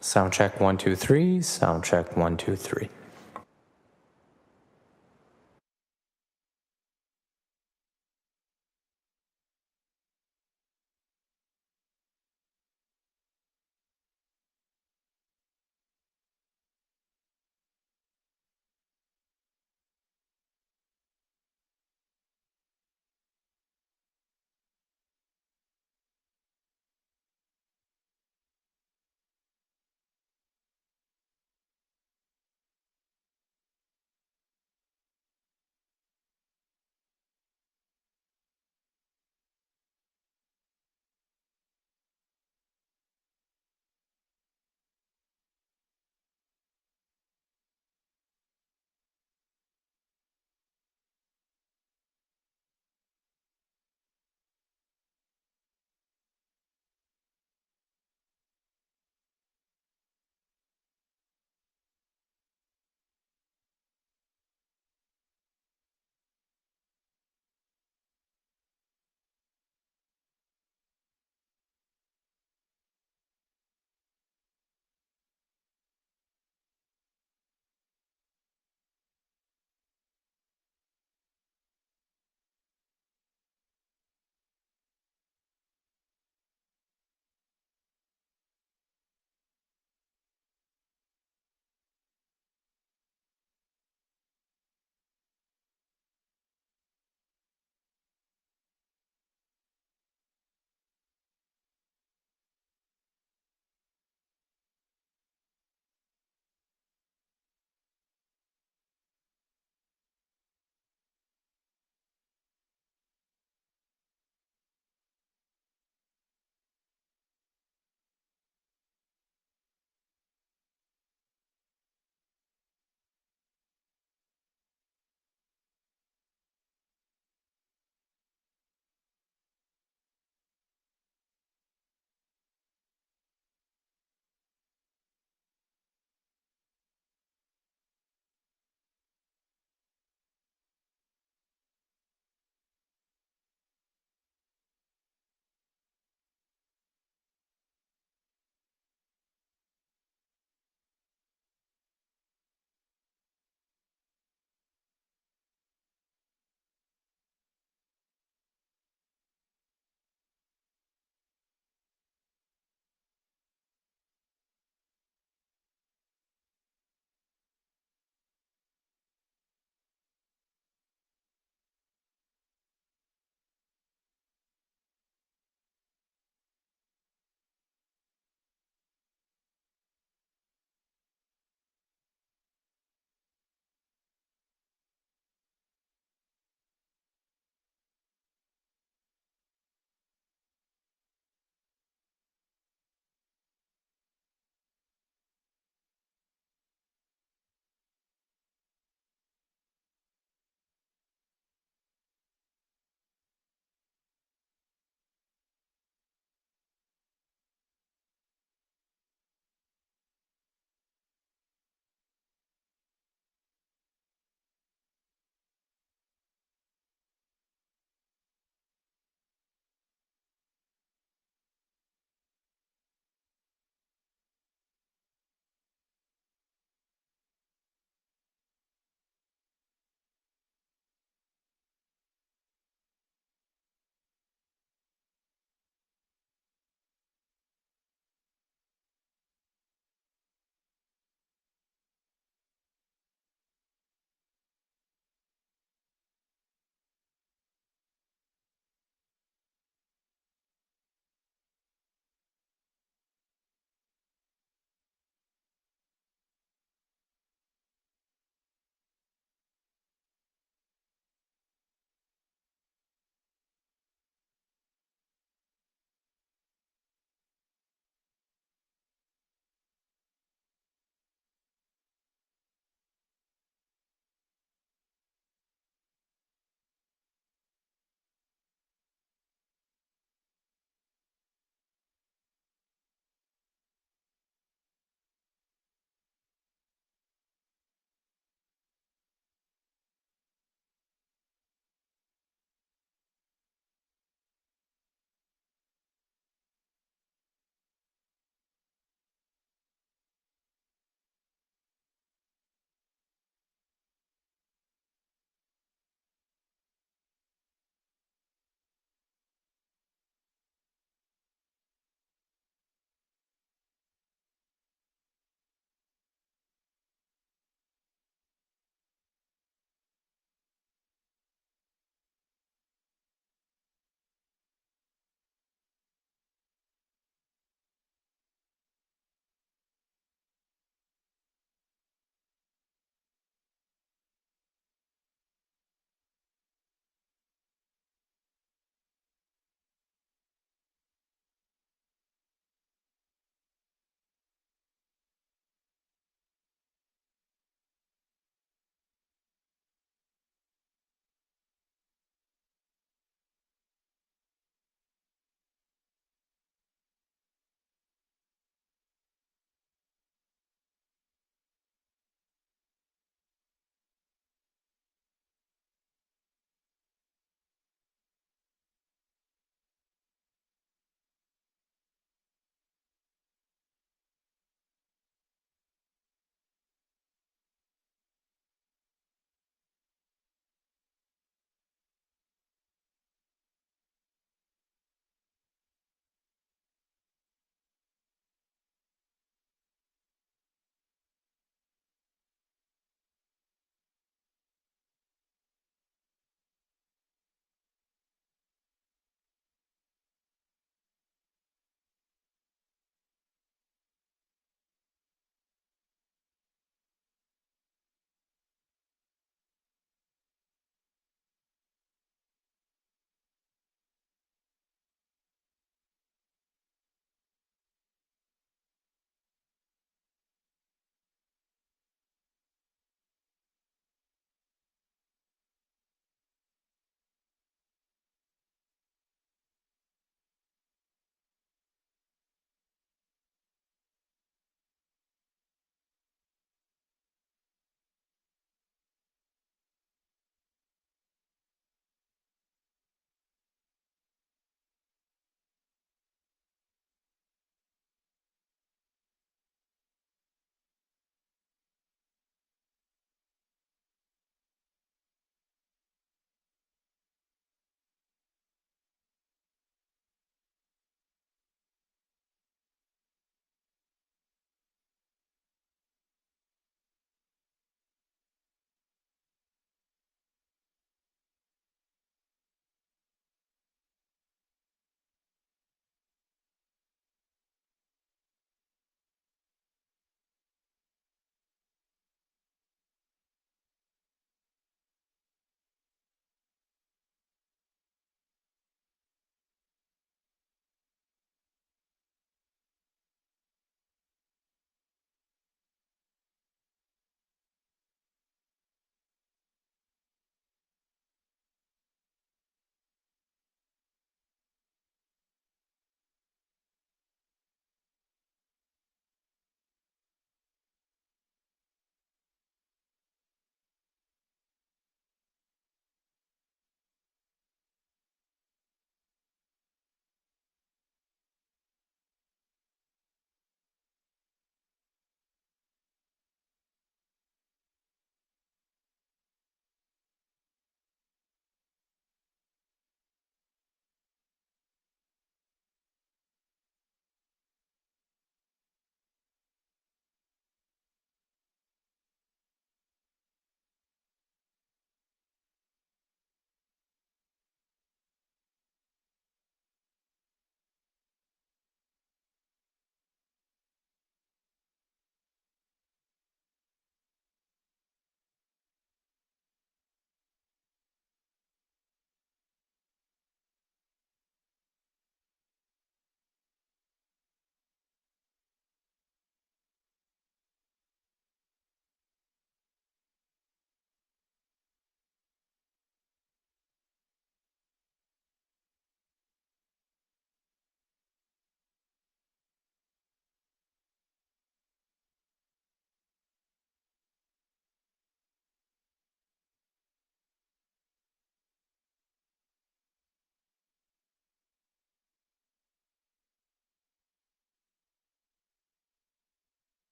Sound check 1 2 3. Sound check 1 2 3.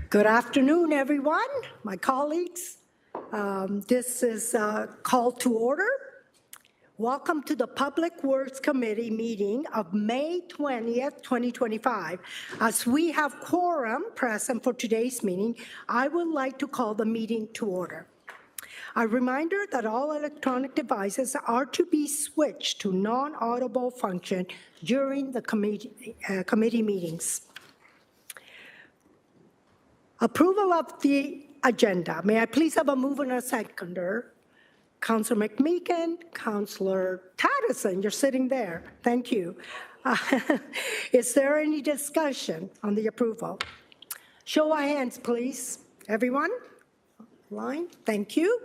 Good afternoon, everyone, my colleagues. This is a call to order. Welcome to the Public Works Committee meeting of May 20th, 2025. As we have quorum present for today's meeting, I would like to call the meeting to order. A reminder that all electronic devices are to be switched to non-audible function during the committee meetings. Approval of the agenda. May I please have a mover and a seconder? Councillor McMeekin, Councillor Taddison, you're sitting there. Thank you. Is there any discussion on the approval? Show of hands, please. Everyone? Line. Thank you.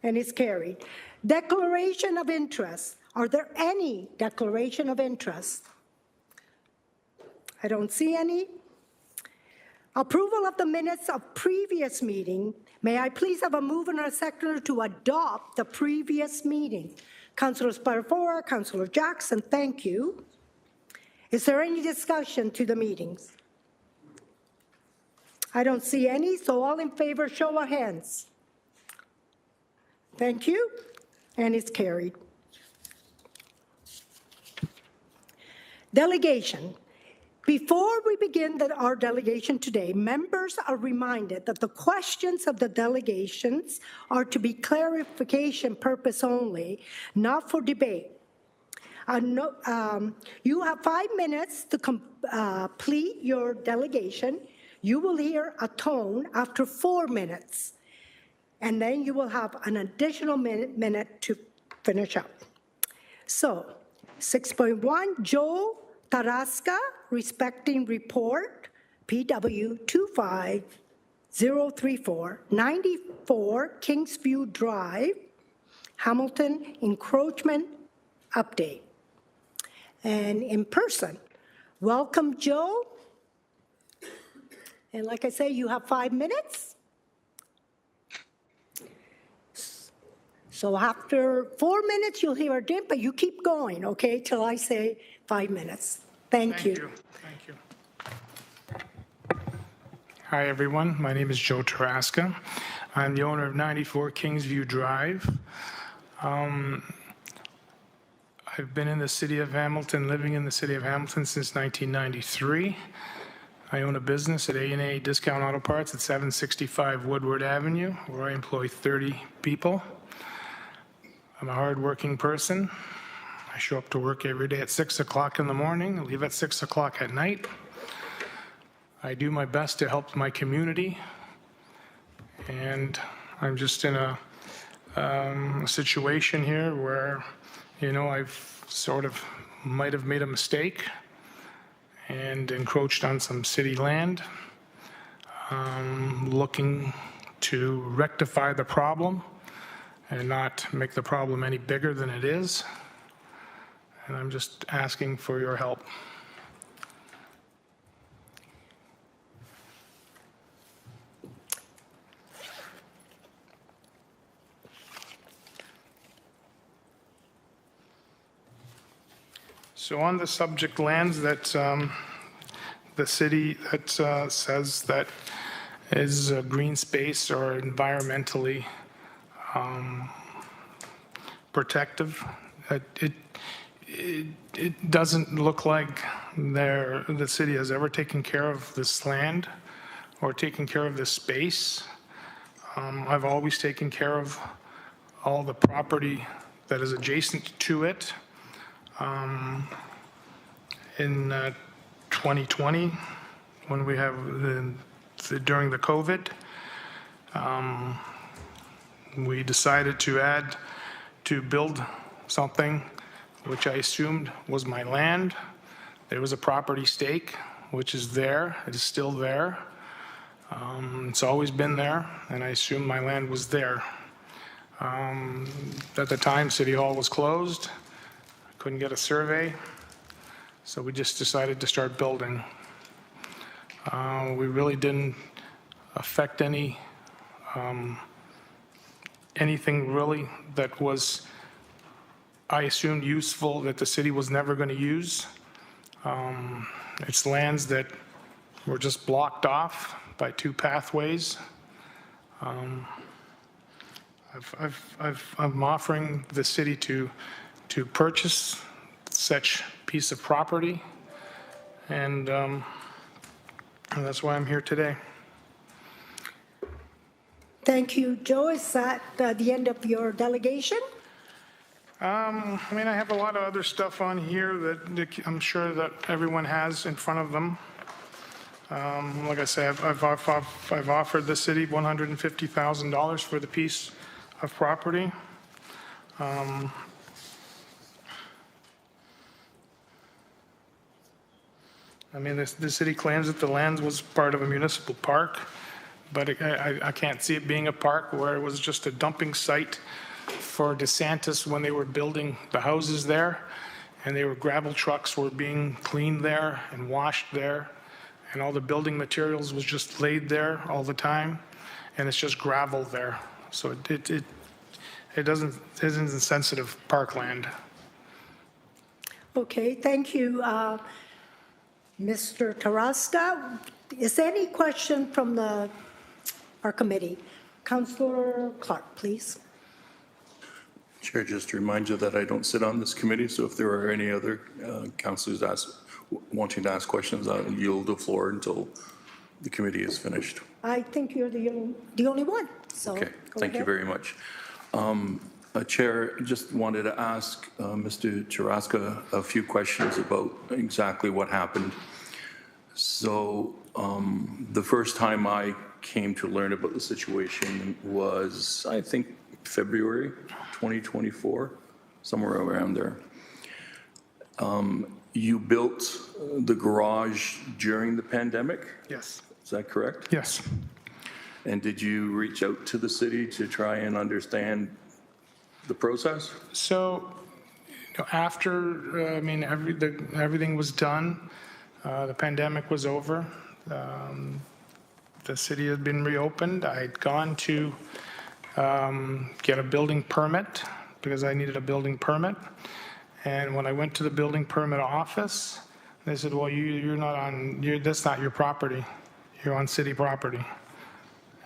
And it's carried. Declaration of interest. Are there any declaration of interest? I don't see any. Approval of the minutes of previous meeting. May I please have a mover and a seconder to adopt the previous meeting? Councillor Spadafora, Councillor Jackson, thank you. Is there any discussion to the meetings? I don't see any, so all in favor, show of hands. Thank you, and it's carried. Delegation. Before we begin our delegation today, members are reminded that the questions of the delegations are to be clarification purpose only, not for debate. You have 5 minutes to complete your delegation. You will hear a tone after 4 minutes, and then you will have an additional minute to finish up. So, 6.1, Joe Tarasca, respecting report, PW 25034, 94 Kingsview Drive, Hamilton, encroachment update. And in person, welcome, Joe. And like I say, you have 5 minutes. So after 4 minutes, you'll hear a dip, but you keep going, okay, till I say 5 minutes. Thank you. Thank you. Hi, everyone. My name is Joe Tarasca. I'm the owner of 94 Kingsview Drive. I've been in the city of Hamilton, living in the city of Hamilton since 1993. I own a business at A&A Discount Auto Parts at 765 Woodward Avenue, where I employ 30 people. I'm a hardworking person. I show up to work every day at 6 o'clock in the morning, leave at 6 o'clock at night. I do my best to help my community, and I'm just in a situation here where, you know, I've sort of might have made a mistake and encroached on some city land. Looking to rectify the problem and not make the problem any bigger than it is. And I'm just asking for your help. So on the subject lands that the city that says that is green space or environmentally protective, it doesn't look like the city has ever taken care of this land or taken care of this space. I've always taken care of all the property that is adjacent to it. In 2020, when we have during the COVID, we decided to build something which I assumed was my land. There was a property stake, which is there. It is still there. It's always been there, and I assumed my land was there. At the time, City Hall was closed. I couldn't get a survey, so we just decided to start building. We really didn't affect anything really that was, I assumed, useful that the city was never going to use. It's lands that We're just blocked off by two pathways. I'm offering the city to purchase such piece of property, and that's why I'm here today. Thank you, Joe. Is that the end of your delegation? I mean, I have a lot of other stuff on here that I'm sure that everyone has in front of them. Like I said, I've offered the city $150,000 for the piece of property. I mean, the city claims that the land was part of a municipal park, but I can't see it being a park where it was just a dumping site for DeSantis when they were building the houses there, and gravel trucks were being cleaned there and washed there, and all the building materials was just laid there all the time, and it's just gravel there. So it isn't sensitive parkland. Okay, thank you, Mr. Tarasca. Is there any question from our committee? Councillor Clark, please. Chair, just to remind you that I don't sit on this committee, so if there are any other councillors wanting to ask questions, I'll yield the floor until the committee is finished. I think you're the only one, so Okay, go thank you ahead. very much. Chair, just wanted to ask Mr. Tarasca a few questions about exactly what happened. So the first time I came to learn about the situation was, I think, February 2024, somewhere around there. You built the garage during the pandemic? Yes. Is that correct? Yes. And did you reach out to the city to try and understand the process? So after, I mean, everything was done, the pandemic was over, the city had been reopened. I'd gone to get a building permit because I needed a building permit. And when I went to the building permit office, they said, well, that's not your property. You're on city property.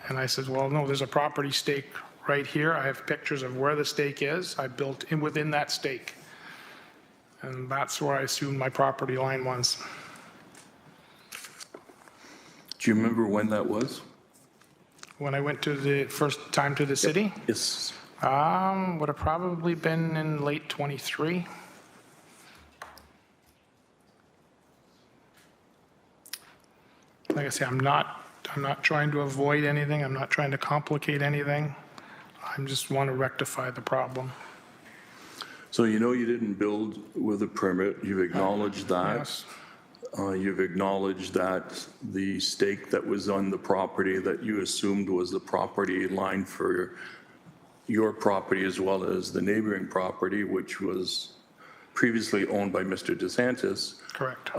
And I said, well, no, there's a property stake right here. I have pictures of where the stake is. I built within that stake. And that's where I assumed my property line was. Do you remember when that was? When I went to the first time to the city? Yes. Would have probably been in late 23. Like I say, I'm not trying to avoid anything. I'm not trying to complicate anything. I just want to rectify the problem. So you know you didn't build with a permit. You've acknowledged that. Yes. You've acknowledged that the stake that was on the property that you assumed was the property line for your property as well as the neighboring property, which was previously owned by Mr. DeSantis, Correct.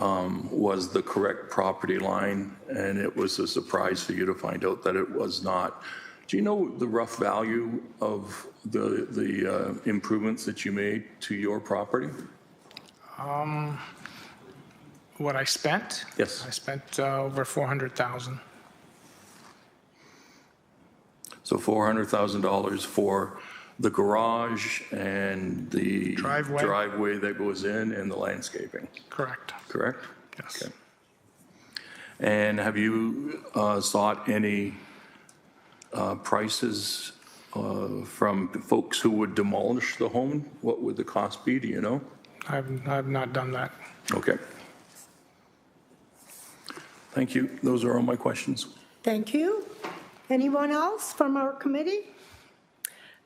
was the correct property line, and it was a surprise for you to find out that it was not. Do you know the rough value of the improvements that you made to your property? What I spent? Yes. I spent over $400,000. So $400,000 for the garage and the Driveway. that goes in and the landscaping, Correct. correct? Yes. Okay. And have you sought any prices from folks who would demolish the home? What would the cost be, do you know? I've not done that. Okay. Thank you. Those are all my questions. Thank you. Anyone else from our committee?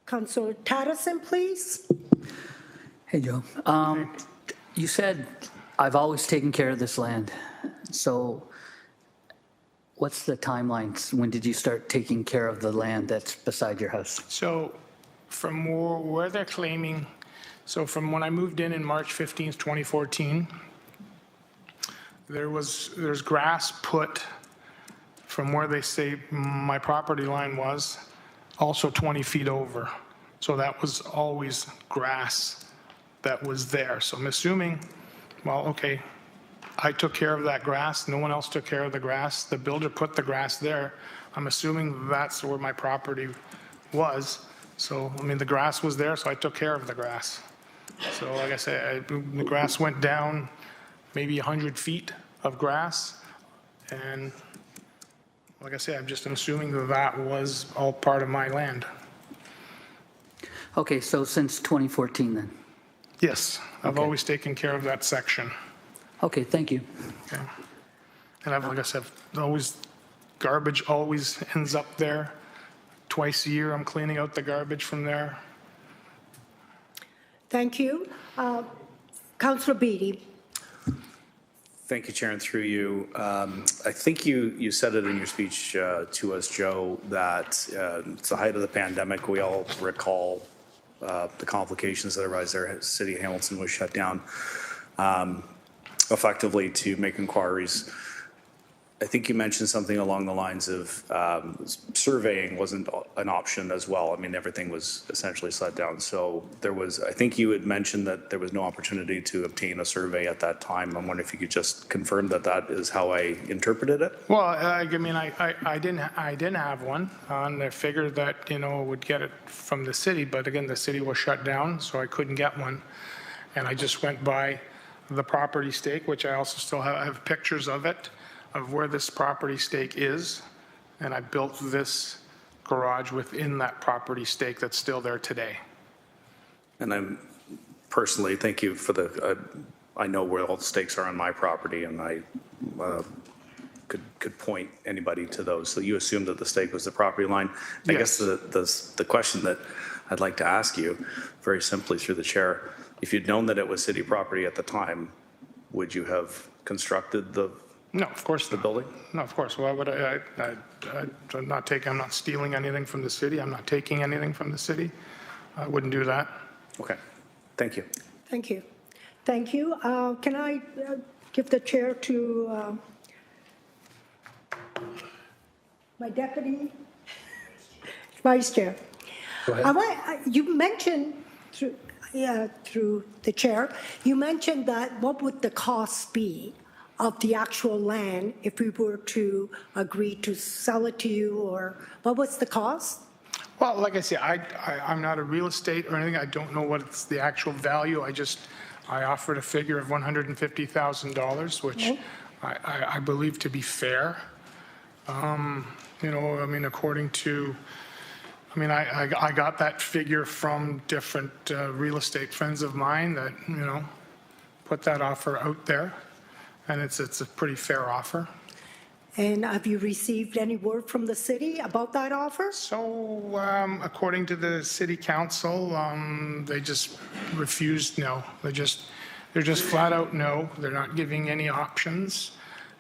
Councillor Patterson, please. Hey, Joe. You said, I've always taken care of this land. So what's the timeline? When did you start taking care of the land that's beside your house? So from where they're claiming, so from when I moved in March 15th, 2014, there's grass put from where they say my property line was, also 20 feet over. So that was always grass that was there. So I'm assuming, well, okay, I took care of that grass. No one else took care of the grass. The builder put the grass there. I'm assuming that's where my property was. So, I mean, the grass was there, so I took care of the grass. So like I say, the grass went down maybe 100 feet of grass. And like I say, I'm just assuming that that was all part of my land. Okay, so since 2014 then? Yes, I've Okay. always taken care of that section. Okay, thank you. Okay. And I've, like I said, garbage always ends up there. Twice a year, I'm cleaning out the garbage from there. Thank you. Councillor Beatty. Thank you, Chair, and through you. I think you said it in your speech to us, Joe, that it's the height of the pandemic. We all recall the complications that arise there. City of Hamilton was shut down effectively to make inquiries. I think you mentioned something along the lines of surveying wasn't an option as well. I mean, everything was essentially shut down. So there was, I think you had mentioned that there was no opportunity to obtain a survey at that time. I'm wondering if you could just confirm that that is how I interpreted it. Well, I mean, I didn't have one, and I figured that, you know, would get it from the city, but again, the city was shut down, so I couldn't get one. And I just went by the property stake, which I also still have pictures of it, of where this property stake is, and I built this garage within that property stake that's still there today. And I'm personally, thank you for the, I know where all the stakes are on my property, and I could point anybody to those. So you assumed that the stake was the property line. I guess the question that I'd like to ask you, very simply through the chair, if you'd known that it was city property at the time, would you have constructed the No, of course the not. building? No, of course. Why would I'm not stealing anything from the city. I'm not taking anything from the city. I wouldn't do that. Okay, thank you. Thank you. Thank you. Can I give the chair to my deputy vice chair? Go ahead. You mentioned through the chair, you mentioned that what would the cost be of the actual land if we were to agree to sell it to you, or what was the cost? Well, like I say, I'm not a real estate or anything. I don't know what's the actual value. I offered a figure of $150,000, which I believe to be fair. You know, I mean, according to, I mean, I got that figure from different real estate friends of mine that, you know, put that offer out there. And it's a pretty fair offer. And have you received any word from the city about that offer? So according to the city council, they just refused no. They're just flat out no. They're not giving any options.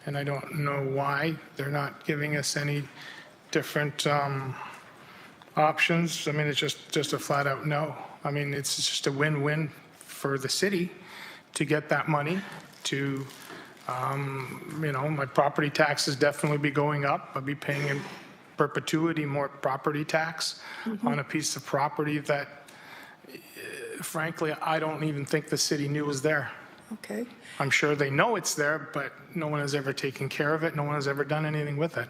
And I don't know why they're not giving us any different options. I mean, it's just a flat out no. I mean, it's just a win-win for the city to get that money to, you know, my property taxes definitely be going up. I'll be paying in perpetuity more property tax on a piece of property that, frankly, I don't even think the city knew was there. Okay. I'm sure they know it's there, but no one has ever taken care of it. No one has ever done anything with it.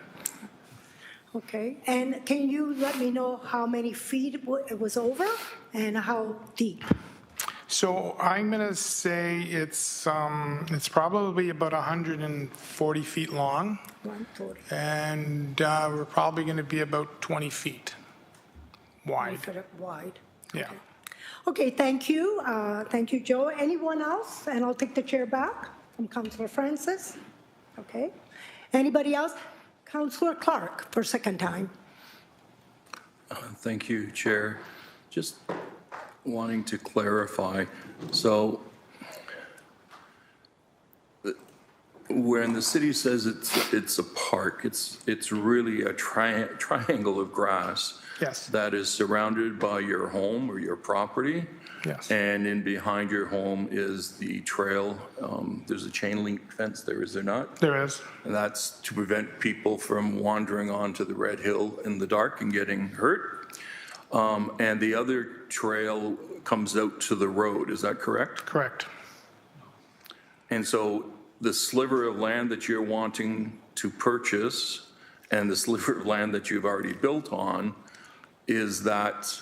Okay. And can you let me know how many feet it was over and how deep? So I'm going to say it's probably about 140 feet long, 140. and we're probably going to be about 20 feet wide. Wide. Yeah. Okay, thank you. Thank you, Joe. Anyone else? And I'll take the chair back from Councillor Francis. Okay. Anybody else? Councillor Clark for second time. Thank you, Chair. Just wanting to clarify, so when the city says it's a park, it's really a triangle of grass. Yes. That is surrounded by your home or your property. Yes. And in behind your home is the trail. There's a chain link fence there, is there not? There is. And that's to prevent people from wandering onto the Red Hill in the dark and getting hurt. And the other trail comes out to the road, is that correct? Correct. And so the sliver of land that you're wanting to purchase and the sliver of land that you've already built on is that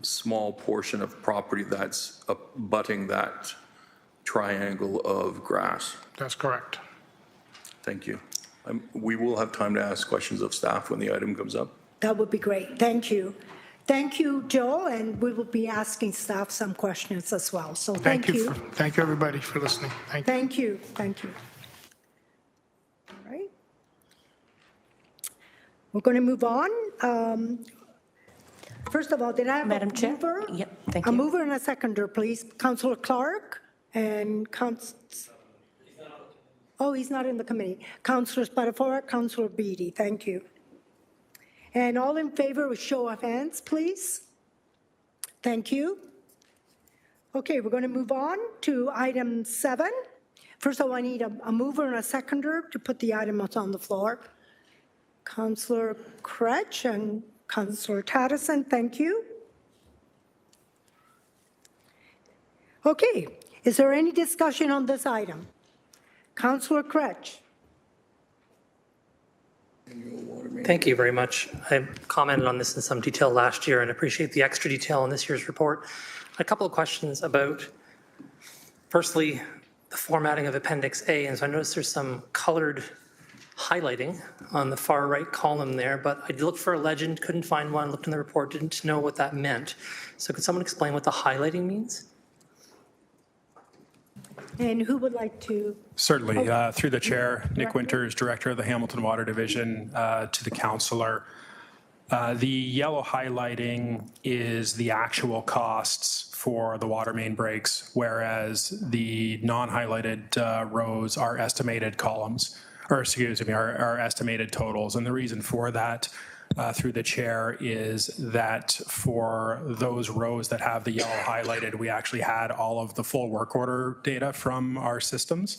small portion of property that's abutting that triangle of grass. That's correct. Thank you. We will have time to ask questions of staff when the item comes up. That would be great. Thank you. Thank you, Joel, and we will be asking staff some questions as well. So thank you. Thank you, everybody, for listening. Thank you. Thank you. Thank you. All right. We're going to move on. First of all, did I have Madam a Chair? mover? Yep, thank A you. mover and a seconder, please. Councillor Clark and Oh, he's not in the committee. Councillor Spadafora, Councillor Beatty, thank you. And all in favor with show of hands, please. Thank you. Okay, we're going to move on to item 7. First of all, I need a mover and a seconder to put the items on the floor. Councillor Kretsch and Councillor Taddison, thank you. Okay, is there any discussion on this item? Councillor Kretsch. Thank you very much. I commented on this in some detail last year and appreciate the extra detail in this year's report. A couple of questions about, firstly, the formatting of Appendix A. And so I noticed there's some colored highlighting on the far right column there, but I looked for a legend, couldn't find one, looked in the report, didn't know what that meant. So could someone explain what the highlighting means? And who would like to? Certainly. Through the chair, Nick Winters, Director of the Hamilton Water Division, to the councillor. The yellow highlighting is the actual costs for the water main breaks, whereas the non-highlighted rows are estimated columns, or excuse me, are estimated totals. And the reason for that, through the chair, is that for those rows that have the yellow highlighted, we actually had all of the full work order data from our systems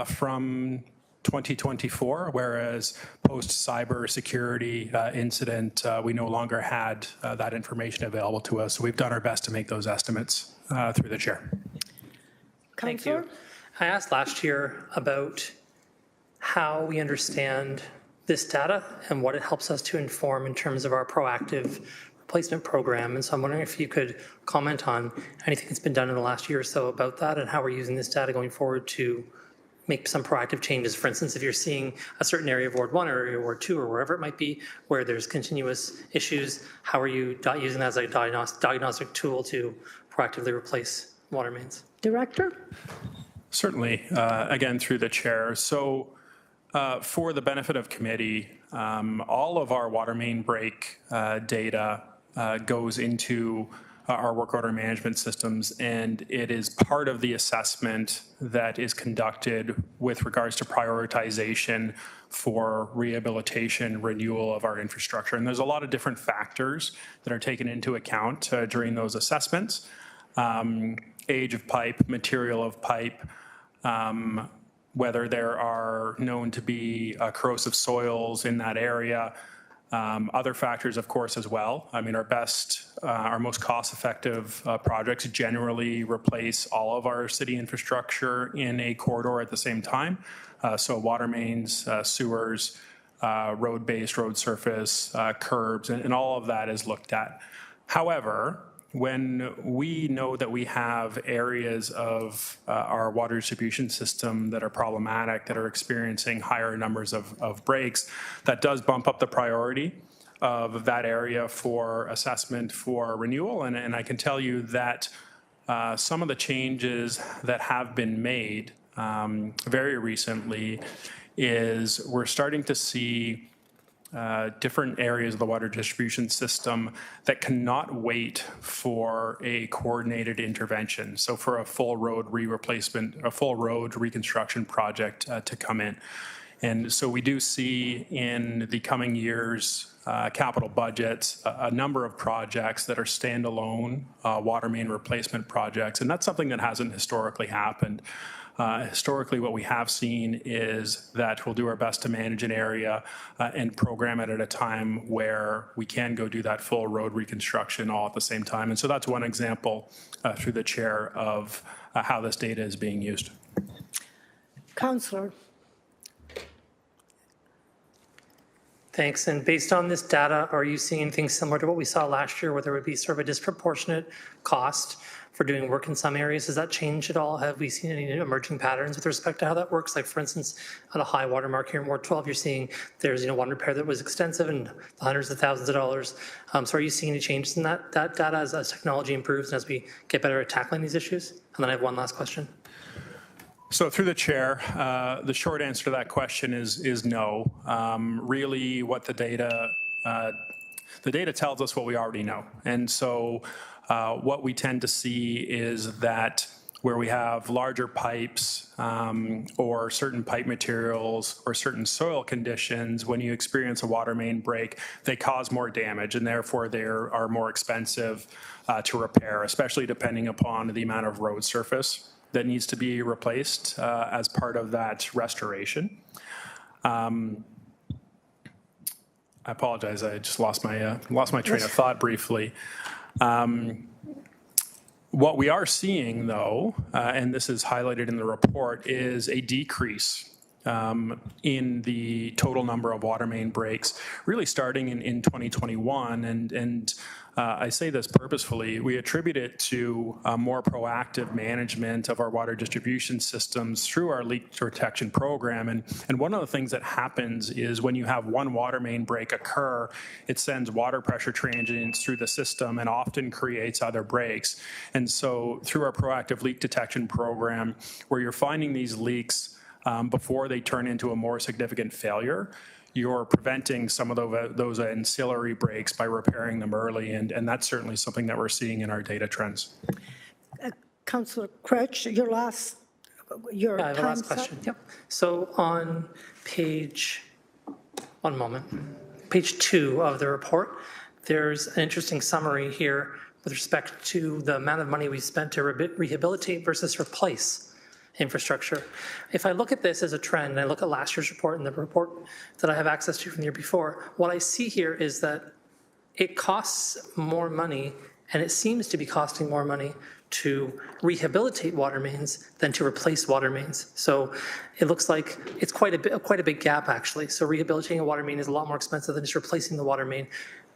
from 2024, whereas post-cyber security incident, we no longer had that information available to us. So we've done our best to make those estimates through the chair. Thank you. I asked last year about how we understand this data and what it helps us to inform in terms of our proactive replacement program. And so I'm wondering if you could comment on anything that's been done in the last year or so about that and how we're using this data going forward to make some proactive changes. For instance, if you're seeing a certain area of Ward 1 or Ward 2 or wherever it might be where there's continuous issues, how are you using that as a diagnostic tool to proactively replace water mains? Director? Certainly, again, through the chair. So for the benefit of committee, all of our water main break data goes into our work order management systems, and it is part of the assessment that is conducted with regards to prioritization for rehabilitation, renewal of our infrastructure. And there's a lot of different factors that are taken into account during those assessments. Age of pipe, material of pipe, whether there are known to be corrosive soils in that area, other factors, of course, as well. I mean, our most cost-effective projects generally replace all of our city infrastructure in a corridor at the same time. So water mains, sewers, road-based, road surface, curbs, and all of that is looked at. However, when we know that we have areas of our water distribution system that are problematic, that are experiencing higher numbers of breaks, that does bump up the priority of that area for assessment for renewal. And I can tell you that some of the changes that have been made very recently is we're starting to see different areas of the water distribution system that cannot wait for a coordinated intervention. So for a full road replacement, a full road reconstruction project to come in. And so we do see in the coming years capital budgets a number of projects that are standalone water main replacement projects. And that's something that hasn't historically happened. Historically, what we have seen is that we'll do our best to manage an area and program it at a time where we can go do that full road reconstruction all at the same time. And so that's one example through the chair of how this data is being used. Counselor. Thanks. And based on this data, are you seeing anything similar to what we saw last year, where there would be sort of a disproportionate cost for doing work in some areas? Has that changed at all? Have we seen any emerging patterns with respect to how that works? Like, for instance, at a high water mark here in Ward 12, you're seeing there's one repair that was extensive and hundreds of thousands of dollars. So are you seeing any changes in that data as technology improves and as we get better at tackling these issues? And then I have one last question. So through the chair, the short answer to that question is no. Really, what the data tells us what we already know. And so what we tend to see is that where we have larger pipes or certain pipe materials or certain soil conditions, when you experience a water main break, they cause more damage, and therefore they are more expensive to repair, especially depending upon the amount of road surface that needs to be replaced as part of that restoration. I apologize, I just lost my train of thought briefly. What we are seeing, though, and this is highlighted in the report, is a decrease in the total number of water main breaks, really starting in 2021. And I say this purposefully. We attribute it to more proactive management of our water distribution systems through our leak detection program. And one of the things that happens is when you have one water main break occur, it sends water pressure transients through the system and often creates other breaks. And so through our proactive leak detection program, where you're finding these leaks before they turn into a more significant failure, you're preventing some of those ancillary breaks by repairing them early, and that's certainly something that we're seeing in our data trends. Councillor Crouch, your I have a last question. Yep. So on page 2 of the report, there's an interesting summary here with respect to the amount of money we spent to rehabilitate versus replace infrastructure. If I look at this as a trend, and I look at last year's report and the report that I have access to from the year before, what I see here is that it costs more money, and it seems to be costing more money to rehabilitate water mains than to replace water mains. So it looks like it's quite a big gap, actually. So rehabilitating a water main is a lot more expensive than just replacing the water main.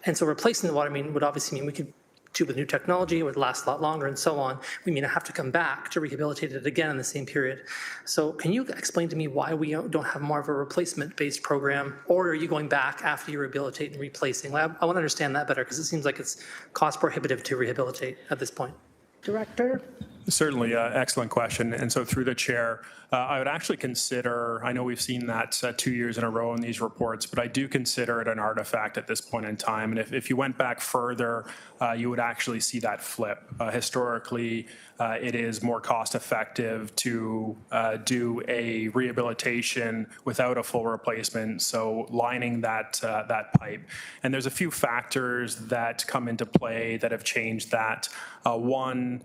And so replacing the water main would obviously mean we could do with new technology, it would last a lot longer and so on. We may not have to come back to rehabilitate it again in the same period. So can you explain to me why we don't have more of a replacement-based program, or are you going back after you rehabilitate and replacing? I want to understand that better, because it seems like it's cost prohibitive to rehabilitate at this point. Director? Certainly, excellent question. And so through the chair, I would actually consider, I know we've seen that 2 years in a row in these reports, but I do consider it an artifact at this point in time. And if you went back further, you would actually see that flip. Historically, it is more cost effective to do a rehabilitation without a full replacement, so lining that pipe. And there's a few factors that come into play that have changed that. One,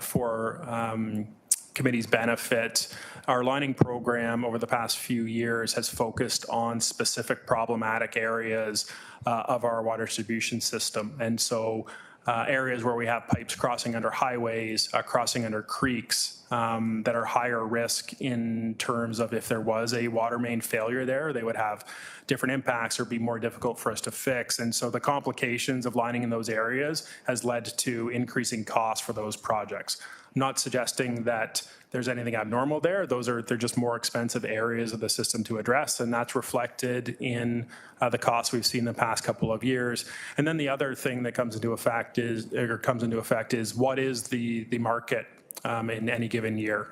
for committee's benefit, our lining program over the past few years has focused on specific problematic areas of our water distribution system. And so areas where we have pipes crossing under highways, crossing under creeks that are higher risk in terms of if there was a water main failure there, they would have different impacts or be more difficult for us to fix. And so the complications of lining in those areas has led to increasing costs for those projects. I'm not suggesting that there's anything abnormal there. They're just more expensive areas of the system to address, and that's reflected in the costs we've seen the past couple of years. And then the other thing that comes into effect is what is the market in any given year?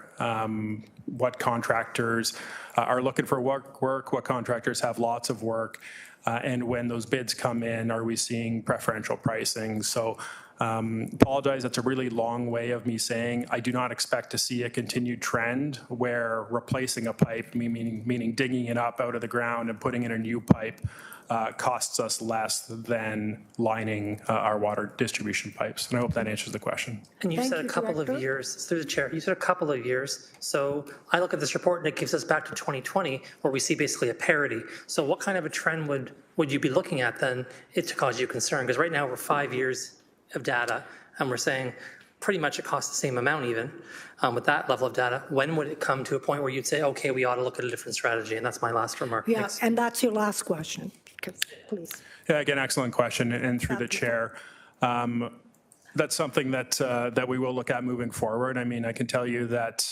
What contractors are looking for work, what contractors have lots of work, and when those bids come in, are we seeing preferential pricing? So apologize, that's a really long way of me saying I do not expect to see a continued trend where replacing a pipe, meaning digging it up out of the ground and putting in a new pipe, costs us less than lining our water distribution pipes. And I hope that answers the question. And you said a couple of years, through the chair, you said a couple of years. So I look at this report and it gives us back to 2020 where we see basically a parity. So what kind of a trend would you be looking at then to cause you concern? Because right now we're 5 years of data and we're saying pretty much it costs the same amount even with that level of data, when would it come to a point where you'd say, okay, we ought to look at a different strategy? And that's my last remark. Yeah, Thanks. and that's your last question, please. Yeah, again, excellent question, and through the chair. That's something that we will look at moving forward. I mean, I can tell you that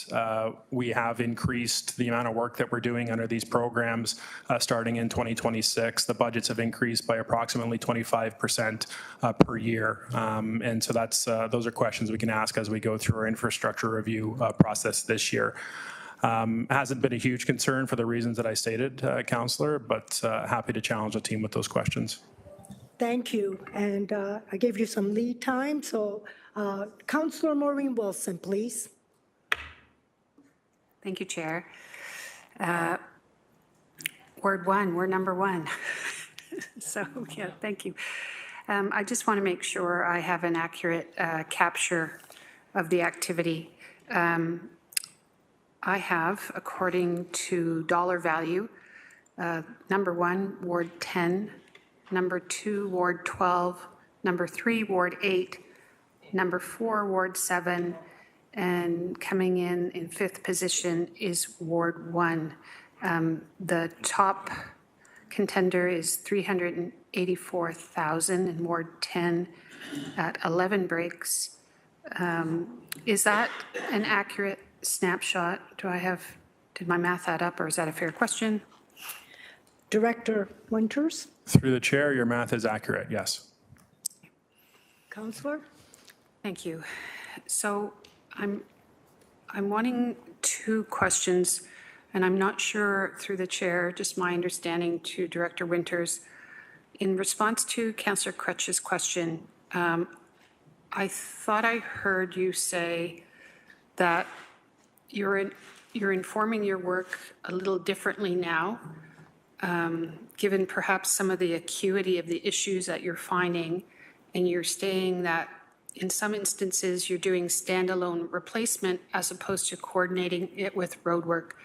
we have increased the amount of work that we're doing under these programs starting in 2026. The budgets have increased by approximately 25% per year. And so that's those are questions we can ask as we go through our infrastructure review process this year. Hasn't been a huge concern for the reasons that I stated, Councillor, but happy to challenge the team with those questions. Thank you. And I gave you some lead time. So Councillor Maureen Wilson, please. Thank you, Chair. Ward 1, we're number 1. So, yeah, thank you. I just want to make sure I have an accurate capture of the activity. I have, according to dollar value, number 1, Ward 10, number 2, Ward 12, number 3, Ward 8, number 4, Ward 7, and coming in 5th position is Ward 1. The top contender is 384,000 in Ward 10 at 11 breaks. Is that an accurate snapshot? Did my math add up, or is that a fair question? Director Winters. Through the chair, your math is accurate, yes. Councillor. Thank you. So I'm wanting 2 questions, and I'm not sure, through the chair, just my understanding to Director Winters. In response to Councillor Crutch's question, I thought I heard you say that you're informing your work a little differently now, given perhaps some of the acuity of the issues that you're finding, and you're saying that in some instances you're doing standalone replacement as opposed to coordinating it with road work.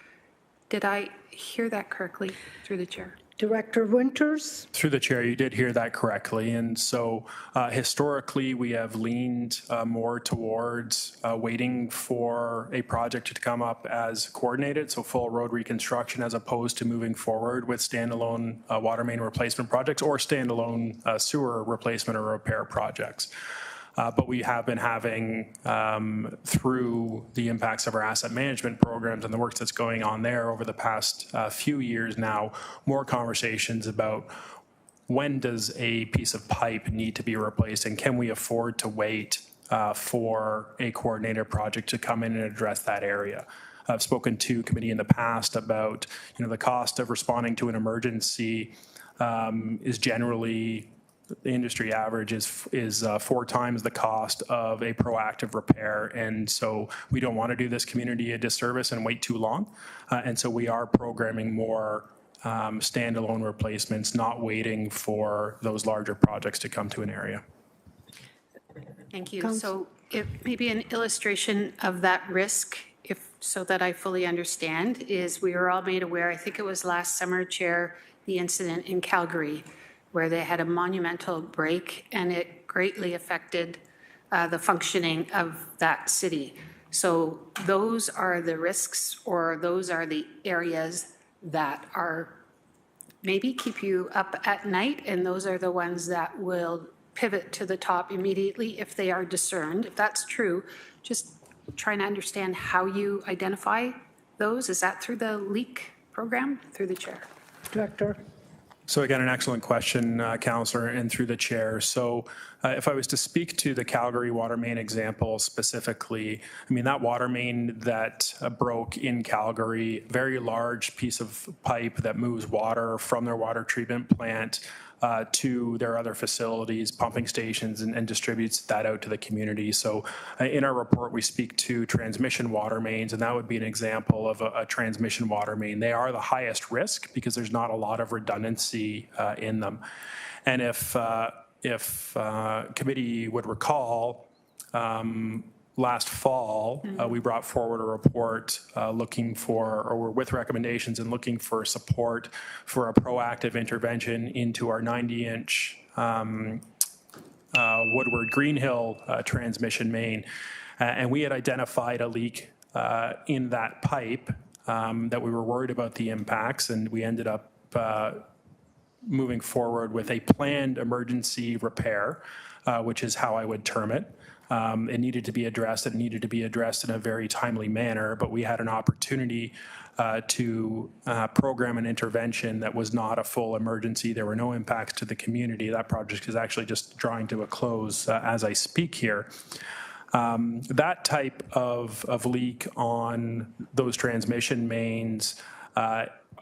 Did I hear that correctly, through the chair? Director Winters. Through the chair, you did hear that correctly. And so historically, we have leaned more towards waiting for a project to come up as coordinated, so full road reconstruction, as opposed to moving forward with standalone water main replacement projects or standalone sewer replacement or repair projects. But we have been having, through the impacts of our asset management programs and the work that's going on there over the past few years now, more conversations about when does a piece of pipe need to be replaced, and can we afford to wait for a coordinated project to come in and address that area. I've spoken to committee in the past about, the cost of responding to an emergency is generally, the industry average is 4 times the cost of a proactive repair. And so we don't want to do this community a disservice and wait too long. And so we are programming more standalone replacements, not waiting for those larger projects to come to an area. Thank you. So if maybe an illustration of that risk, so that I fully understand, is we were all made aware, I think it was last summer, Chair, the incident in Calgary, where they had a monumental break, and it greatly affected the functioning of that city. So those are the risks, or those are the areas that are maybe keep you up at night, and those are the ones that will pivot to the top immediately if they are discerned. If that's true, just trying to understand how you identify those. Is that through the leak program? Through the chair. Director. So again, an excellent question, Councillor, and through the chair. So if I was to speak to the Calgary water main example specifically, I mean, that water main that broke in Calgary, very large piece of pipe that moves water from their water treatment plant to their other facilities, pumping stations, and distributes that out to the community. So in our report, we speak to transmission water mains, and that would be an example of a transmission water main. They are the highest risk because there's not a lot of redundancy in them. And if committee would recall, last fall, we brought forward a report looking for, or with recommendations and looking for support for a proactive intervention into our 90-inch Woodward Green Hill transmission main, and we had identified a leak in that pipe that we were worried about the impacts, and we ended up moving forward with a planned emergency repair, which is how I would term it. It needed to be addressed. It needed to be addressed in a very timely manner, but we had an opportunity to program an intervention that was not a full emergency. There were no impacts to the community. That project is actually just drawing to a close as I speak here. That type of leak on those transmission mains,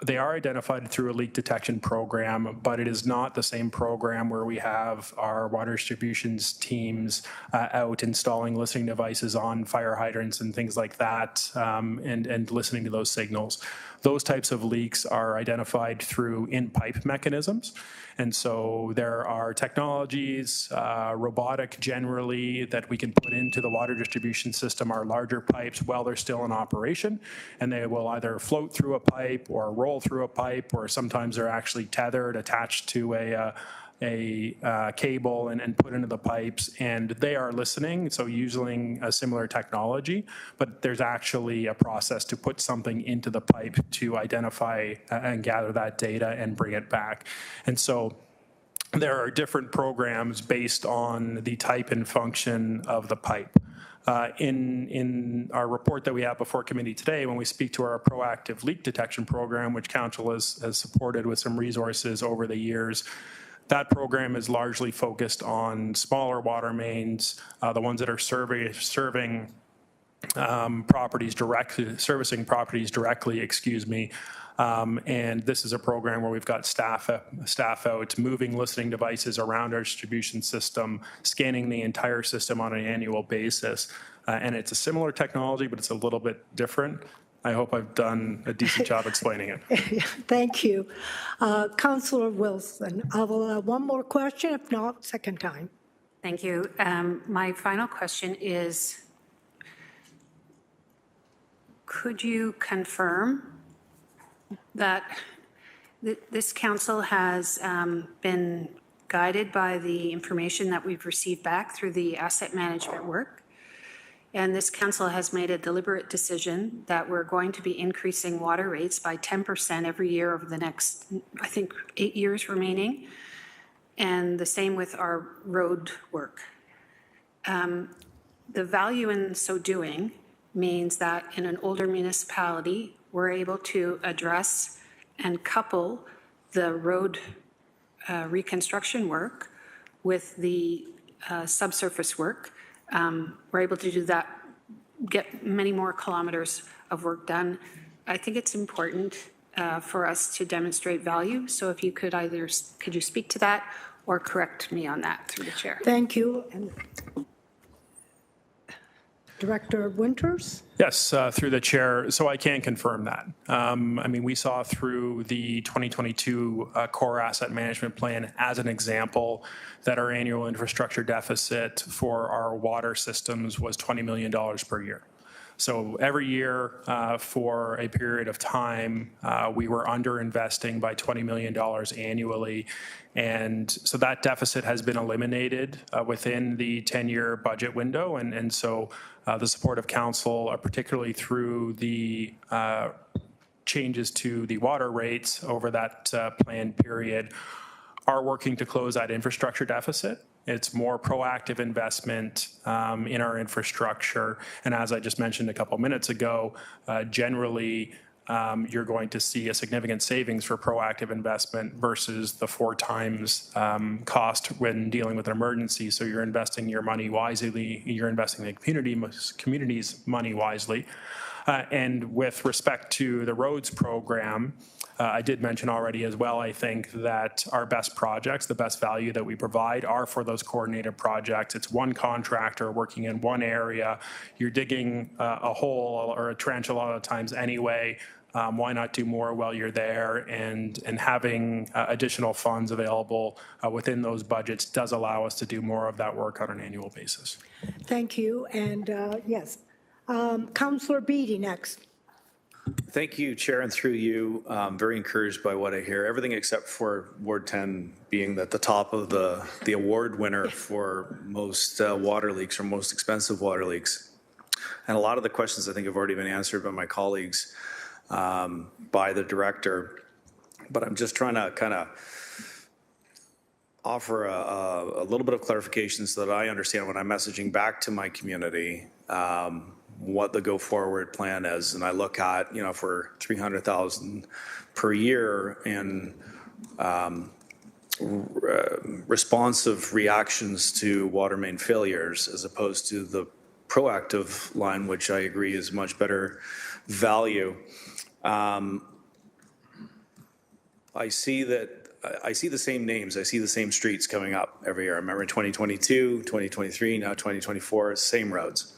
they are identified through a leak detection program, but it is not the same program where we have our water distributions teams out installing listening devices on fire hydrants and things like that, and listening to those signals. Those types of leaks are identified through in-pipe mechanisms. And so there are technologies, robotic generally, that we can put into the water distribution system, our larger pipes, while they're still in operation. And they will either float through a pipe or roll through a pipe, or sometimes they're actually tethered, attached to a cable and put into the pipes, and they are listening, so using a similar technology, but there's actually a process to put something into the pipe to identify and gather that data and bring it back. And so there are different programs based on the type and function of the pipe. In our report that we have before committee today, when we speak to our proactive leak detection program, which council has supported with some resources over the years, that program is largely focused on smaller water mains, the ones that are servicing properties directly, and this is a program where we've got staff out moving listening devices around our distribution system, scanning the entire system on an annual basis. And it's a similar technology, but it's a little bit different. I hope I've done a decent job explaining it. Thank you. Councillor Wilson, I will have one more question, if not, second time. Thank you. My final question is, could you confirm that this council has been guided by the information that we've received back through the asset management work? And this council has made a deliberate decision that we're going to be increasing water rates by 10% every year over the next, I think, 8 years remaining. And the same with our road work. The value in so doing means that in an older municipality, we're able to address and couple the road reconstruction work with the subsurface work. We're able to do that, get many more kilometers of work done. I think it's important for us to demonstrate value. So if you could could you speak to that or correct me on that through the chair? Thank you. And Director Winters? Yes, through the chair. So I can confirm that. I mean, we saw through the 2022 core asset management plan as an example that our annual infrastructure deficit for our water systems was $20 million per year. So every year for a period of time, we were underinvesting by $20 million annually. And so that deficit has been eliminated within the 10-year budget window. And so the support of council, particularly through the changes to the water rates over that planned period, are working to close that infrastructure deficit. It's more proactive investment in our infrastructure. And as I just mentioned a couple minutes ago, generally, you're going to see a significant savings for proactive investment versus the 4 times cost when dealing with an emergency. So you're investing your money wisely, you're investing the community's money wisely. And with respect to the roads program, I did mention already as well, I think that our best projects, the best value that we provide are for those coordinated projects. It's one contractor working in one area. You're digging a hole or a trench a lot of times anyway. Why not do more while you're there? And having additional funds available within those budgets does allow us to do more of that work on an annual basis. Thank you. And yes, Councillor Beattie next. Thank you, Chair, and through you. Very encouraged by what I hear. Everything except for Ward 10 being at the top of the award winner for most water leaks or most expensive water leaks. And a lot of the questions I think have already been answered by my colleagues, by the director. But I'm just trying to kind of offer a little bit of clarification so that I understand when I'm messaging back to my community what the go forward plan is. And I look at, for 300,000 per year in responsive reactions to water main failures, as opposed to the proactive line, which I agree is much better value. I see the same names. I see the same streets coming up every year. I remember 2022, 2023, now 2024, same roads.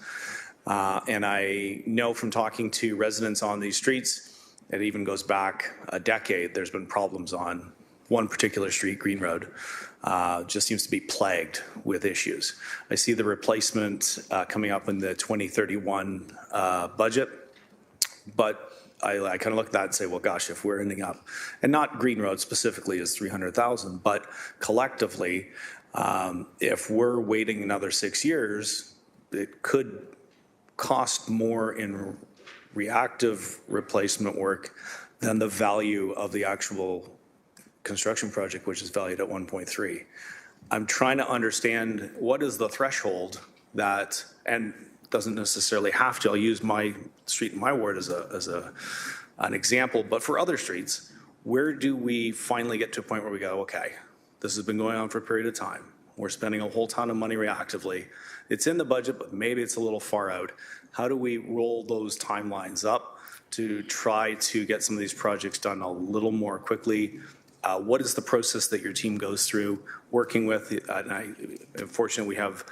And I know from talking to residents on these streets, it even goes back a decade, there's been problems on one particular street, Green Road, just seems to be plagued with issues. I see the replacement coming up in the 2031 budget, but I kind of look at that and say, well, gosh, if we're ending up, and not Green Road specifically is 300,000, but collectively, if we're waiting another 6 years, it could cost more in reactive replacement work than the value of the actual construction project, which is valued at 1.3. I'm trying to understand what is the threshold that, and doesn't necessarily have to, I'll use my street in my ward as an example, but for other streets, where do we finally get to a point where we go, okay, this has been going on for a period of time. We're spending a whole ton of money reactively. It's in the budget, but maybe it's a little far out. How do we roll those timelines up to try to get some of these projects done a little more quickly? What is the process that your team goes through working with? Unfortunately, we have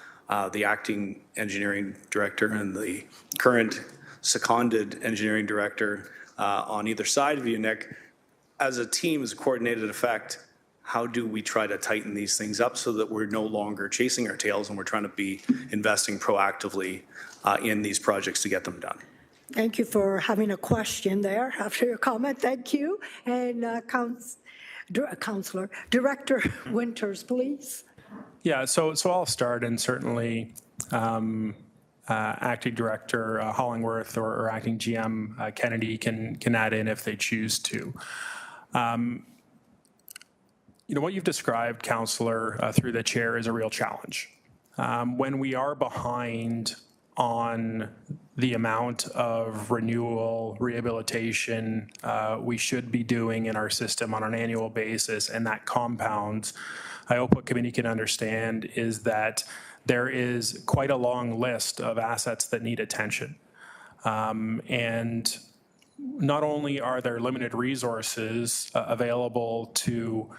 the acting engineering director and the current seconded engineering director on either side of you, Nick. As a team, as a coordinated effect, how do we try to tighten these things up so that we're no longer chasing our tails and we're trying to be investing proactively in these projects to get them done? Thank you for having a question there after your comment. Thank you. And Councillor, Director Winters, please. Yeah, so I'll start, and certainly Acting Director Hollingworth or Acting GM Kennedy can add in if they choose to. What you've described, Councillor, through the chair, is a real challenge. When we are behind on the amount of renewal, rehabilitation we should be doing in our system on an annual basis, and that compounds, I hope what committee can understand is that there is quite a long list of assets that need attention. And not only are there limited resources available to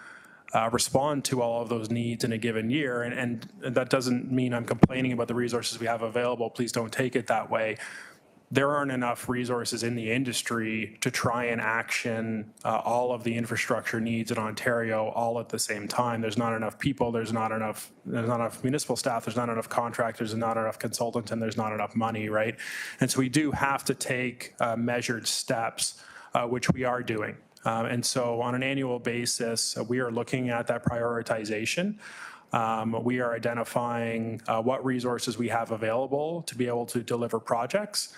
respond to all of those needs in a given year. And that doesn't mean I'm complaining about the resources we have available. Please don't take it that way. There aren't enough resources in the industry to try and action all of the infrastructure needs in Ontario all at the same time. There's not enough people, there's not enough municipal staff, there's not enough contractors, there's not enough consultants, and there's not enough money, right? And so we do have to take measured steps, which we are doing. And so on an annual basis, we are looking at that prioritization. We are identifying what resources we have available to be able to deliver projects.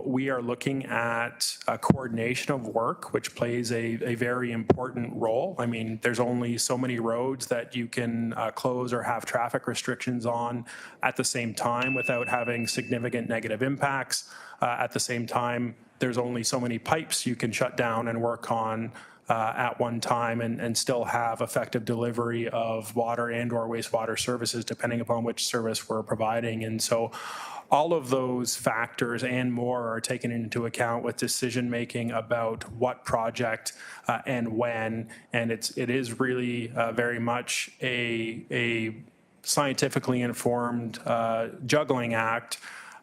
We are looking at coordination of work, which plays a very important role. I mean, there's only so many roads that you can close or have traffic restrictions on at the same time without having significant negative impacts. At the same time, there's only so many pipes you can shut down and work on at one time and still have effective delivery of water and or wastewater services, depending upon which service we're providing. And so all of those factors and more are taken into account with decision making about what project and when. And it is really very much a scientifically informed juggling act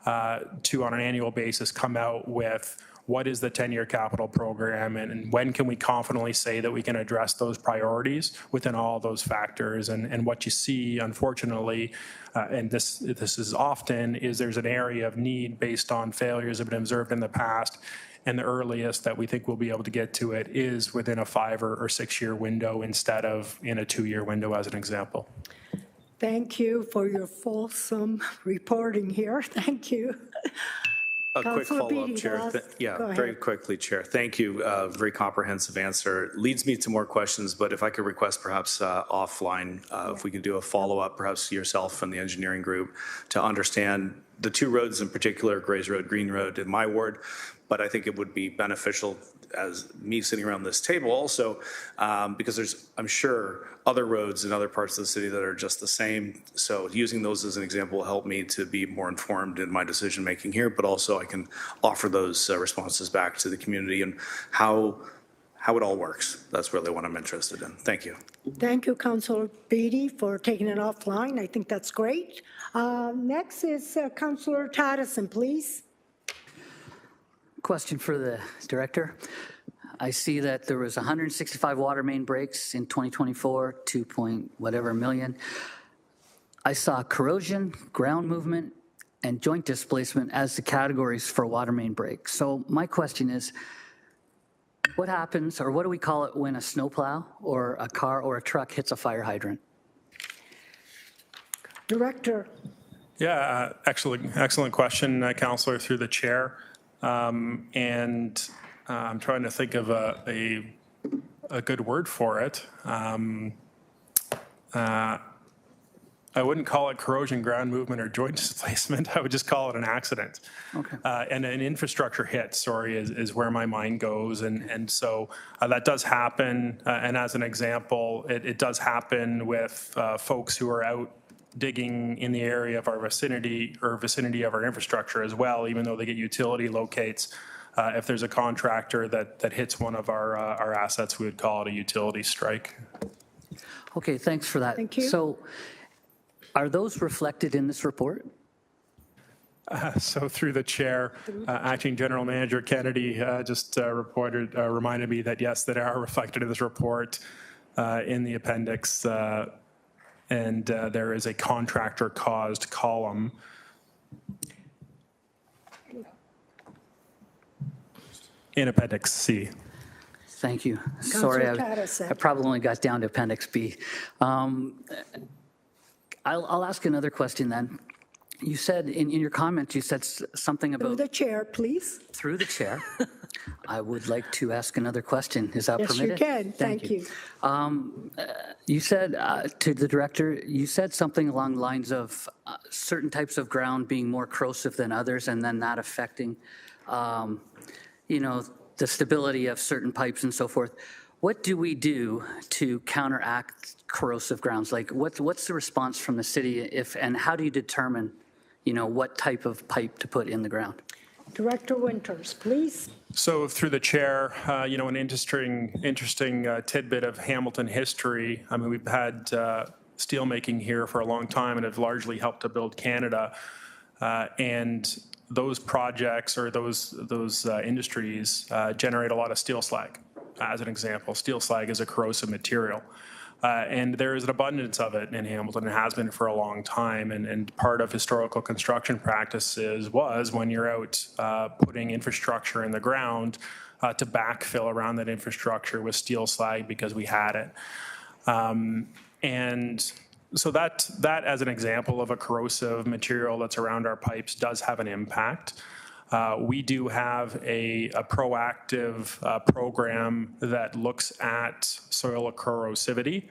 to, on an annual basis, come out with what is the 10-year capital program and when can we confidently say that we can address those priorities within all those factors. And what you see, unfortunately, and this is often, is there's an area of need based on failures that have been observed in the past, and the earliest that we think we'll be able to get to it is within a 5 or 6 year window instead of in a 2-year window, as an example. Thank you for your fulsome reporting here. Thank you. A quick Councillor follow-up, Beatty, Chair. go Yeah, ahead. very quickly, Chair. Thank you. Very comprehensive answer. Leads me to more questions, but if I could request perhaps offline, if we could do a follow-up, perhaps yourself and the engineering group, to understand the two roads in particular, Grays Road, Green Road in my ward, but I think it would be beneficial as me sitting around this table also, because there's, I'm sure, other roads in other parts of the city that are just the same. So using those as an example will help me to be more informed in my decision making here, but also I can offer those responses back to the community and how it all works. That's really what I'm interested in. Thank you. Thank you, Councillor Beatty, for taking it offline. I think that's great. Next is Councillor Taddison, please. Question for the director. I see that there was 165 water main breaks in 2024, 2 point whatever million. I saw corrosion, ground movement, and joint displacement as the categories for water main break. So my question is, what happens, or what do we call it when a snowplow or a car or a truck hits a fire hydrant? Director. Yeah, excellent question, Councillor, through the chair. And I'm trying to think of a good word for it. I wouldn't call it corrosion, ground movement, or joint displacement. I would just call it an accident. Okay. And an infrastructure hit, is where my mind goes. And so that does happen. And as an example, it does happen with folks who are out digging in the area of our vicinity or vicinity of our infrastructure as well, even though they get utility locates. If there's a contractor that hits one of our assets, we would call it a utility strike. Okay, thanks for that. Thank you. So are those reflected in this report? So through the chair, Acting General Manager Kennedy just reminded me that yes, that are reflected in this report in the appendix, and there is a contractor-caused column. In Appendix C. Thank you. Sorry, I probably only got down to Appendix B. I'll ask another question then. You said in your comments, you said something about... Through the chair, please. Through the chair. I would like to ask another question. Is that permitted? Yes, you can. Thank you. You said to the director, you said something along the lines of certain types of ground being more corrosive than others and then that affecting, the stability of certain pipes and so forth. What do we do to counteract corrosive grounds? Like what's the response from the city and how do you determine, what type of pipe to put in the ground? Director Winters, please. So through the chair, an interesting tidbit of Hamilton history. I mean, we've had steelmaking here for a long time and have largely helped to build Canada. And those projects or those industries generate a lot of steel slag. As an example, steel slag is a corrosive material. And there is an abundance of it in Hamilton and has been for a long time. And part of historical construction practices was when you're out putting infrastructure in the ground to backfill around that infrastructure with steel slag because we had it. And so that as an example of a corrosive material that's around our pipes does have an impact. We do have a proactive program that looks at soil corrosivity.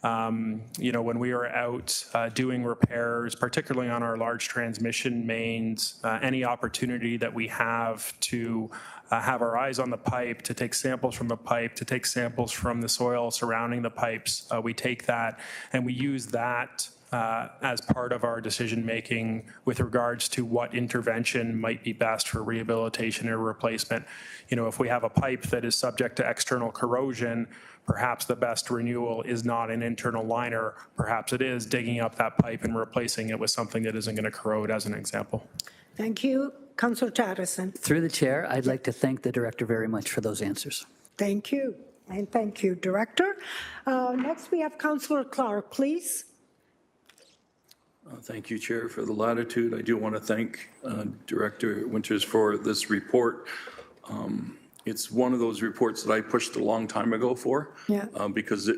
When we are out doing repairs, particularly on our large transmission mains, any opportunity that we have to have our eyes on the pipe, to take samples from the pipe, to take samples from the soil surrounding the pipes, we take that and we use that as part of our decision-making with regards to what intervention might be best for rehabilitation or replacement. If we have a pipe that is subject to external corrosion, perhaps the best renewal is not an internal liner. Perhaps it is digging up that pipe and replacing it with something that isn't going to corrode, as an example. Thank you. Councillor Taddison. Through the chair, I'd like to thank the director very much for those answers. Thank you. And thank you, Director. Next, we have Councillor Clark, please. Thank you, Chair, for the latitude. I do want to thank Director Winters for this report. It's one of those reports that I pushed a long time ago for. Yeah. Because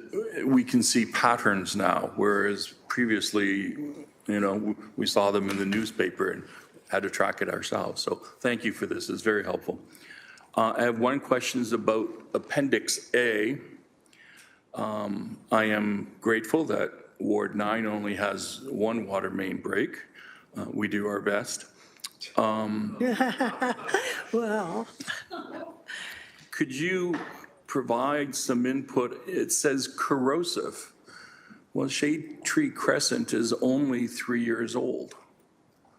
we can see patterns now, whereas previously, we saw them in the newspaper and had to track it ourselves. So thank you for this. It's very helpful. I have one question is about Appendix A. I am grateful that Ward 9 only has one water main break. We do our best. Well, Could you provide some input? It says corrosive. Well, Shade Tree Crescent is only 3 years old.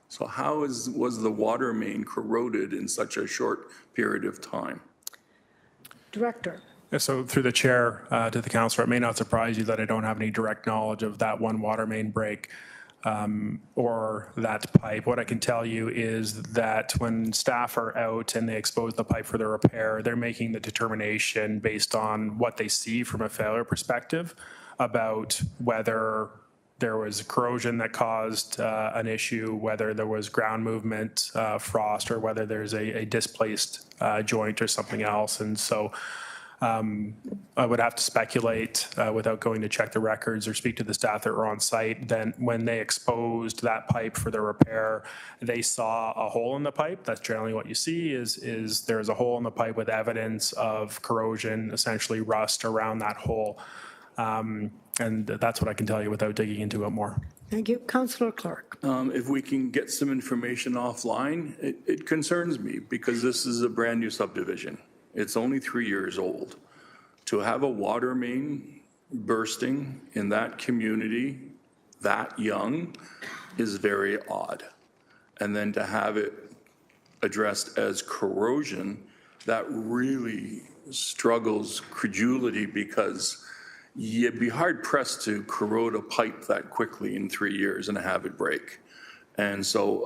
So how was the water main corroded in such a short period of time? Director. Yeah, so through the chair to the councillor, it may not surprise you that I don't have any direct knowledge of that one water main break or that pipe. What I can tell you is that when staff are out and they expose the pipe for the repair, they're making the determination based on what they see from a failure perspective about whether there was corrosion that caused an issue, whether there was ground movement, frost, or whether there's a displaced joint or something else. And so I would have to speculate without going to check the records or speak to the staff that were on site. Then when they exposed that pipe for the repair, they saw a hole in the pipe. That's generally what you see is there's a hole in the pipe with evidence of corrosion, essentially rust around that hole. And that's what I can tell you without digging into it more. Thank you. Councillor Clark. If we can get some information offline, it concerns me because this is a brand new subdivision. It's only 3 years old. To have a water main bursting in that community that young is very odd. And then to have it addressed as corrosion, that really struggles credulity because you'd be hard pressed to corrode a pipe that quickly in 3 years and have it break. And so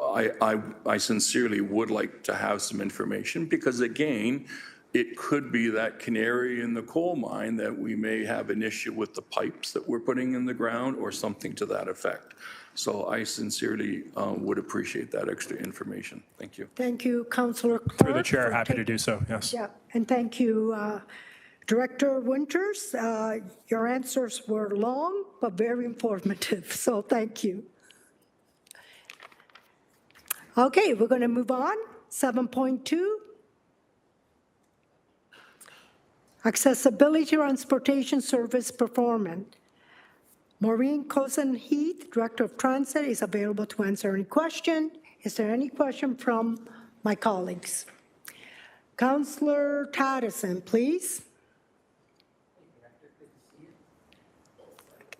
I sincerely would like to have some information because again, it could be that canary in the coal mine that we may have an issue with the pipes that we're putting in the ground or something to that effect. So I sincerely would appreciate that extra information. Thank you. Thank you, Councillor Clark. Through the chair, happy to do so, yes. Yeah, and thank you, Director Winters. Your answers were long, but very informative, so thank you. Okay, we're going to move on. 7.2. Accessibility Transportation Service Performance. Maureen Cozen-Heath, Director of Transit, is available to answer any question. Is there any question from my colleagues? Councillor Taddison, please.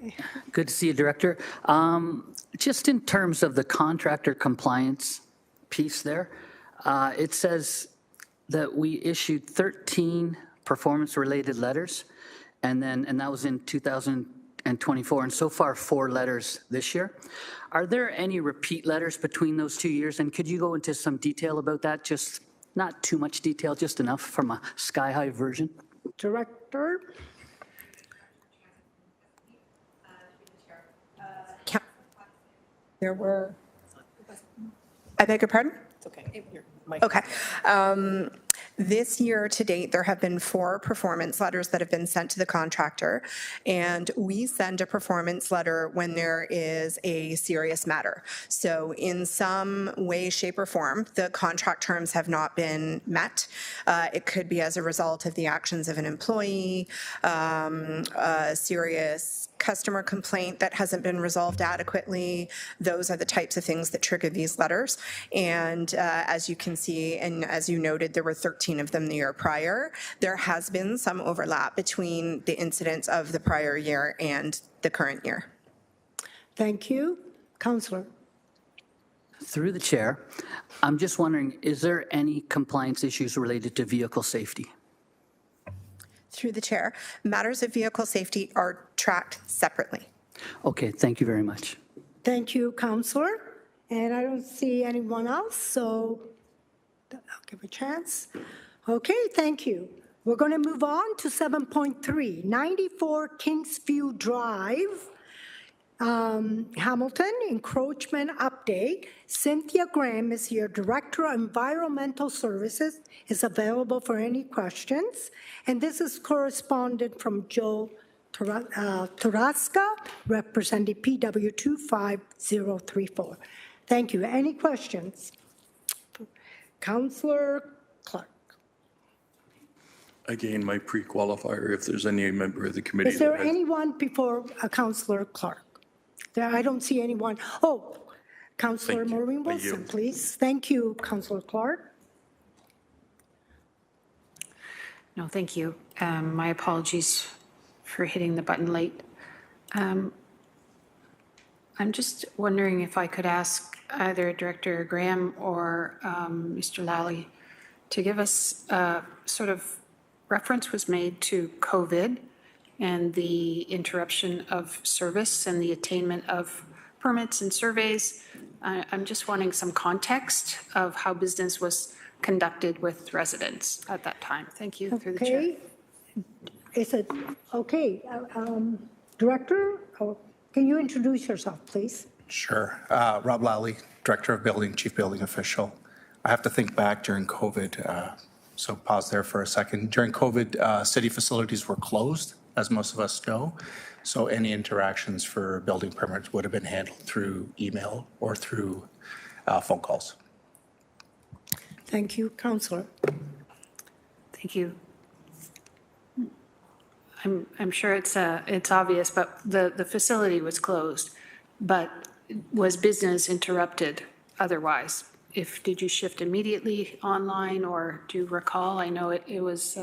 Okay. Good to see you, Director. Just in terms of the contractor compliance piece there, it says that we issued 13 performance-related letters, and that was in 2024, and so far 4 letters this year. Are there any repeat letters between those 2 years, and could you go into some detail about that? Just not too much detail, just enough from a sky-high version. Director? There were, I beg your pardon? It's okay. Okay. This year to date, there have been 4 performance letters that have been sent to the contractor, and we send a performance letter when there is a serious matter. So in some way, shape, or form, the contract terms have not been met. It could be as a result of the actions of an employee, a serious customer complaint that hasn't been resolved adequately. Those are the types of things that trigger these letters. And as you can see, and as you noted, there were 13 of them the year prior. There has been some overlap between the incidents of the prior year and the current year. Thank you. Councillor. Through the chair, I'm just wondering, is there any compliance issues related to vehicle safety? Through the chair, matters of vehicle safety are tracked separately. Okay, thank you very much. Thank you, Councillor. And I don't see anyone else, so I'll give a chance. Okay, thank you. We're going to move on to 7.3, 94 Kingsview Drive. Hamilton, encroachment update. Cynthia Graham is here, Director of Environmental Services, is available for any questions. And this is correspondent from Joe Taraska, representing PW 25034. Thank you. Any questions? Councillor Clark. Again, my pre-qualifier, if there's any member of the committee. Is there anyone before Councillor Clark? I don't see anyone. Oh, Councillor Maureen Wilson, please. Thank you, Councillor Clark. No, thank you. My apologies for hitting the button late. I'm just wondering if I could ask either Director Graham or Mr. Lally to give us sort of reference was made to COVID and the interruption of service and the attainment of permits and surveys. I'm just wanting some context of how business was conducted with residents at that time. Thank you, through the chair. Okay. Is it okay? Director, can you introduce yourself, please? Sure. Rob Lally, Director of Building, Chief Building Official. I have to think back during COVID, so pause there for a second. During COVID, city facilities were closed, as most of us know, so any interactions for building permits would have been handled through email or through phone calls. Thank you, Councillor. Thank you. I'm sure it's obvious, but the facility was closed, but was business interrupted otherwise? Did you shift immediately online, or do you recall? I know it was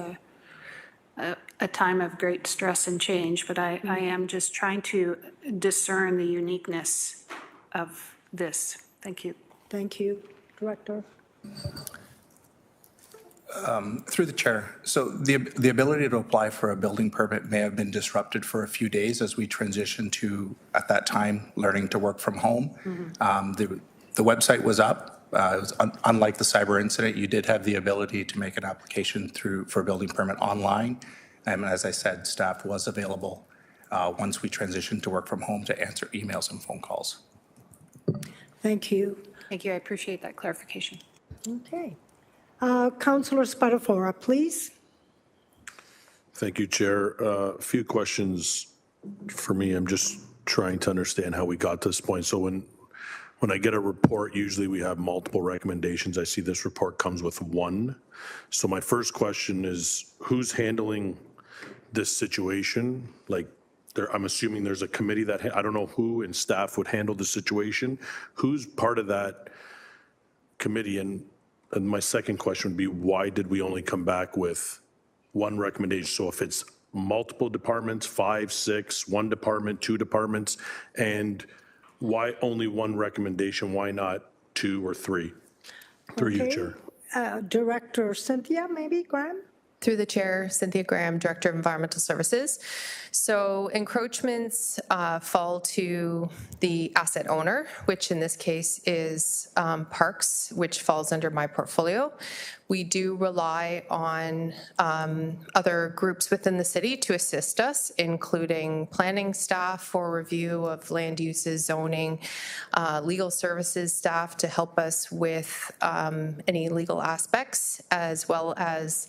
a time of great stress and change, but I am just trying to discern the uniqueness of this. Thank you. Thank you, Director. Through the chair, so the ability to apply for a building permit may have been disrupted for a few days as we transitioned to, at that time, learning to work from home. Mm-hmm. The website was up. It was unlike the cyber incident, you did have the ability to make an application for a building permit online. And as I said, staff was available once we transitioned to work from home to answer emails and phone calls. Thank you. Thank you. I appreciate that clarification. Okay. Councillor Spadafora, please. Thank you, Chair. A few questions for me. I'm just trying to understand how we got to this point. So when I get a report, usually we have multiple recommendations. I see this report comes with one. So my first question is, who's handling this situation? Like, I'm assuming there's a committee that, I don't know who in staff would handle the situation. Who's part of that committee? And my second question would be, why did we only come back with one recommendation? So if it's multiple departments, 5, 6, one department, 2 departments, and why only one recommendation? Why not 2 or 3? Through you, Chair. Director Cynthia, maybe, Graham? Through the chair, Cynthia Graham, Director of Environmental Services. So encroachments fall to the asset owner, which in this case is Parks, which falls under my portfolio. We do rely on other groups within the city to assist us, including planning staff for review of land uses, zoning, legal services staff to help us with any legal aspects, as well as,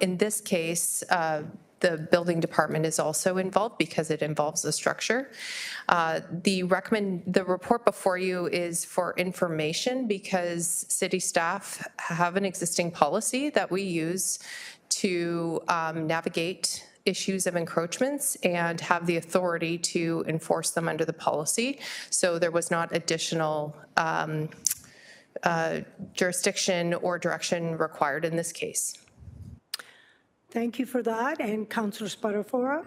in this case, the building department is also involved because it involves the structure. The report before you is for information because city staff have an existing policy that we use to navigate issues of encroachments and have the authority to enforce them under the policy. So there was not additional jurisdiction or direction required in this case. Thank you for that. And Councillor Spadafora?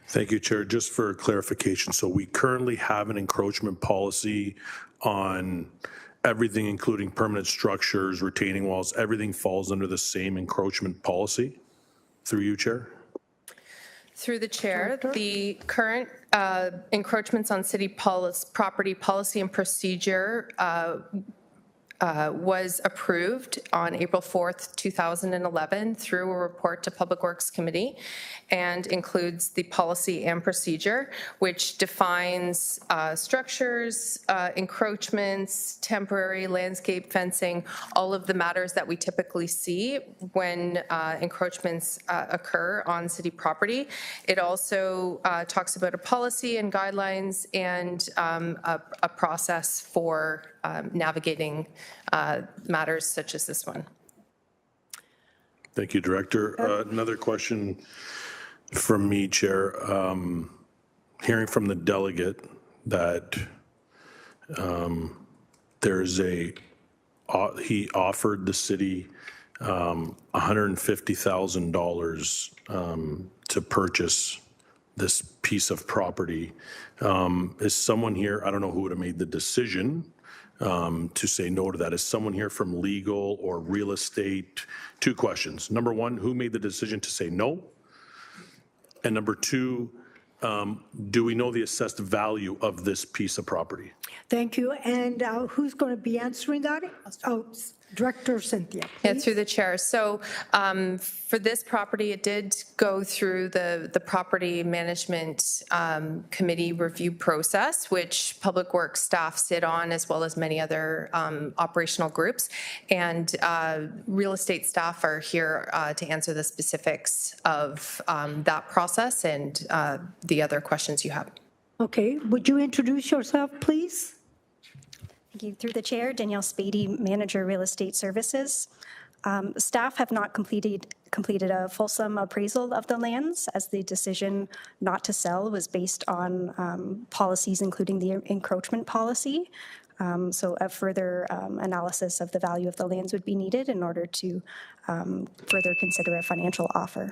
Thank you, Chair. Just for clarification, so we currently have an encroachment policy on everything, including permanent structures, retaining walls, everything falls under the same encroachment policy? Through you, Chair. Through the chair, the current encroachments on city property policy and procedure was approved on April 4th, 2011 through a report to Public Works Committee and includes the policy and procedure, which defines structures, encroachments, temporary landscape fencing, all of the matters that we typically see when encroachments occur on city property. It also talks about a policy and guidelines and a process for navigating matters such as this one. Thank you, Director. Another question from me, Chair. Hearing from the delegate that there's he offered the city $150,000 to purchase this piece of property. Is someone here, I don't know who would have made the decision to say no to that. Is someone here from legal or real estate? Two questions. Number one, who made the decision to say no? And number two, do we know the assessed value of this piece of property? Thank you. And who's going to be answering that? Oh, Director Cynthia. Yeah, through the chair. So for this property, it did go through the property management committee review process, which Public Works staff sit on, as well as many other operational groups. And real estate staff are here to answer the specifics of that process and the other questions you have. Okay. Would you introduce yourself, please? Thank you. Through the chair, Danielle Spady, Manager, Real Estate Services. Staff have not completed a fulsome appraisal of the lands, as the decision not to sell was based on policies, including the encroachment policy. So a further analysis of the value of the lands would be needed in order to further consider a financial offer.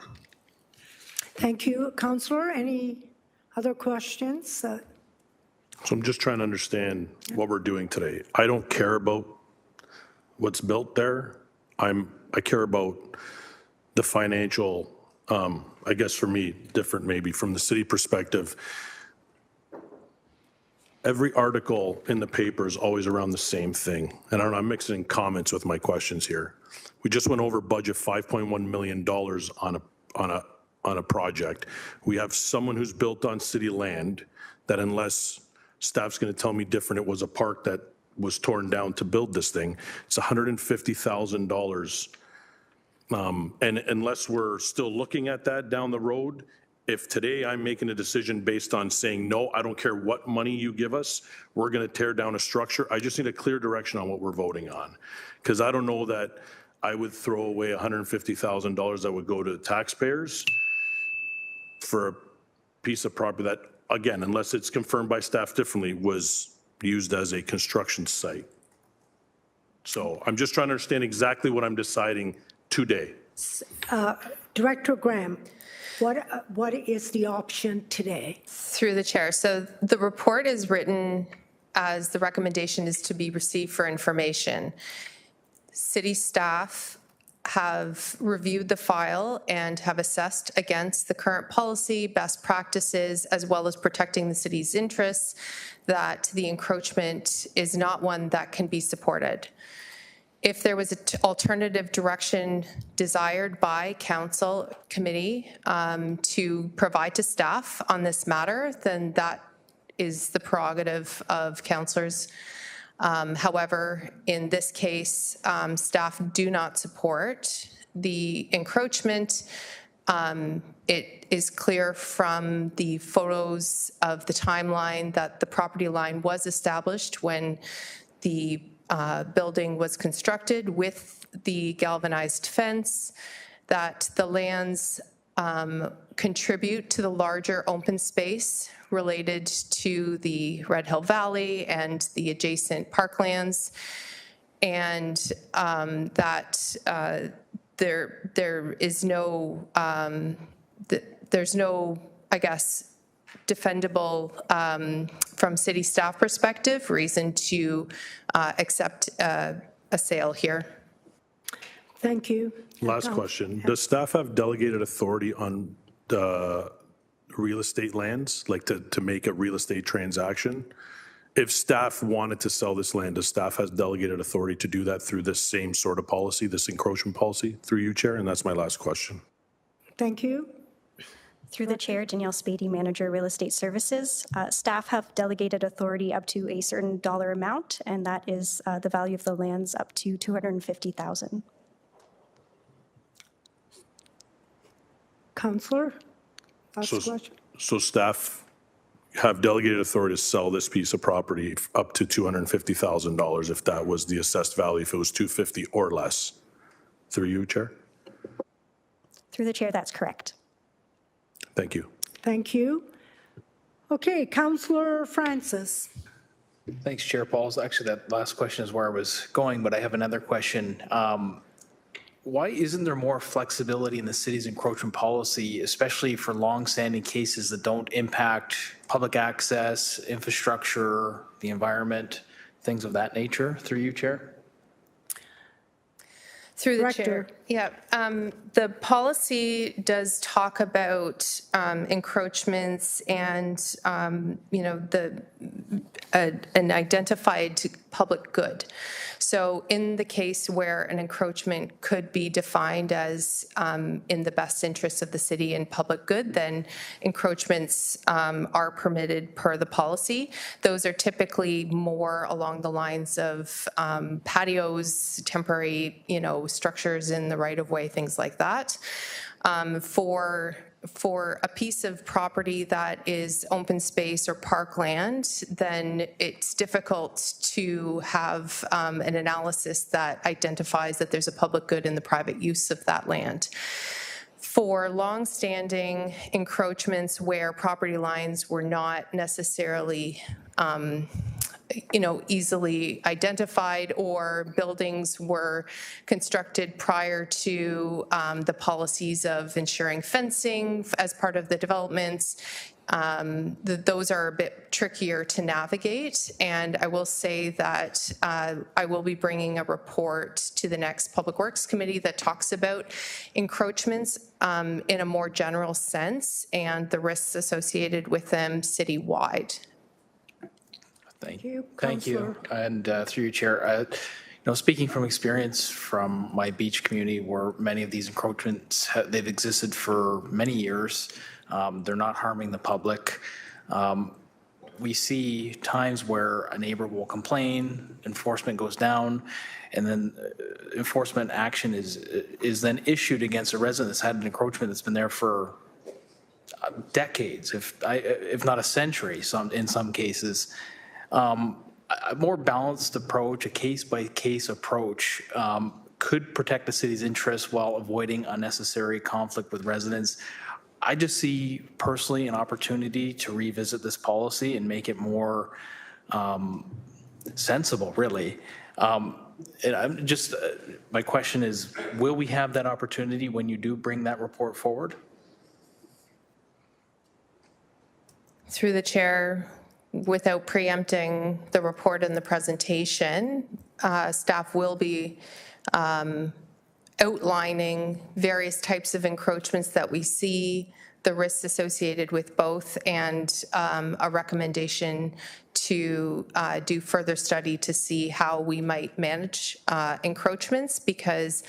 Thank you. Councillor, any other questions? So I'm just trying to understand what we're doing today. I don't care about what's built there. I care about the financial, I guess for me, different maybe from the city perspective. Every article in the paper is always around the same thing. And I don't know, I'm mixing comments with my questions here. We just went over budget $5.1 million on a project. We have someone who's built on city land that, unless staff's going to tell me different, it was a park that was torn down to build this thing. It's $150,000. And unless we're still looking at that down the road, if today I'm making a decision based on saying, no, I don't care what money you give us, we're going to tear down a structure. I just need a clear direction on what we're voting on. Because I don't know that I would throw away $150,000 that would go to taxpayers for a piece of property that, again, unless it's confirmed by staff differently, was used as a construction site. So I'm just trying to understand exactly what I'm deciding today. Director Graham, what is the option today? Through the chair. So the report is written as the recommendation is to be received for information. City staff have reviewed the file and have assessed against the current policy, best practices, as well as protecting the city's interests, that the encroachment is not one that can be supported. If there was an alternative direction desired by council committee to provide to staff on this matter, then that is the prerogative of councillors. However, in this case, staff do not support the encroachment. It is clear from the photos of the timeline that the property line was established when the building was constructed with the galvanized fence, that the lands contribute to the larger open space related to the Red Hill Valley and the adjacent parklands, and that there is no, there's no, I guess, defendable from city staff perspective reason to accept a sale here. Thank you. Last question. Does staff have delegated authority on the real estate lands, like to make a real estate transaction? if staff wanted to sell this land, does staff has delegated authority to do that through this same sort of policy, this encroachment policy, through you, Chair? And that's my last question. Thank you. Through the chair, Danielle Spady, Manager, Real Estate Services. Staff have delegated authority up to a certain dollar amount, and that is the value of the lands up to $250,000. Counselor, last question. So staff have delegated authority to sell this piece of property up to $250,000 if that was the assessed value, if it was $250,000 or less. Through you, Chair? Through the chair, that's correct. Thank you. Thank you. Okay, Counselor Francis. Thanks, Chair Pauls. Actually, that last question is where I was going, but I have another question. Why isn't there more flexibility in the city's encroachment policy, especially for long-standing cases that don't impact public access, infrastructure, the environment, things of that nature? Through you, Chair. Through the Director. chair. Yeah, the policy does talk about encroachments and, an identified public good. So in the case where an encroachment could be defined as in the best interest of the city and public good, then encroachments are permitted per the policy. Those are typically more along the lines of patios, temporary, structures in the right-of-way, things like that. For a piece of property that is open space or parkland, then it's difficult to have an analysis that identifies that there's a public good in the private use of that land. For long-standing encroachments where property lines were not necessarily easily identified, or buildings were constructed prior to the policies of ensuring fencing as part of the developments. Those are a bit trickier to navigate, and I will say that I will be bringing a report to the next Public Works Committee that talks about encroachments in a more general sense and the risks associated with them citywide. Thank you. And through you, Chair, speaking from experience from my beach community where many of these encroachments, they've existed for many years. They're not harming the public. We see times where a neighbor will complain, enforcement goes down, and then enforcement action is then issued against a resident that's had an encroachment that's been there for decades, if not a century, in some cases. A more balanced approach, a case-by-case approach, could protect the city's interests while avoiding unnecessary conflict with residents. I just see personally an opportunity to revisit this policy and make it more sensible, really. And I'm just, my question is, will we have that opportunity when you do bring that report forward? Through the chair, without preempting the report and the presentation, staff will be outlining various types of encroachments that we see, the risks associated with both, and a recommendation to do further study to see how we might manage encroachments, because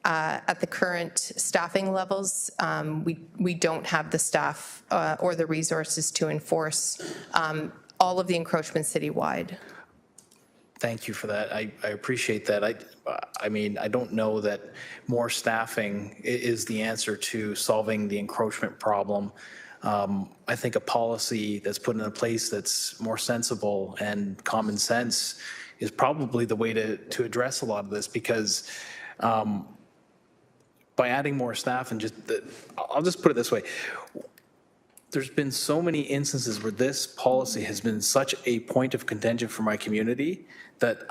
at the current staffing levels, we don't have the staff or the resources to enforce all of the encroachments citywide. Thank you for that. I appreciate that. I mean, I don't know that more staffing is the answer to solving the encroachment problem. I think a policy that's put in place that's more sensible and common sense is probably the way to address a lot of this, because by adding more staff and I'll just put it this way. There's been so many instances where this policy has been such a point of contention for my community that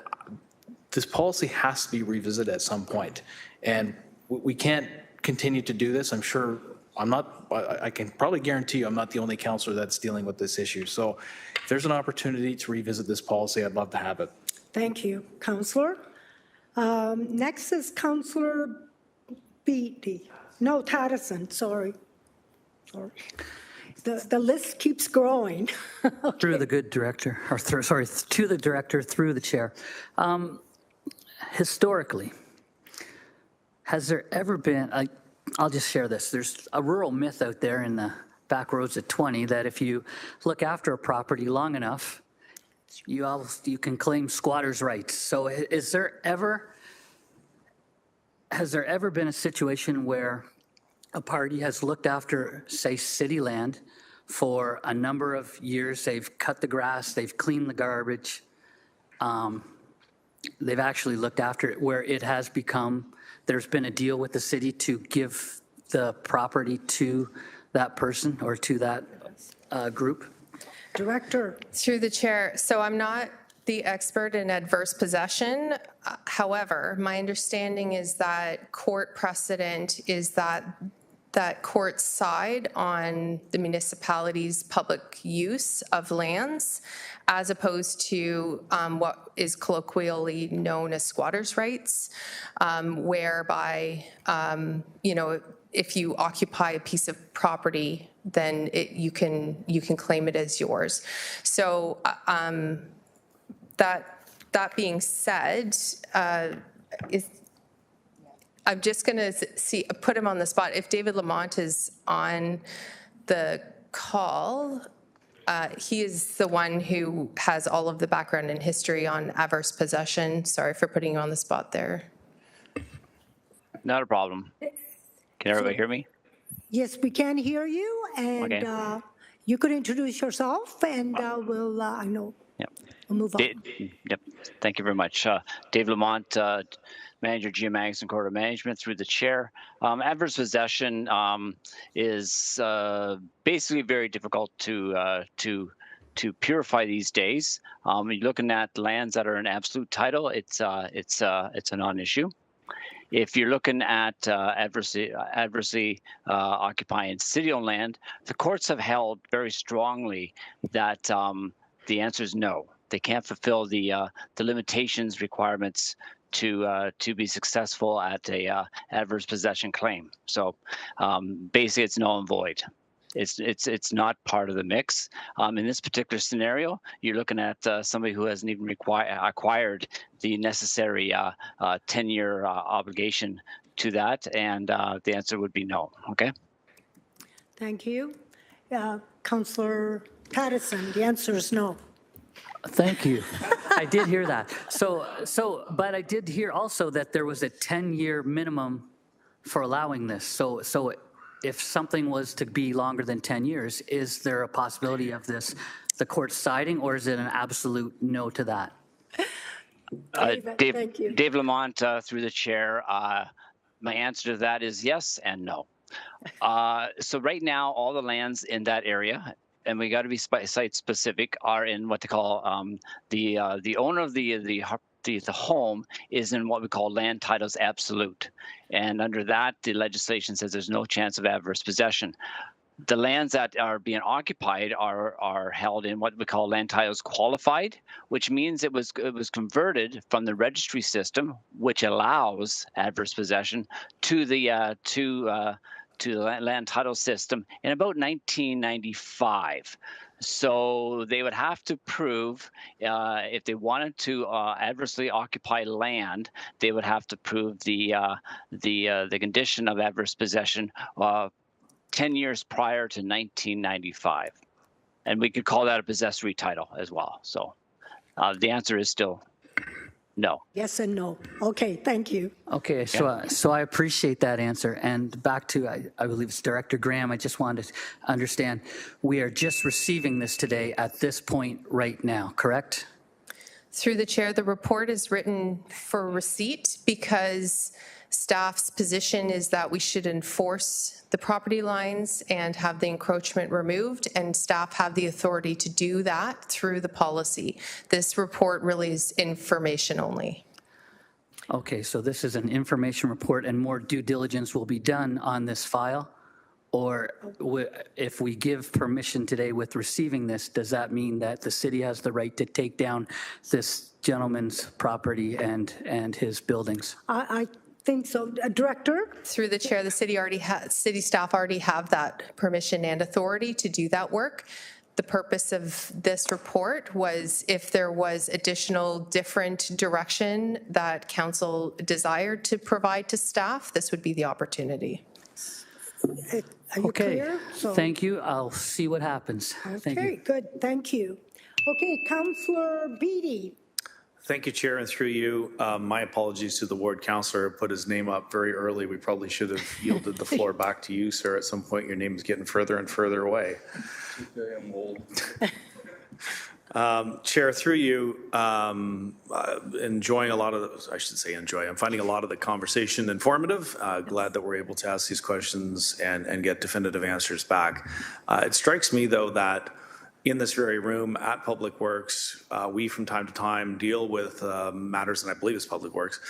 this policy has to be revisited at some point. And we can't continue to do this. I'm sure I can probably guarantee you I'm not the only councillor that's dealing with this issue. So if there's an opportunity to revisit this policy, I'd love to have it. Thank you, Councillor. Next is Councillor Beatty. No, Patterson, sorry. The list keeps growing. Through the good director, or to the director, through the chair. Historically, has there ever been, I'll just share this. There's a rural myth out there in the back roads at 20 that if you look after a property long enough, you can claim squatters' rights. So has there ever been a situation where a party has looked after, say, city land for a number of years? They've cut the grass, they've cleaned the garbage, they've actually looked after it, where it has become, there's been a deal with the city to give the property to that person or to that group? Director. Through the chair, so I'm not the expert in adverse possession. However, my understanding is that court precedent is that courts side on the municipality's public use of lands as opposed to what is colloquially known as squatters' rights, whereby, if you occupy a piece of property, then you can claim it as yours. So that being said, I'm just going to put him on the spot. If David Lamont is on the call, he is the one who has all of the background and history on adverse possession. Sorry for putting you on the spot there. Not a problem. Can everybody hear me? Yes, we can hear you, and Okay. You could introduce yourself, and we'll we'll move on. Yep. Thank you very much. Dave Lamont, Manager, Geomatics and Corridor Management, through the chair. Adverse possession is basically very difficult to purify these days. When you're looking at lands that are in absolute title, it's a non-issue. If you're looking at adversely occupying city-owned land, the courts have held very strongly that the answer is no. They can't fulfill the limitations requirements to be successful at a adverse possession claim. So basically, it's null and void. It's not part of the mix. In this particular scenario, you're looking at somebody who hasn't even acquired the necessary 10-year obligation to that, and the answer would be no. Okay. Thank you. Councillor Patterson, the answer is no. Thank you. I did hear that. But I did hear also that there was a 10-year minimum for allowing this. So if something was to be longer than 10 years, is there a possibility of the court siding, or is it an absolute no to that? Dave Lamont, through the chair, my answer to that is yes and no. So right now, all the lands in that area, and we got to be site specific, are in what they call the owner of the home is in what we call land titles absolute. And under that, the legislation says there's no chance of adverse possession. The lands that are being occupied are held in what we call land titles qualified, which means it was converted from the registry system, which allows adverse possession, to the land title system in about 1995. So they would have to prove, if they wanted to adversely occupy land, they would have to prove the condition of adverse possession 10 years prior to 1995. And we could call that a possessory title as well. So the answer is still no. Yes and no. Okay, thank you. Okay, so I appreciate that answer. And back to, I believe it's Director Graham, I just wanted to understand, we are just receiving this today at this point right now, correct? Through the chair, the report is written for receipt because staff's position is that we should enforce the property lines and have the encroachment removed, and staff have the authority to do that through the policy. This report really is information only. Okay, so this is an information report and more due diligence will be done on this file? Or if we give permission today with receiving this, does that mean that the city has the right to take down this gentleman's property and his buildings? I think so. Director? Through the chair, the city staff already have that permission and authority to do that work. The purpose of this report was if there was additional different direction that council desired to provide to staff, this would be the opportunity. Are you clear? Thank you. I'll see what happens. Thank Okay, you. good. Thank you. Okay, Councillor Beatty. Thank you, Chair, and through you, my apologies to the ward councillor who put his name up very early. We probably should have yielded the floor back to you, sir. At some point, your name is getting further and further away. I'm old. Chair, through you, enjoying a lot of, I should say enjoy, I'm finding a lot of the conversation informative. Glad that we're able to ask these questions and get definitive answers back. It strikes me, though, that in this very room at Public Works, we from time to time deal with matters, and I believe it's Public Works,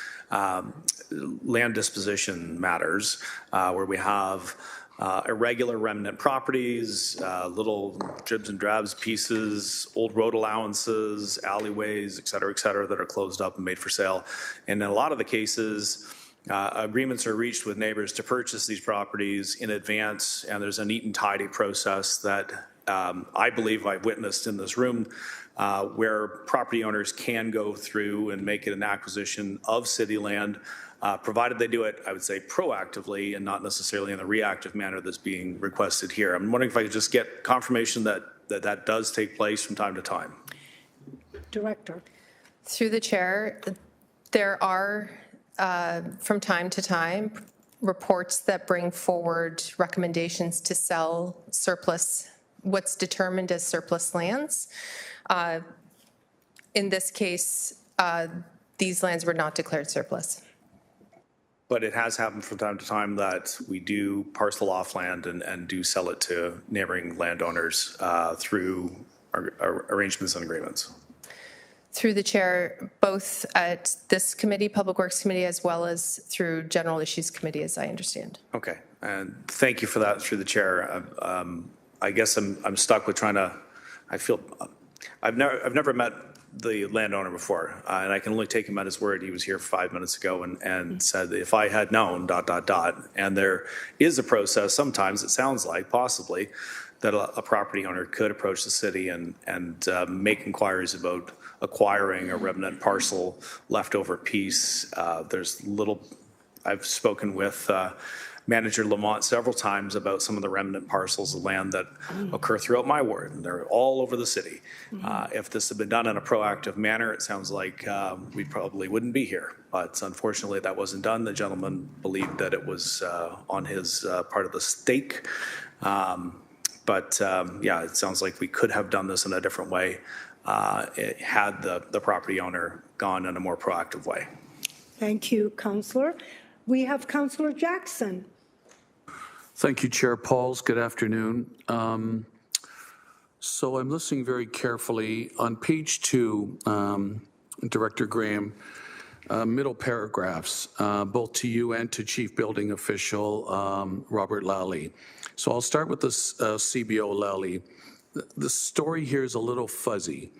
land disposition matters, where we have irregular remnant properties, little dribs and drabs pieces, old road allowances, alleyways, et cetera, that are closed up and made for sale. And in a lot of the cases, agreements are reached with neighbors to purchase these properties in advance, and there's a neat and tidy process that I believe I've witnessed in this room where property owners can go through and make it an acquisition of city land, provided they do it, I would say, proactively and not necessarily in the reactive manner that's being requested here. I'm wondering if I could just get confirmation that that does take place from time to time. Director. Through the chair, there are, from time to time, reports that bring forward recommendations to sell surplus, what's determined as surplus lands. In this case, these lands were not declared surplus. But it has happened from time to time that we do parcel off land and do sell it to neighboring landowners through arrangements and agreements. Through the chair, both at this committee, Public Works Committee, as well as through General Issues Committee, as I understand. Okay, and thank you for that through the chair. I guess I'm stuck with trying to, I feel, I've never met the landowner before, and I can only take him at his word. He was here 5 minutes ago and said, if I had known, ... And there is a process, sometimes it sounds like, possibly, that a property owner could approach the city and make inquiries about acquiring a remnant parcel, leftover piece. There's little, I've spoken with Manager Lamont several times about some of the remnant parcels of land that occur throughout my ward, and they're all over the city. If this had been done in a proactive manner, it sounds like we probably wouldn't be here. But unfortunately, that wasn't done. The gentleman believed that it was on his part of the stake. Yeah, it sounds like we could have done this in a different way had the property owner gone in a more proactive way. Thank you, Councillor. We have Councillor Jackson. Thank you, Chair Pauls. Good afternoon. So I'm listening very carefully. On page 2, Director Graham, middle paragraphs, both to you and to Chief Building Official Robert Lally. So I'll start with this CBO Lally. The story here is a little fuzzy.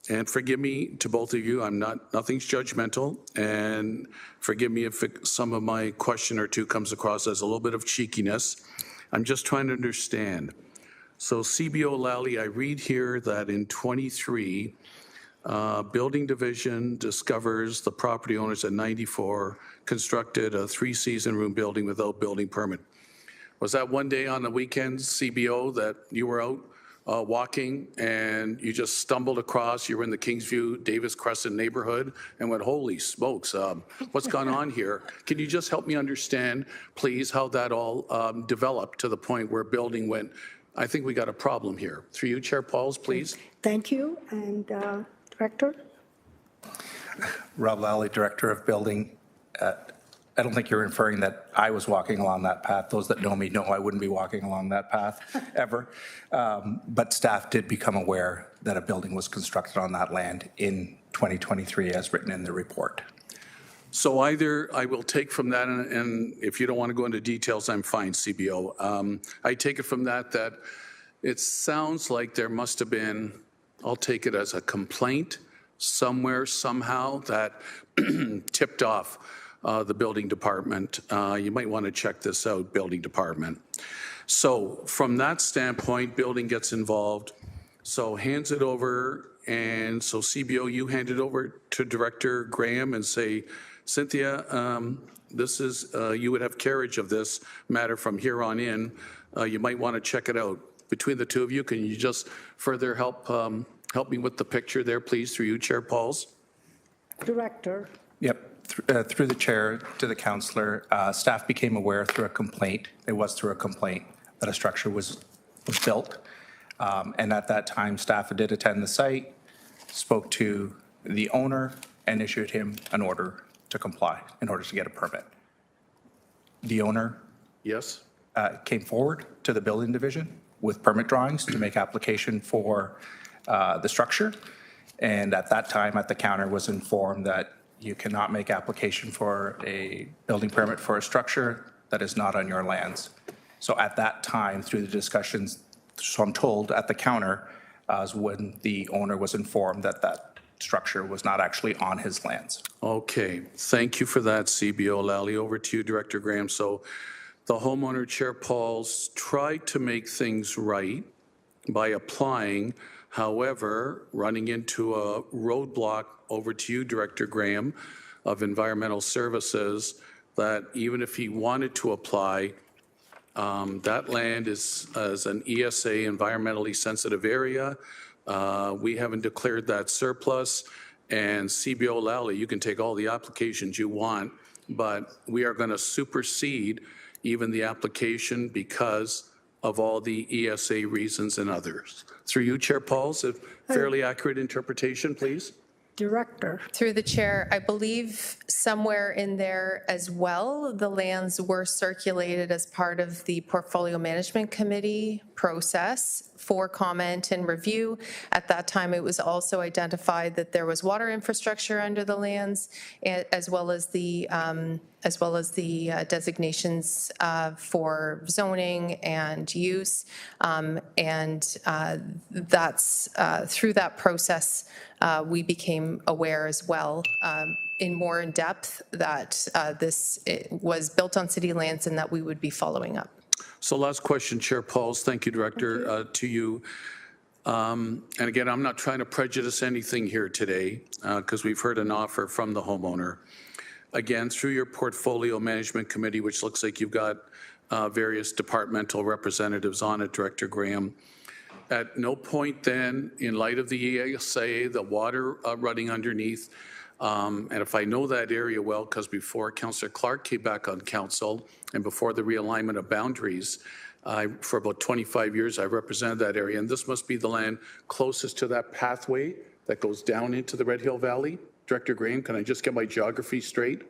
And forgive me to both of you, nothing's judgmental, and forgive me if some of my question or two comes across as a little bit of cheekiness. I'm just trying to understand. So CBO Lally, I read here that in 23, Building Division discovers the property owners at 94 constructed a 3-season room building without building permit. Was that one day on the weekend, CBO, that you were out walking and you just stumbled across, you were in the Kingsview, Davis Crescent neighborhood and went, holy smokes, what's gone on here? Can you just help me understand, please, how that all developed to the point where building went, I think we got a problem here. Through you, Chair Pauls, please. Thank you. And Director? Rob Lally, Director of Building. I don't think you're inferring that I was walking along that path. Those that know me know I wouldn't be walking along that path ever. But staff did become aware that a building was constructed on that land in 2023 as written in the report. So either I will take from that, and if you don't want to go into details, I'm fine, CBO. I take it from that it sounds like there must have been, I'll take it as a complaint somewhere, somehow, that tipped off the building department. You might want to check this out, building department. So from that standpoint, building gets involved. So hands it over, and so CBO, you hand it over to Director Graham and say, Cynthia, this is, you would have carriage of this matter from here on in. You might want to check it out. Between the two of you, can you just further help me with the picture there, please, through you, Chair Pauls? Director. Yep. Through the chair to the councillor, staff became aware through a complaint. It was through a complaint that a structure was built. And at that time, staff did attend the site, spoke to the owner, and issued him an order to comply in order to get a permit. The owner Yes. Came forward to the building division with permit drawings to make application for the structure. And at that time, at the counter, was informed that you cannot make application for a building permit for a structure that is not on your lands. So at that time, through the discussions, so I'm told at the counter, is when the owner was informed that that structure was not actually on his lands. Okay, thank you for that, CBO Lally. Over to you, Director Graham. So the homeowner, Chair Pauls, tried to make things right by applying, however, running into a roadblock. Over to you, Director Graham of Environmental Services, that even if he wanted to apply, that land is as an ESA, environmentally sensitive area. We haven't declared that surplus. And CBO Lally, you can take all the applications you want, but we are going to supersede even the application because of all the ESA reasons and others. Through you, Chair Pauls, a fairly accurate interpretation, please. Director. Through the chair, I believe somewhere in there as well, the lands were circulated as part of the Portfolio Management Committee process for comment and review. At that time, it was also identified that there was water infrastructure under the lands, as well as the designations for zoning and use. That's through that process, we became aware as well in more in depth that this was built on city lands and that we would be following up. So last question, Chair Pauls. Thank you, Director, to you. And again, I'm not trying to prejudice anything here today because we've heard an offer from the homeowner. Again, through your Portfolio Management Committee, which looks like you've got various departmental representatives on it, Director Graham, at no point then, in light of the ESA, the water running underneath, and if I know that area well, because before Councillor Clark came back on council and before the realignment of boundaries, for about 25 years, I represented that area, and this must be the land closest to that pathway that goes down into the Red Hill Valley. Director Graham, can I just get my geography straight?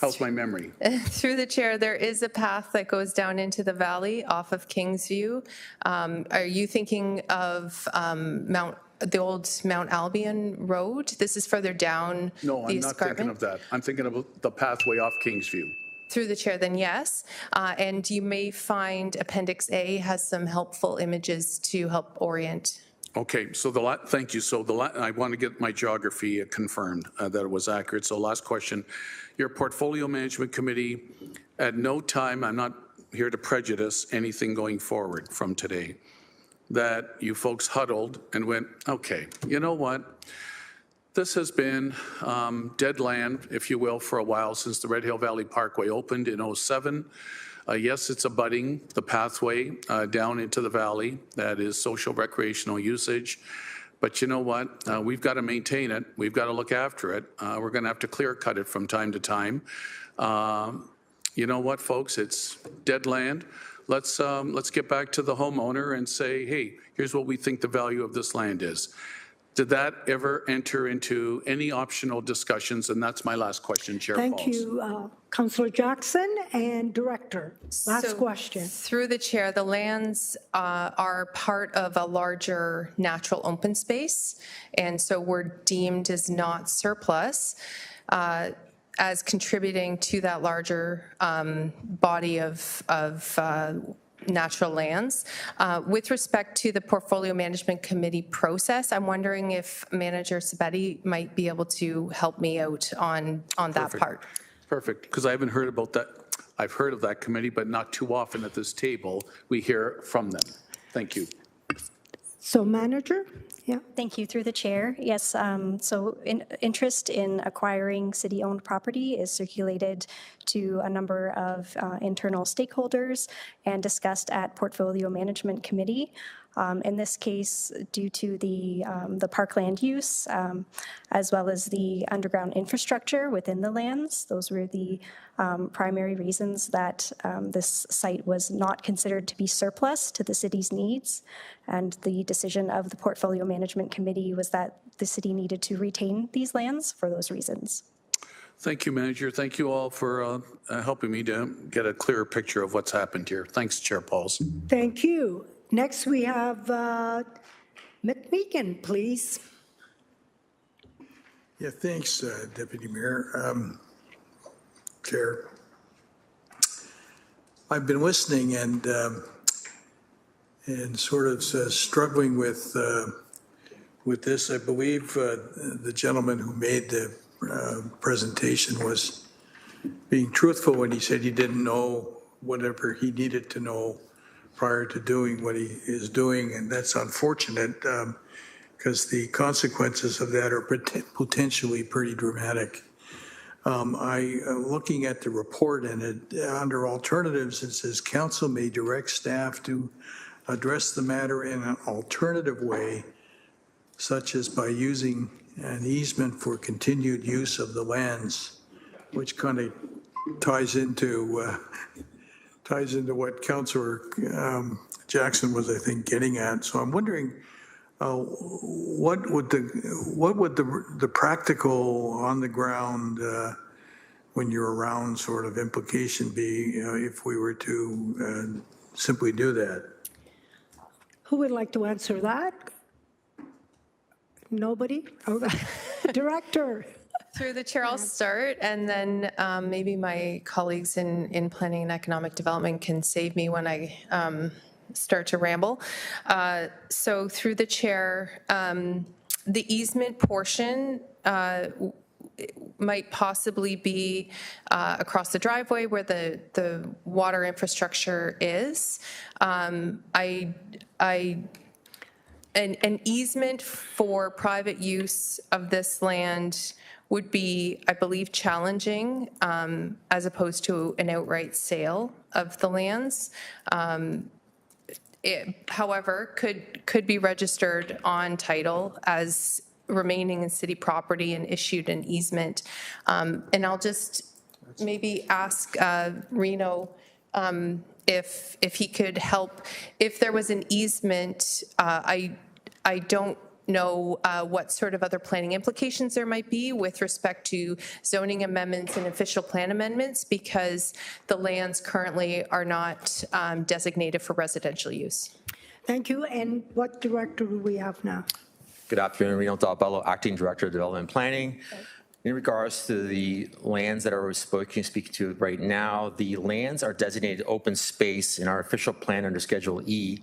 How's my memory? Through the chair, there is a path that goes down into the valley off of Kingsview. Are you thinking of the old Mount Albion Road? This is further down No, I'm not thinking of that. I'm thinking of the pathway off Kingsview. Through the chair, then yes. And you may find Appendix A has some helpful images to help orient. Okay, so thank you. So I want to get my geography confirmed that it was accurate. So last question, your Portfolio Management Committee, at no time, I'm not here to prejudice anything going forward from today, that you folks huddled and went, okay, you know what? This has been dead land, if you will, for a while since the Red Hill Valley Parkway opened in '07. Yes, it's abutting the pathway down into the valley that is social recreational usage. But you know what? We've got to maintain it. We've got to look after it. We're going to have to clear cut it from time to time. You know what, folks? It's dead land. Let's get back to the homeowner and say, hey, here's what we think the value of this land is. Did that ever enter into any optional discussions? And that's my last question, Chair Pauls. Thank you, Councillor Jackson, and Director. Last question. Through the chair, the lands are part of a larger natural open space, and so were deemed as not surplus, as contributing to that larger body of natural lands. With respect to the Portfolio Management Committee process, I'm wondering if Manager Sabetti might be able to help me out on that part. Perfect, because I haven't heard about that. I've heard of that committee, but not too often at this table we hear from them. Thank you. So manager? Yeah. Thank you. Through the chair. Yes. Interest in acquiring city-owned property is circulated to a number of internal stakeholders and discussed at Portfolio Management Committee. In this case, due to the parkland use, as well as the underground infrastructure within the lands, those were the primary reasons that this site was not considered to be surplus to the city's needs. And the decision of the Portfolio Management Committee was that the city needed to retain these lands for those reasons. Thank you, Manager. Thank you all for helping me to get a clearer picture of what's happened here. Thanks, Chair Pauls. Thank you. Next, we have McMeekin, please. Yeah, thanks, Deputy Mayor. Chair. I've been listening and sort of struggling with this. I believe the gentleman who made the presentation was being truthful when he said he didn't know whatever he needed to know prior to doing what he is doing, and that's unfortunate because the consequences of that are potentially pretty dramatic. Looking at the report, and under alternatives, it says council may direct staff to address the matter in an alternative way, such as by using an easement for continued use of the lands, which kind of ties into what Councillor Jackson was, I think, getting at. So I'm wondering, what would the practical on the ground when you're around sort of implication be if we were to simply do that? Who would like to answer that? Nobody? Oh, Director. Through the chair, I'll start, and then maybe my colleagues in planning and economic development can save me when I start to ramble. So through the chair, the easement portion might possibly be across the driveway where the water infrastructure is. An easement for private use of this land would be, I believe, challenging as opposed to an outright sale of the lands. It, however, could be registered on title as remaining in city property and issued an easement. And I'll just maybe ask Reno if he could help. If there was an easement, I don't know what sort of other planning implications there might be with respect to zoning amendments and official plan amendments, because the lands currently are not designated for residential use. Thank you. And what director do we have now? Good afternoon, Reno Dalbello, Acting Director of Development and Planning. In regards to the lands that are speaking to right now, the lands are designated open space in our official plan under Schedule E,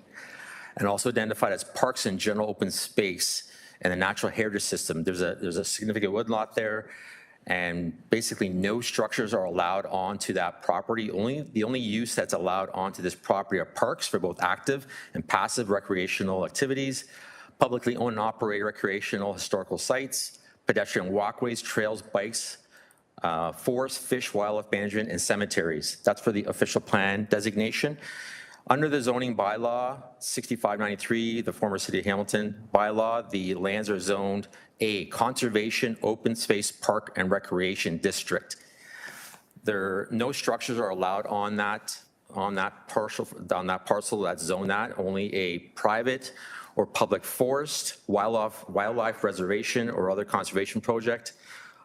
and also identified as parks and general open space and the natural heritage system. There's a significant woodlot there, and basically no structures are allowed onto that property. The only use that's allowed onto this property are parks for both active and passive recreational activities, publicly owned and operated recreational historical sites, pedestrian walkways, trails, bikes, forest, fish, wildlife management, and cemeteries. That's for the official plan designation. Under the zoning bylaw, 6593, the former City of Hamilton bylaw, the lands are zoned A, Conservation Open Space Park and Recreation District. No structures are allowed on that parcel that's zoned that. Only a private or public forest, wildlife reservation, or other conservation project,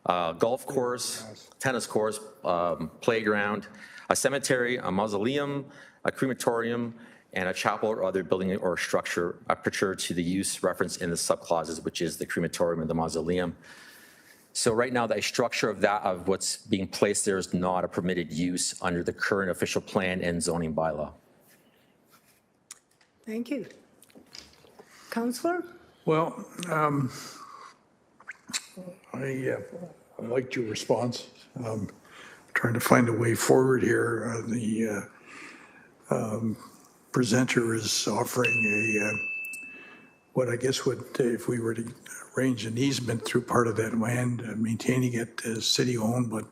golf course, tennis course, playground, a cemetery, a mausoleum, a crematorium, and a chapel or other building or structure aperture to the use referenced in the subclauses, which is the crematorium and the mausoleum. So right now, the structure of what's being placed there is not a permitted use under the current official plan and zoning bylaw. Thank you. Councillor? Well, I liked your response. Trying trying to find a way forward here. The presenter is offering a, what I guess would, if we were to arrange an easement through part of that land, maintaining it as city-owned, but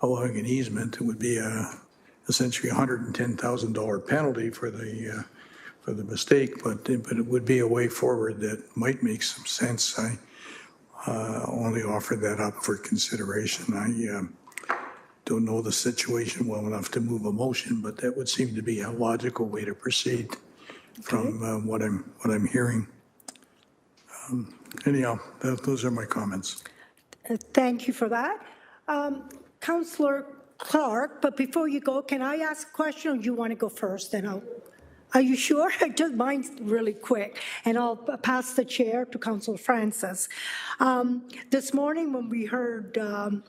allowing an easement, it would be essentially $110,000 penalty for the mistake, but it would be a way forward that might make some sense. I only offered that up for consideration. I don't know the situation well enough to move a motion, but that would seem to be a logical way to proceed from what I'm hearing. Anyhow, those are my comments. Thank you for that. Councillor Clark, but before you go, can I ask a question, or you want to go first? Then are you sure? Just mine's really quick, and I'll pass the chair to Councillor Francis. This morning when we heard Joe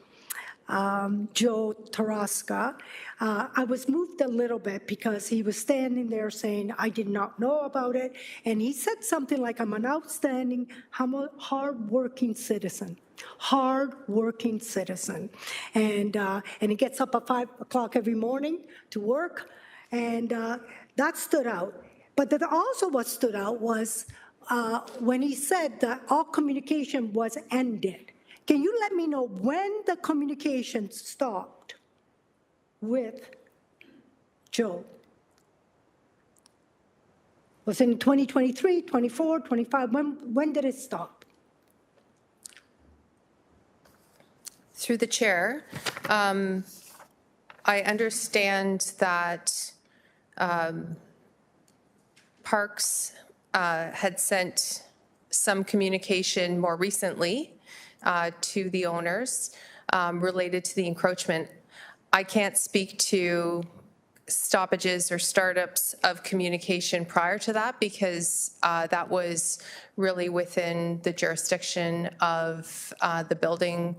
Tarasca, I was moved a little bit because he was standing there saying, I did not know about it, and he said something like, I'm an outstanding, hard-working citizen. Hard-working citizen. And he gets up at 5 o'clock every morning to work, and that stood out. But then also what stood out was when he said that all communication was ended. Can you let me know when the communication stopped with Joe? Was it in 2023, 24, 25? When did it stop? Through the chair, I understand that Parks had sent some communication more recently to the owners related to the encroachment. I can't speak to stoppages or startups of communication prior to that because that was really within the jurisdiction of the building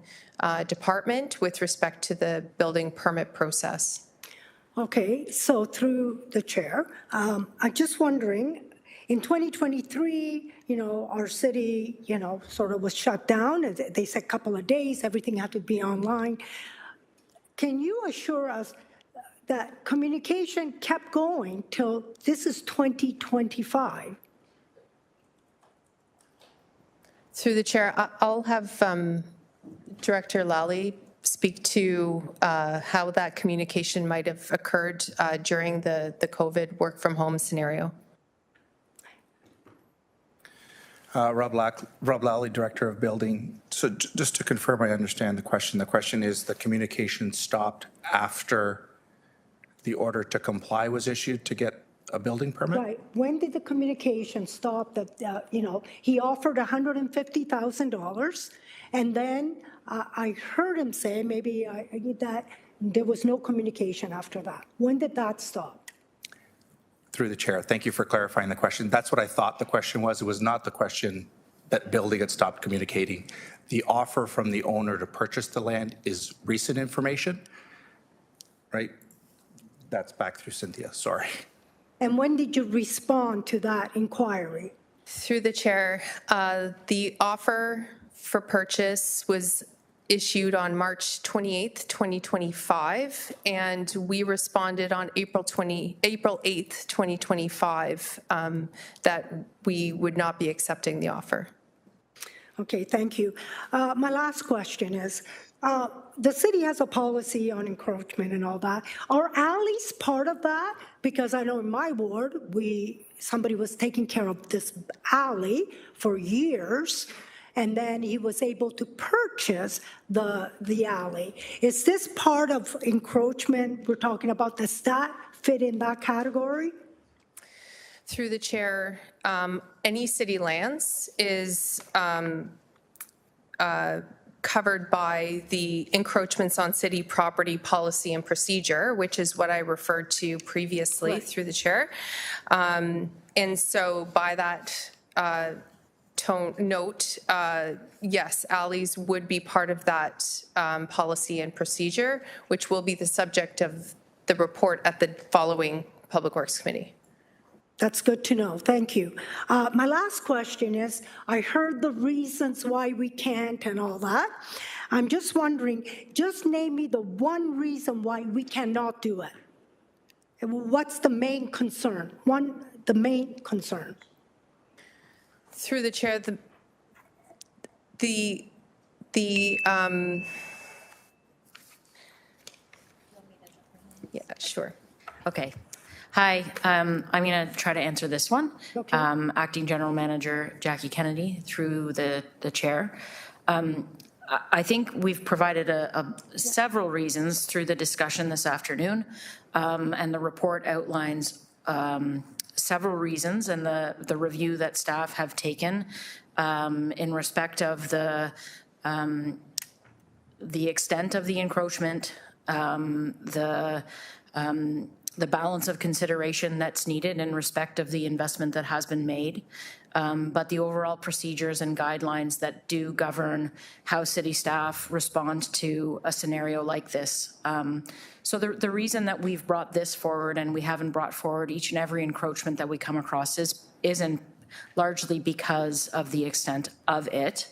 department with respect to the building permit process. Okay, so through the chair, I'm just wondering, in 2023, our city, sort of was shut down. They said a couple of days, everything had to be online. Can you assure us that communication kept going till this is 2025? Through the chair, I'll have Director Lally speak to how that communication might have occurred during the COVID work from home scenario. Rob Lally, Director of Building. So just to confirm, I understand the question is the communication stopped after the order to comply was issued to get a building permit? Right. When did the communication stop that, he offered $150,000, and then I heard him say, maybe that there was no communication after that. When did that stop? Through the chair, thank you for clarifying the question. That's what I thought the question was. It was not the question that building had stopped communicating. The offer from the owner to purchase the land is recent information, right? That's back through Cynthia, sorry. And when did you respond to that inquiry? Through the chair, the offer for purchase was issued on March 28th, 2025, and we responded on April 8th, 2025, that we would not be accepting the offer. Okay, thank you. My last question is, the city has a policy on encroachment and all that. Are alleys part of that? Because I know in my ward, somebody was taking care of this alley for years, and then he was able to purchase the alley. Is this part of encroachment we're talking about? Does that fit in that category? Through the chair, any city lands is covered by the encroachments on city property policy and procedure, which is what I referred to previously through the chair. And so by that note, yes, alleys would be part of that policy and procedure, which will be the subject of the report at the following Public Works Committee. That's good to know. Thank you. My last question is, I heard the reasons why we can't and all that. I'm just wondering, just name me the one reason why we cannot do it. What's the main concern? The main concern. Through the chair, yeah, sure. Okay. Hi, I'm going to try to answer this one. Okay. Acting General Manager Jackie Kennedy, through the chair. I think we've provided several reasons through the discussion this afternoon, and the report outlines several reasons, and the review that staff have taken in respect of the extent of the encroachment, the balance of consideration that's needed in respect of the investment that has been made, but the overall procedures and guidelines that do govern how city staff respond to a scenario like this. So the reason that we've brought this forward, and we haven't brought forward each and every encroachment that we come across, isn't largely because of the extent of it,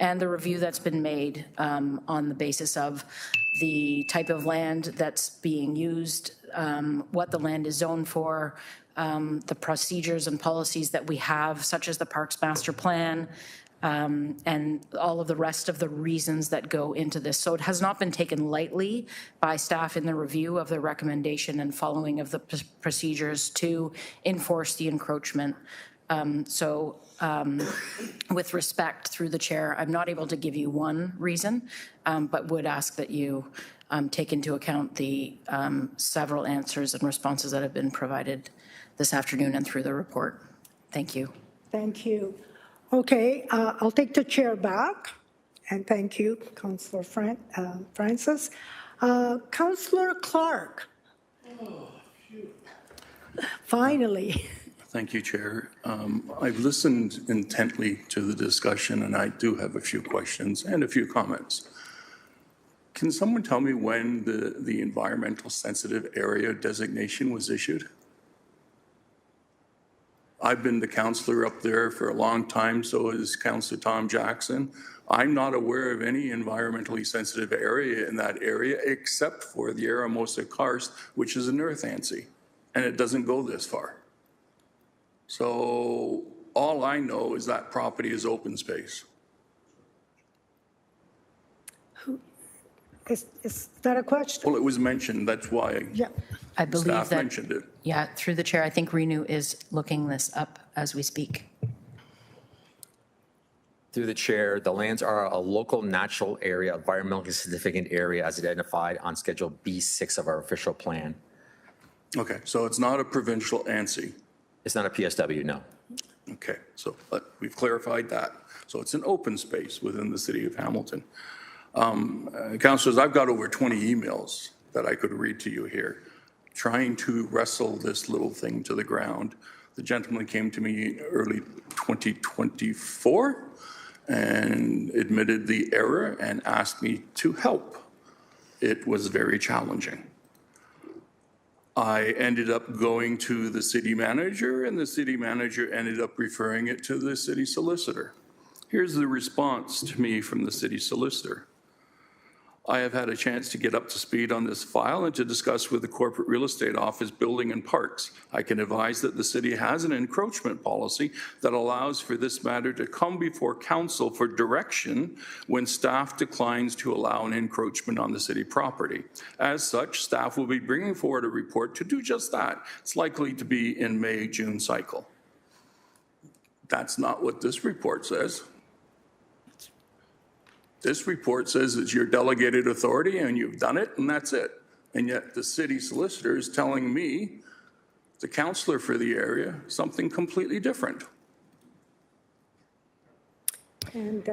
and the review that's been made on the basis of the type of land that's being used, what the land is zoned for, the procedures and policies that we have, such as the Parks Master Plan, and all of the rest of the reasons that go into this. So it has not been taken lightly by staff in the review of the recommendation and following of the procedures to enforce the encroachment. With respect, through the chair, I'm not able to give you one reason, but would ask that you take into account the several answers and responses that have been provided this afternoon and through the report. Thank you. Thank you. Okay, I'll take the chair back, and thank you, Councillor Francis. Councillor Clark. Oh, shoot. Finally. Thank you, Chair. I've listened intently to the discussion, and I do have a few questions and a few comments. Can someone tell me when the environmental sensitive area designation was issued? I've been the councillor up there for a long time, so is Councillor Tom Jackson. I'm not aware of any environmentally sensitive area in that area except for the Aramosa Karst, which is an earth ANSI, and it doesn't go this far. So all I know is that property is open space. Is that a question? Well, it was mentioned, that's why I believe staff that, mentioned it. yeah, through the chair, I think Renew is looking this up as we speak. Through the chair, the lands are a local natural area, environmentally significant area as identified on Schedule B6 of our official plan. Okay, so it's not a provincial ANSI. It's not a PSW, no. Okay, so we've clarified that. So it's an open space within the city of Hamilton. Councillors, I've got over 20 emails that I could read to you here, trying to wrestle this little thing to the ground. The gentleman came to me early 2024 and admitted the error and asked me to help. It was very challenging. I ended up going to the city manager, and the city manager ended up referring it to the city solicitor. Here's the response to me from the city solicitor. I have had a chance to get up to speed on this file and to discuss with the Corporate Real Estate Office Building and Parks. I can advise that the city has an encroachment policy that allows for this matter to come before council for direction when staff declines to allow an encroachment on the city property. As such, staff will be bringing forward a report to do just that. It's likely to be in May-June cycle. That's not what this report says. This report says it's your delegated authority and you've done it and that's it. And yet the city solicitor is telling me, the councillor for the area, something completely different. And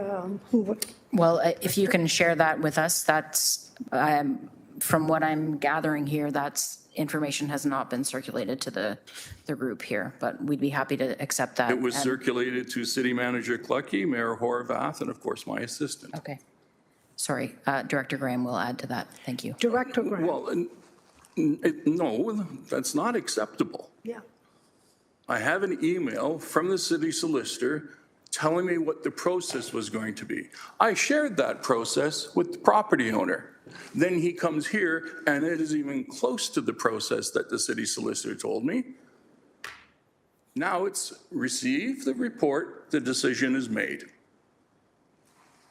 Well, if you can share that with us, that's, from what I'm gathering here, that's information has not been circulated to the group here, but we'd be happy to accept that. It was circulated to City Manager Clucky, Mayor Horvath, and of course my assistant. Okay. Sorry, Director Graham will add to that. Thank you. Director Graham. Well, no, that's not acceptable. Yeah. I have an email from the city solicitor telling me what the process was going to be. I shared that process with the property owner. Then he comes here and it is even close to the process that the city solicitor told me. Now it's receive the report, the decision is made.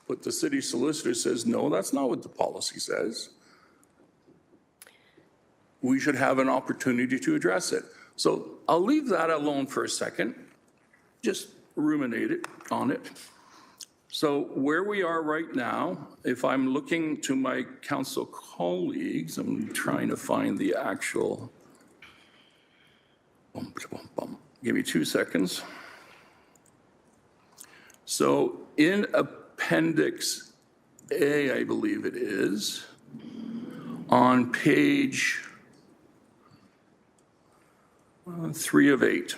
But the city solicitor says, no, that's not what the policy says. We should have an opportunity to address it. So I'll leave that alone for a second. Just ruminate on it. So where we are right now, if I'm looking to my council colleagues, I'm trying to find the actual, give me 2 seconds. So in Appendix A, I believe it is, on page 3 of 8.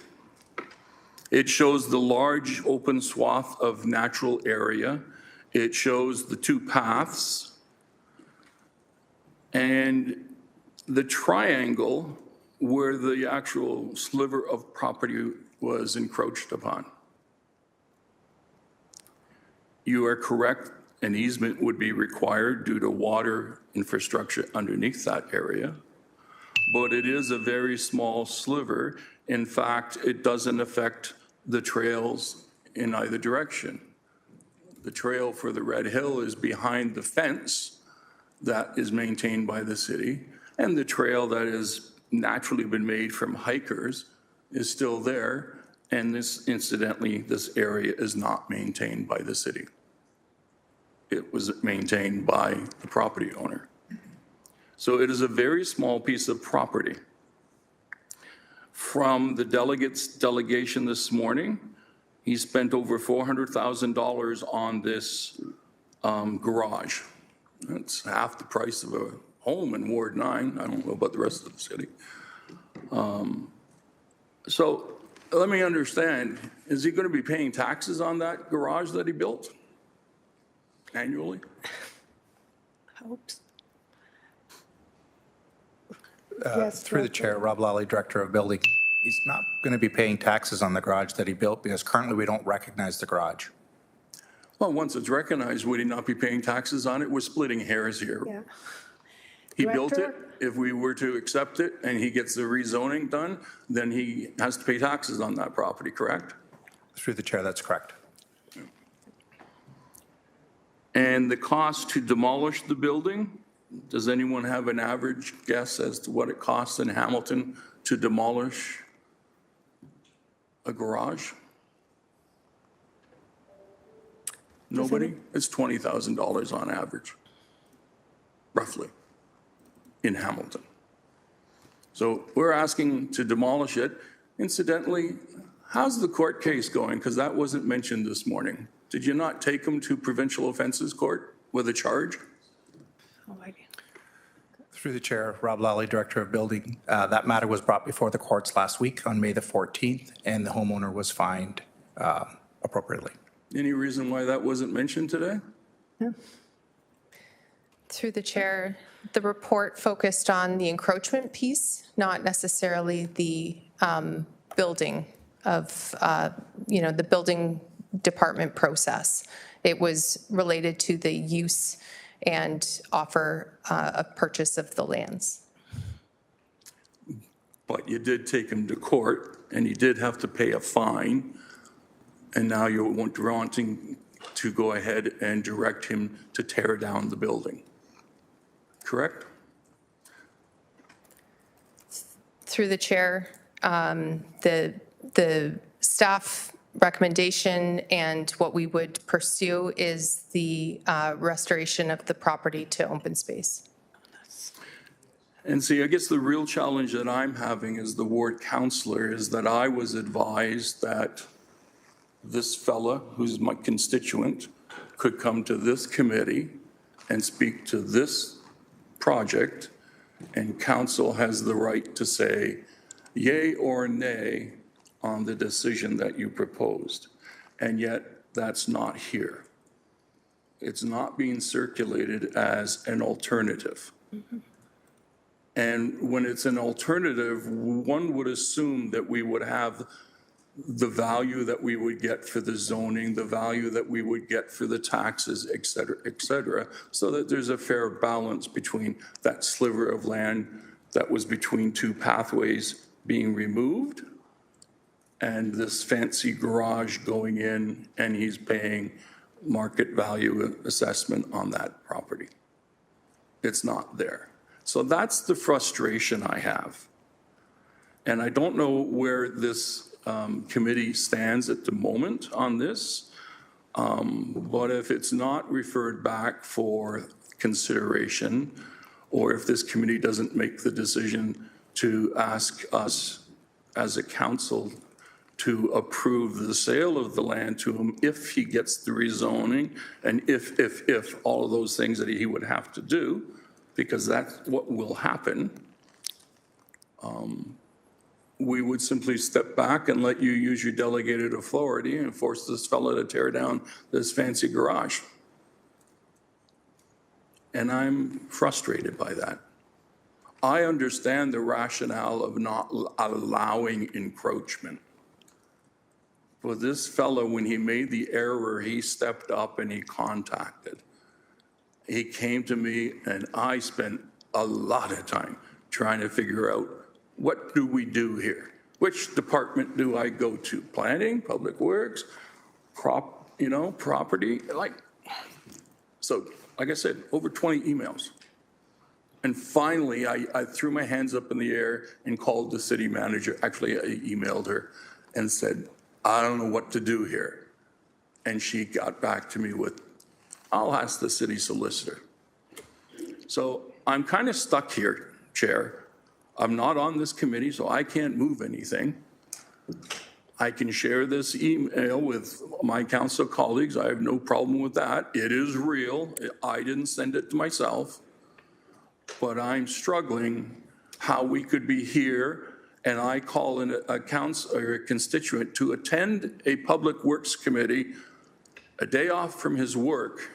It shows the large open swath of natural area. It shows the 2 paths and the triangle where the actual sliver of property was encroached upon. You are correct, an easement would be required due to water infrastructure underneath that area, but it is a very small sliver. In fact, it doesn't affect the trails in either direction. The trail for the Red Hill is behind the fence that is maintained by the city, and the trail that has naturally been made from hikers is still there, and this, incidentally, this area is not maintained by the city. It was maintained by the property owner. So it is a very small piece of property. From the delegate's delegation this morning, he spent over $400,000 on this garage. That's half the price of a home in Ward 9. I don't know about the rest of the city. So let me understand, is he going to be paying taxes on that garage that he built annually? Hopes. Through the chair, Rob Lally, Director of Building. He's not going to be paying taxes on the garage that he built because currently we don't recognize the garage. Well, once it's recognized, would he not be paying taxes on it? We're splitting hairs here. Yeah. He built it. Director? If we were to accept it and he gets the rezoning done, then he has to pay taxes on that property, correct? Through the chair, that's correct. And the cost to demolish the building, does anyone have an average guess as to what it costs in Hamilton to demolish a garage? Nobody? It's $20,000 on average, roughly, in Hamilton. So we're asking to demolish it. Incidentally, how's the court case going? Because that wasn't mentioned this morning. Did you not take them to provincial offenses court with a charge? Through the chair, Rob Lally, Director of Building. That matter was brought before the courts last week on May the 14th, and the homeowner was fined appropriately. Any reason why that wasn't mentioned today? Through the chair, the report focused on the encroachment piece, not necessarily the building of, the building department process. It was related to the use and offer of purchase of the lands. But you did take him to court, and he did have to pay a fine, and now you're wanting to go ahead and direct him to tear down the building, correct? Through the chair, the staff recommendation and what we would pursue is the restoration of the property to open space. And see, I guess the real challenge that I'm having as the ward councillor is that I was advised that this fella, who's my constituent, could come to this committee and speak to this project, and council has the right to say yay or nay on the decision that you proposed. And yet that's not here. It's not being circulated as an alternative. Mm-hmm. And when it's an alternative, one would assume that we would have the value that we would get for the zoning, the value that we would get for the taxes, et cetera, so that there's a fair balance between that sliver of land that was between two pathways being removed and this fancy garage going in, and he's paying market value assessment on that property. It's not there. So that's the frustration I have. And I don't know where this committee stands at the moment on this, but if it's not referred back for consideration, or if this committee doesn't make the decision to ask us as a council to approve the sale of the land to him if he gets the rezoning, and if all of those things that he would have to do, because that's what will happen, we would simply step back and let you use your delegated authority and force this fellow to tear down this fancy garage. And I'm frustrated by that. I understand the rationale of not allowing encroachment. But this fellow, when he made the error, he stepped up and he contacted. He came to me, and I spent a lot of time trying to figure out, what do we do here? Which department do I go to? Planning, Public Works, property? So, like I said, over 20 emails. And finally, I threw my hands up in the air and called the city manager. Actually, I emailed her and said, I don't know what to do here. And she got back to me with, I'll ask the city solicitor. So I'm kind of stuck here, Chair. I'm not on this committee, so I can't move anything. I can share this email with my council colleagues. I have no problem with that. It is real. I didn't send it to myself. But I'm struggling how we could be here and I call in a constituent to attend a Public Works Committee a day off from his work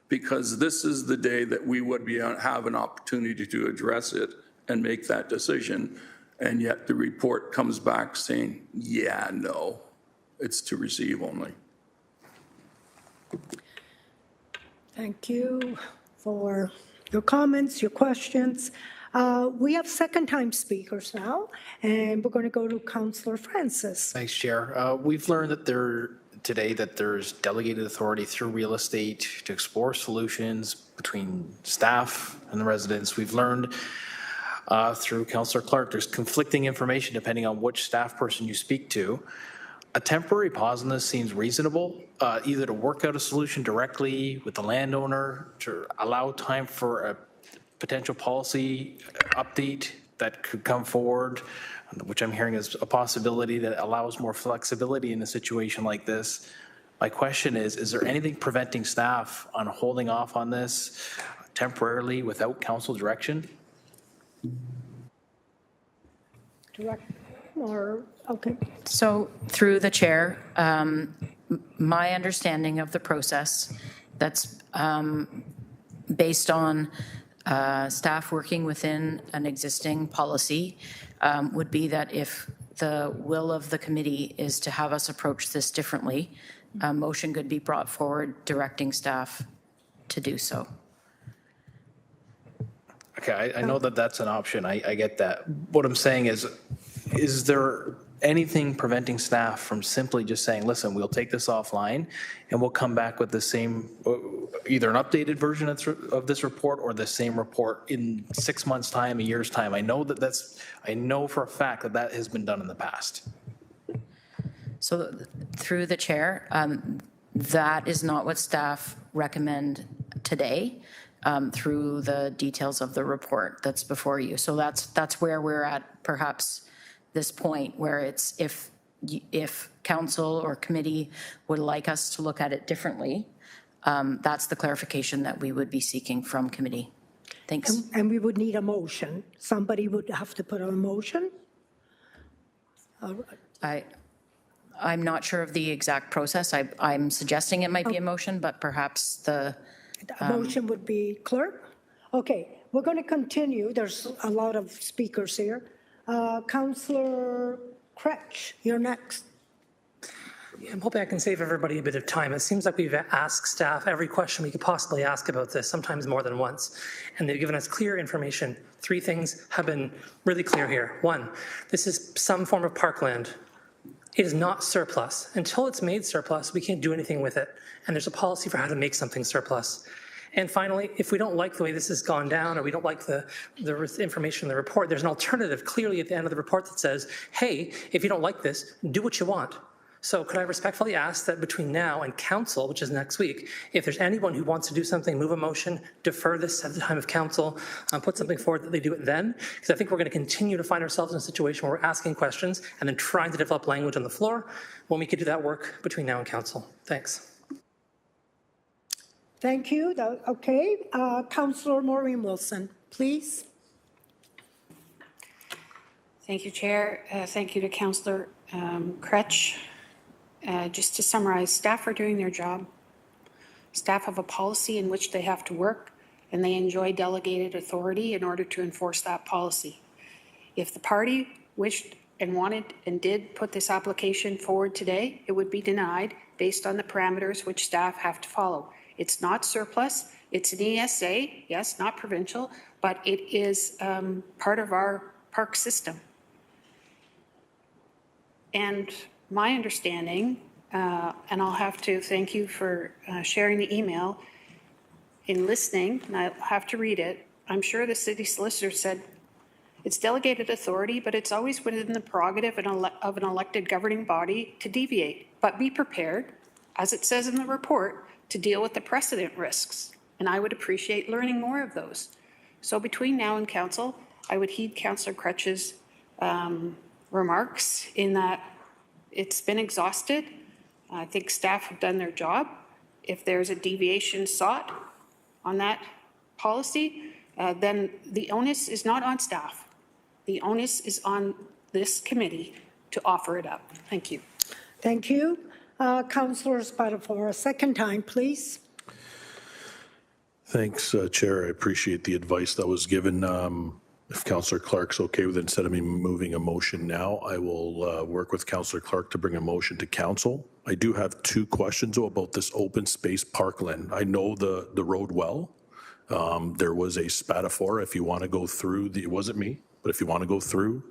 because this is the day that we would have an opportunity to address it and make that decision. And yet the report comes back saying, yeah, no, it's to receive only. Thank you for your comments, your questions. We have second-time speakers now, and we're going to go to Councillor Francis. Thanks, Chair. We've learned that today that there's delegated authority through real estate to explore solutions between staff and the residents. We've learned through Councillor Clark, there's conflicting information depending on which staff person you speak to. A temporary pause on this seems reasonable, either to work out a solution directly with the landowner, to allow time for a potential policy update that could come forward, which I'm hearing is a possibility that allows more flexibility in a situation like this. My question is there anything preventing staff on holding off on this temporarily without council direction? Okay. So through the chair, my understanding of the process that's based on staff working within an existing policy would be that if the will of the committee is to have us approach this differently, a motion could be brought forward directing staff to do so. Okay, I know that that's an option. I get that. What I'm saying is there anything preventing staff from simply just saying, listen, we'll take this offline and we'll come back with the same, either an updated version of this report or the same report in 6 months' time, a year's time? I know I know for a fact that that has been done in the past. So through the chair, that is not what staff recommend today. Through the details of the report that's before you. So that's where we're at, perhaps this point where it's if council or committee would like us to look at it differently, that's the clarification that we would be seeking from committee. Thanks. And we would need a motion. Somebody would have to put on a motion. I'm not sure of the exact process. I'm suggesting it might be a motion, but perhaps the motion would be clerk. Okay, we're going to continue. There's a lot of speakers here. Councillor Kretsch, you're next. I'm hoping I can save everybody a bit of time. It seems like we've asked staff every question we could possibly ask about this, sometimes more than once, and they've given us clear information. 3 things have been really clear here. 1, this is some form of parkland. It is not surplus. Until it's made surplus, we can't do anything with it, and there's a policy for how to make something surplus. And finally, if we don't like the way this has gone down, or we don't like the information in the report, there's an alternative clearly at the end of the report that says, hey, if you don't like this, do what you want. So could I respectfully ask that between now and council, which is next week, if there's anyone who wants to do something, move a motion, defer this at the time of council, put something forward, that they do it then? Because I think we're going to continue to find ourselves in a situation where we're asking questions and then trying to develop language on the floor when we could do that work between now and council. Thanks. Thank you. Okay, Councillor Maureen Wilson, please. Thank you, Chair. Thank you to Councillor Kretsch. Just to summarize, staff are doing their job. Staff have a policy in which they have to work, and they enjoy delegated authority in order to enforce that policy. If the party wished and wanted and did put this application forward today, it would be denied based on the parameters which staff have to follow. It's not surplus. It's an ESA, yes, not provincial, but it is part of our park system. And my understanding, and I'll have to thank you for sharing the email, in listening, and I'll have to read it, I'm sure the city solicitor said it's delegated authority, but it's always within the prerogative of an elected governing body to deviate. But be prepared, as it says in the report, to deal with the precedent risks. And I would appreciate learning more of those. So between now and council, I would heed Councillor Kretsch's remarks in that it's been exhausted. I think staff have done their job. If there's a deviation sought on that policy, then the onus is not on staff. The onus is on this committee to offer it up. Thank you. Thank you. Councillor Spatafor, a second time, please. Thanks, Chair. I appreciate the advice that was given. If Councillor Clark's okay with it, instead of me moving a motion now, I will work with Councillor Clark to bring a motion to council. I do have 2 questions about this open space parkland. I know the road well. There was a Spatafor, if you want to go through, it wasn't me, but if you want to go through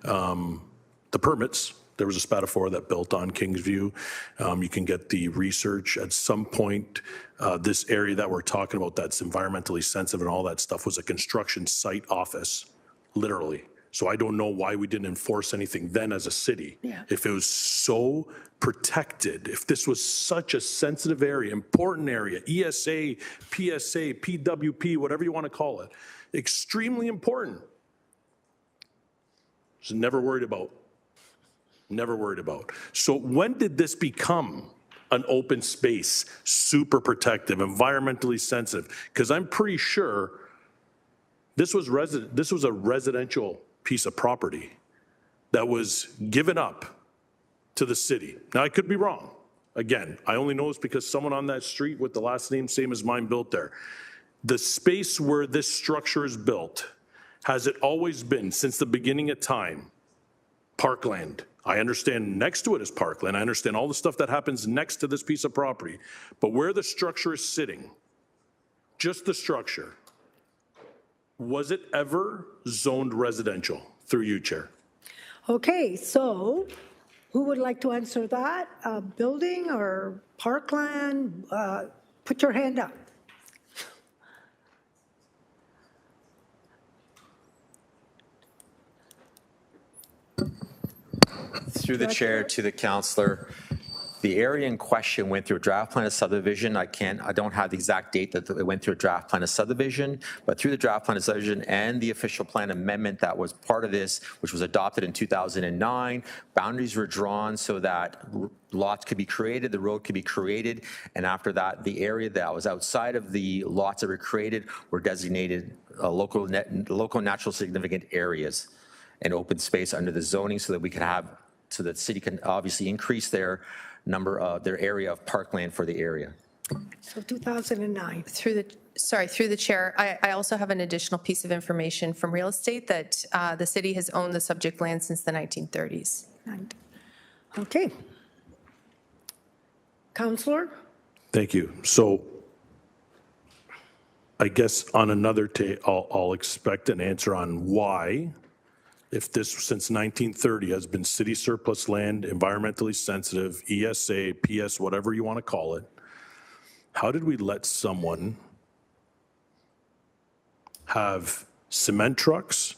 the permits, there was a Spatafor that built on Kingsview. You can get the research at some point. This area that we're talking about that's environmentally sensitive and all that stuff was a construction site office, literally. So I don't know why we didn't enforce anything then as a city. Yeah. If it was so protected, if this was such a sensitive area, important area, ESA, PSA, PWP, whatever you want to call it, extremely important. So never worried about. Never worried about. So when did this become an open space, super protective, environmentally sensitive? Because I'm pretty sure this was a residential piece of property that was given up to the city. Now, I could be wrong. Again, I only know this because someone on that street with the last name same as mine built there. The space where this structure is built, has it always been, since the beginning of time, parkland? I understand next to it is parkland. I understand all the stuff that happens next to this piece of property. But where the structure is sitting, just the structure, was it ever zoned residential? Through you, Chair. Okay, so who would like to answer that? Building or parkland? Put your hand up. Through the chair to the councillor, the area in question went through a draft plan of subdivision. I don't have the exact date that it went through a draft plan of subdivision, but through the draft plan of subdivision and the official plan amendment that was part of this, which was adopted in 2009, boundaries were drawn so that lots could be created, the road could be created, and after that, the area that was outside of the lots that were created were designated local natural significant areas and open space under the zoning so that we can have, so that the city can obviously increase their number of their area of parkland for the area. So 2009. Through the chair, I also have an additional piece of information from real estate that the city has owned the subject land since the 1930s. Okay. Counselor? Thank you. So I guess on another I'll expect an answer on why, if this since 1930 has been city surplus land, environmentally sensitive, ESA, PS, whatever you want to call it, how did we let someone have cement trucks,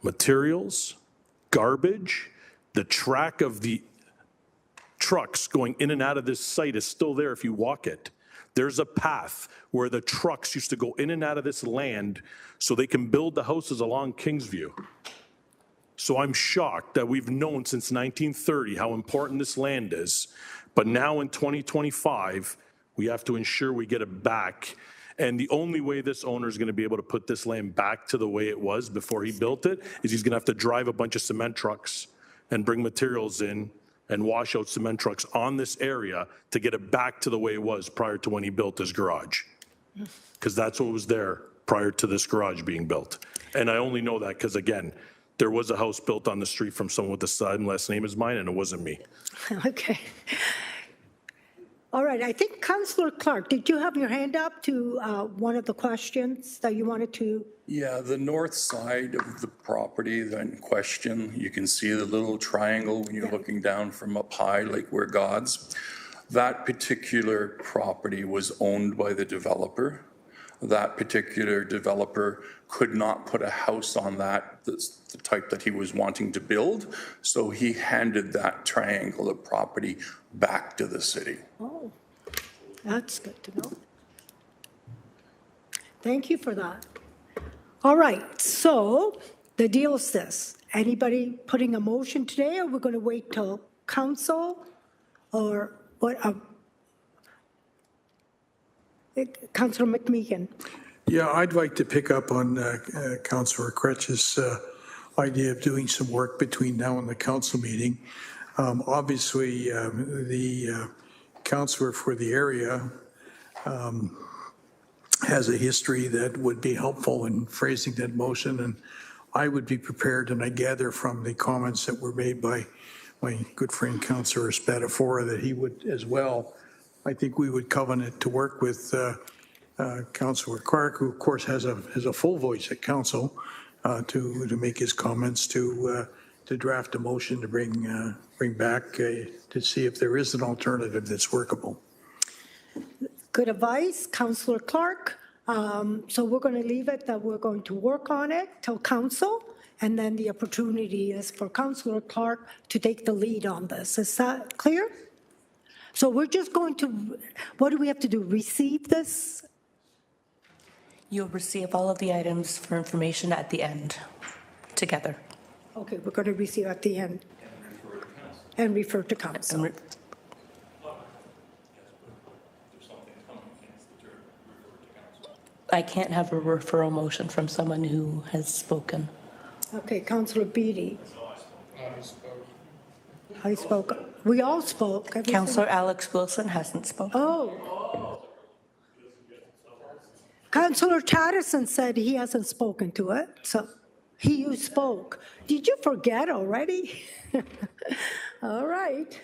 materials, garbage, the track of the trucks going in and out of this site is still there if you walk it. There's a path where the trucks used to go in and out of this land so they can build the houses along Kingsview. So I'm shocked that we've known since 1930 how important this land is, but now in 2025, we have to ensure we get it back. And the only way this owner is going to be able to put this land back to the way it was before he built it is he's going to have to drive a bunch of cement trucks and bring materials in and wash out cement trucks on this area to get it back to the way it was prior to when he built his garage. Because that's what was there prior to this garage being built. And I only know that because, again, there was a house built on the street from someone with the same last name as mine, and it wasn't me. Okay. All right, I think Councillor Clark, did you have your hand up to one of the questions that you wanted to? Yeah, the north side of the property in question, you can see the little triangle when you're looking down from up high, like we're gods. That particular property was owned by the developer. That particular developer could not put a house on that, the type that he was wanting to build, so he handed that triangle of property back to the city. Oh, that's good to know. Thank you for that. All right, so the deal is this. Anybody putting a motion today, or we're going to wait till council, or what? Councillor McMeekin. Yeah, I'd like to pick up on Councillor Kretsch's idea of doing some work between now and the council meeting. Obviously, the councillor for the area has a history that would be helpful in phrasing that motion, and I would be prepared, and I gather from the comments that were made by my good friend Councillor Spadafora that he would as well. I think we would covenant to work with Councillor Clark, who of course has a full voice at council, to make his comments, to draft a motion to bring back to see if there is an alternative that's workable. Good advice, Councillor Clark. So we're going to leave it that we're going to work on it till council, and then the opportunity is for Councillor Clark to take the lead on this. Is that clear? So we're just going to, what do we have to do? Receive this? You'll receive all of the items for information at the end together. Okay, we're going to receive at the end and refer to council. I can't have a referral motion from someone who has spoken. Okay, Councillor Beatty. I spoke. We all spoke. Councillor Alex Wilson hasn't spoken. Oh. Councillor Tatterson said he hasn't spoken to it, so you spoke. Did you forget already? All right.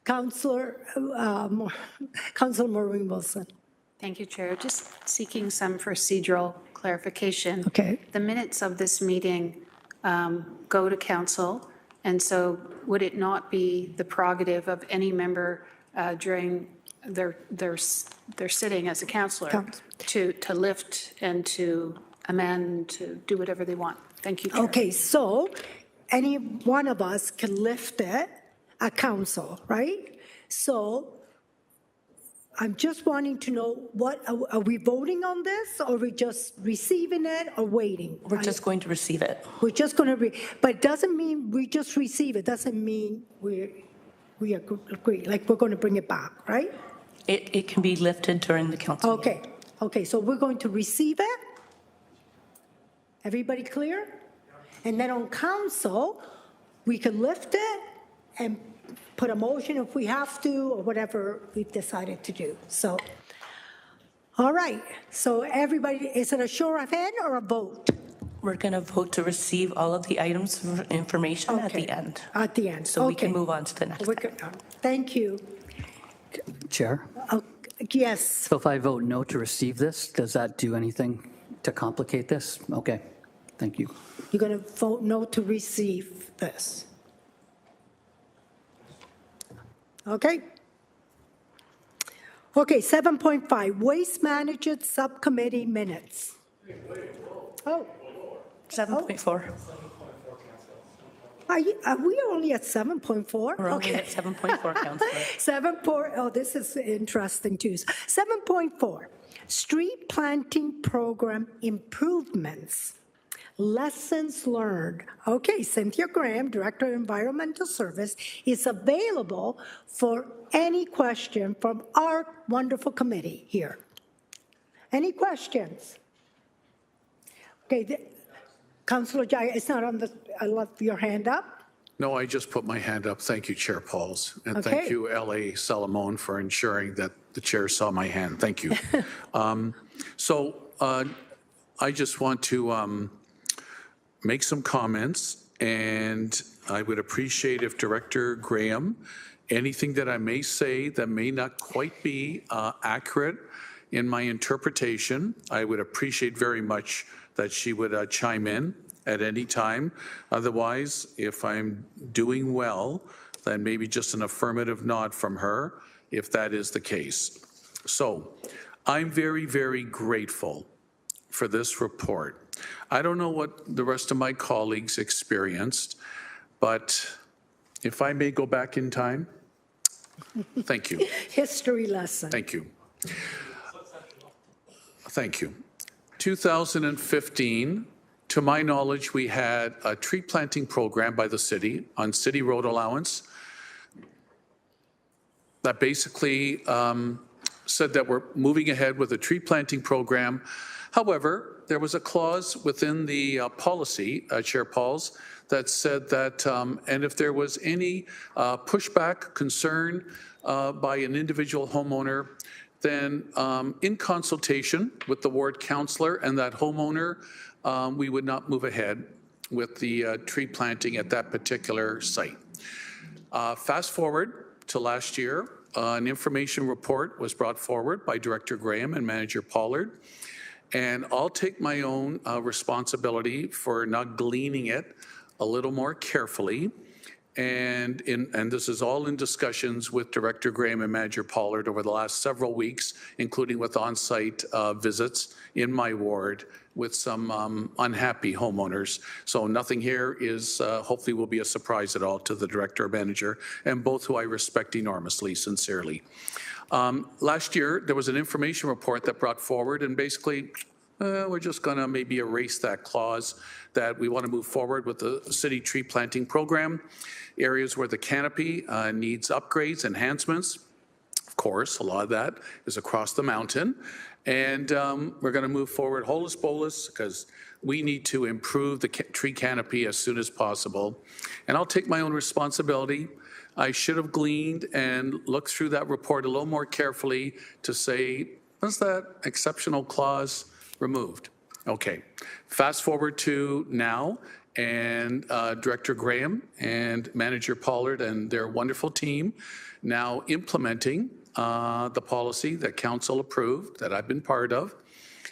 Councillor Maureen Wilson. Thank you, Chair. Just seeking some procedural clarification. Okay. The minutes of this meeting go to council, and so would it not be the prerogative of any member during their sitting as a councillor to lift and to amend, to do whatever they want? Thank you, Chair. Okay, so any one of us can lift it at council, right? So I'm just wanting to know, what are we voting on this, or are we just receiving it or waiting? We're just going to receive it. We're just going to, but it doesn't mean we just receive it. Doesn't mean we agree. Like we're going to bring it back, right? It can be lifted during the council. Okay. Okay. So we're going to receive it. Everybody clear? And then on council, we can lift it and put a motion if we have to, or whatever we've decided to do. So, all right. So everybody, is it a show of hand or a vote? We're going to vote to receive all of the items for information at the end. At the end, So we can okay. move on to the next item. Thank you. Chair? Yes. So if I vote no to receive this, does that do anything to complicate this? Okay, thank you. You're going to vote no to receive this. Okay. Okay, 7.5, Waste Management Subcommittee Minutes. Oh. 7.4. Are we only at 7.4? We're only at 7.4, Councillor. 7.4, oh, this is interesting too. 7.4, Street Planting Program Improvements. Lessons learned. Okay, Cynthia Graham, Director of Environmental Service, is available for any question from our wonderful committee here. Any questions? Okay, Councilor Jaya, it's not on the, I left your hand up. No, I just put my hand up. Thank you, Chair Pauls. And thank Okay. you, L.A. Salamone, for ensuring that the chair saw my hand. Thank you. I just want to make some comments, and I would appreciate if Director Graham, anything that I may say that may not quite be accurate in my interpretation, I would appreciate very much that she would chime in at any time. Otherwise, if I'm doing well, then maybe just an affirmative nod from her, if that is the case. So I'm very, very grateful for this report. I don't know what the rest of my colleagues experienced, but if I may go back in time, thank you. History lesson. Thank you. Thank you. 2015, to my knowledge, we had a tree planting program by the city on city road allowance that basically said that we're moving ahead with a tree planting program. However, there was a clause within the policy, Chair Pauls, that said that, and if there was any pushback, concern by an individual homeowner, then in consultation with the ward councillor and that homeowner, we would not move ahead with the tree planting at that particular site. Fast forward to last year, an information report was brought forward by Director Graham and Manager Pollard, and I'll take my own responsibility for not gleaning it a little more carefully. And this is all in discussions with Director Graham and Manager Pollard over the last several weeks, including with on-site visits in my ward with some unhappy homeowners. So nothing here is hopefully will be a surprise at all to the Director or Manager, and both who I respect enormously, sincerely. Last year, there was an information report that brought forward, and basically, we're just going to maybe erase that clause that we want to move forward with the city tree planting program. Areas where the canopy needs upgrades, enhancements. Of course, a lot of that is across the mountain. And we're going to move forward holus bolus because we need to improve the tree canopy as soon as possible. And I'll take my own responsibility. I should have gleaned and looked through that report a little more carefully to say, was that exceptional clause removed? Okay, fast forward to now, and Director Graham and Manager Pollard and their wonderful team now implementing the policy that Council approved, that I've been part of.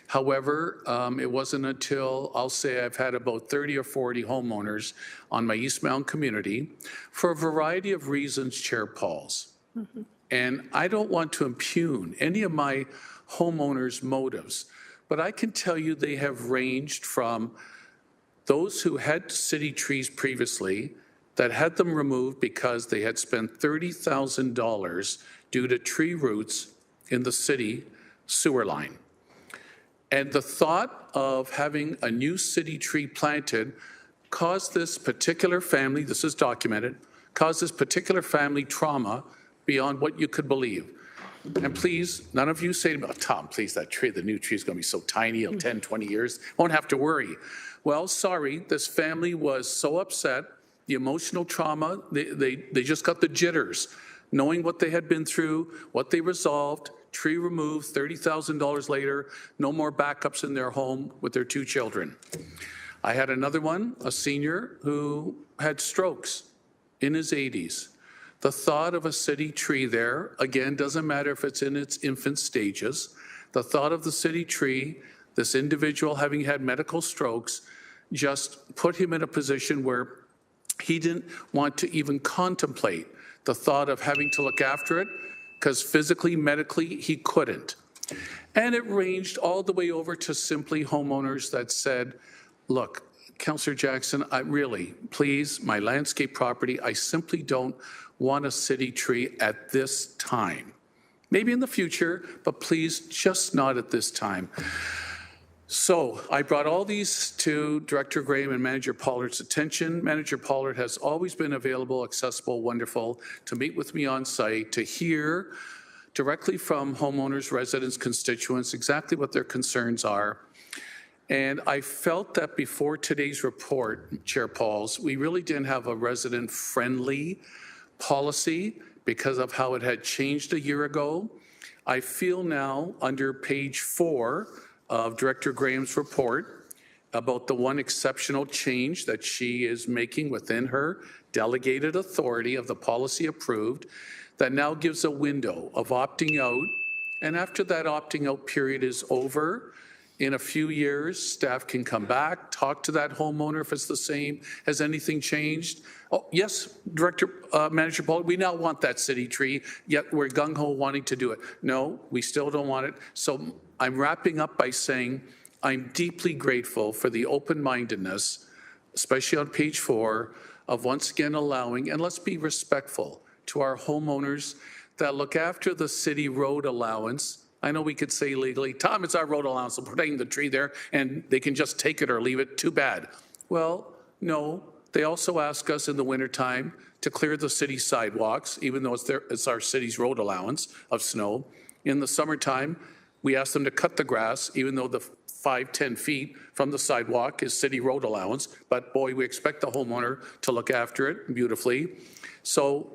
However, it wasn't until, I'll say I've had about 30 or 40 homeowners on my East Mountain community for a variety of reasons, Chair Pauls. Mm-hmm. And I don't want to impugn any of my homeowners' motives, but I can tell you they have ranged from those who had city trees previously that had them removed because they had spent $30,000 due to tree roots in the city sewer line. And the thought of having a new city tree planted caused this particular family, this is documented, caused this particular family trauma beyond what you could believe. And please, none of you say to me, oh, Tom, please, that tree, the new tree is going to be so tiny, 10, 20 years, won't have to worry. Well, sorry, this family was so upset, the emotional trauma, they just got the jitters, knowing what they had been through, what they resolved, tree removed, $30,000 later, no more backups in their home with their 2 children. I had another one, a senior who had strokes in his 80s. The thought of a city tree there, again, doesn't matter if it's in its infant stages, the thought of the city tree, this individual having had medical strokes, just put him in a position where he didn't want to even contemplate the thought of having to look after it because physically, medically, he couldn't. And it ranged all the way over to simply homeowners that said, look, Councillor Jackson, I really, please, my landscape property, I simply don't want a city tree at this time. Maybe in the future, but please, just not at this time. So I brought all these to Director Graham and Manager Pollard's attention. Manager Pollard has always been available, accessible, wonderful, to meet with me on site, to hear directly from homeowners, residents, constituents, exactly what their concerns are. And I felt that before today's report, Chair Pauls, we really didn't have a resident-friendly policy because of how it had changed a year ago. I feel now under page 4 of Director Graham's report about the one exceptional change that she is making within her delegated authority of the policy approved that now gives a window of opting out. And after that opting out period is over, in a few years, staff can come back, talk to that homeowner if it's the same. Has anything changed? Oh, yes, Manager Pollard, we now want that city tree, yet we're gung-ho wanting to do it. No, we still don't want it. So I'm wrapping up by saying I'm deeply grateful for the open-mindedness, especially on page 4, of once again allowing, and let's be respectful to our homeowners that look after the city road allowance. I know we could say legally, Tom, it's our road allowance, I'm protecting the tree there, and they can just take it or leave it, too bad. Well, no, they also ask us in the wintertime to clear the city sidewalks, even though it's our city's road allowance of snow. In the summertime, we ask them to cut the grass, even though the 5-10 feet from the sidewalk is city road allowance, but boy, we expect the homeowner to look after it beautifully. So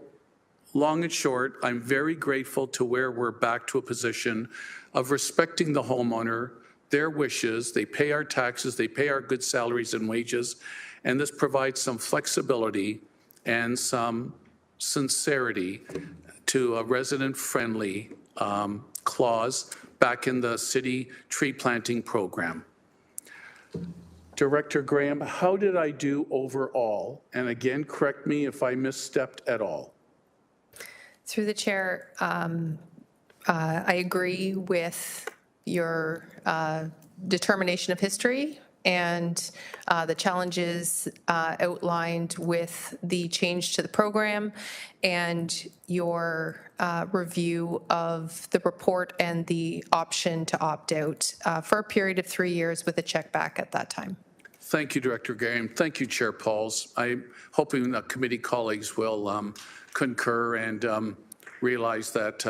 long and short, I'm very grateful to where we're back to a position of respecting the homeowner, their wishes. They pay our taxes, they pay our good salaries and wages, and this provides some flexibility and some sincerity to a resident-friendly clause back in the city tree planting program. Director Graham, how did I do overall? And again, correct me if I misstepped at all. Through the chair, I agree with your determination of history and the challenges outlined with the change to the program and your review of the report and the option to opt out for a period of 3 years with a check back at that time. Thank you, Director Graham. Thank you, Chair Pauls. I'm hoping that committee colleagues will concur and realize that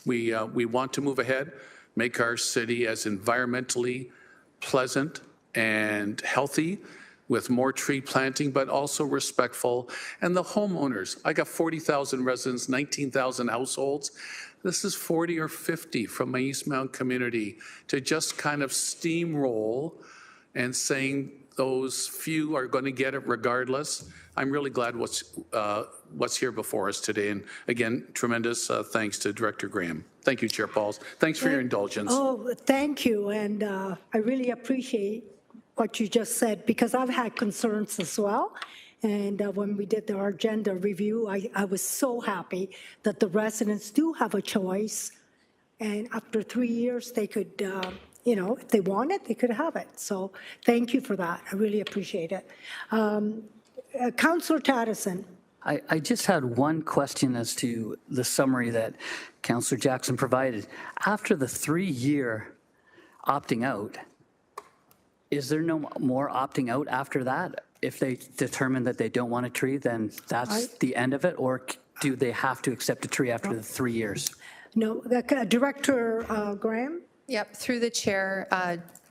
we want to move ahead, make our city as environmentally pleasant and healthy with more tree planting, but also respectful. And the homeowners, I got 40,000 residents, 19,000 households. This is 40 or 50 from my Eastmount community to just kind of steamroll and saying those few are going to get it regardless. I'm really glad what's here before us today. And again, tremendous thanks to Director Graham. Thank you, Chair Pauls. Thanks for your indulgence. Oh, thank you. And I really appreciate what you just said because I've had concerns as well. And when we did our agenda review, I was so happy that the residents do have a choice. And after 3 years, they could, if they want it, they could have it. So thank you for that. I really appreciate it. Councillor Taddison. I just had one question as to the summary that Councillor Jackson provided. After the 3-year opting out, is there no more opting out after that? If they determine that they don't want a tree, then that's the end of it? Or do they have to accept a tree after the 3 years? No, Director Graham? Yep, through the chair,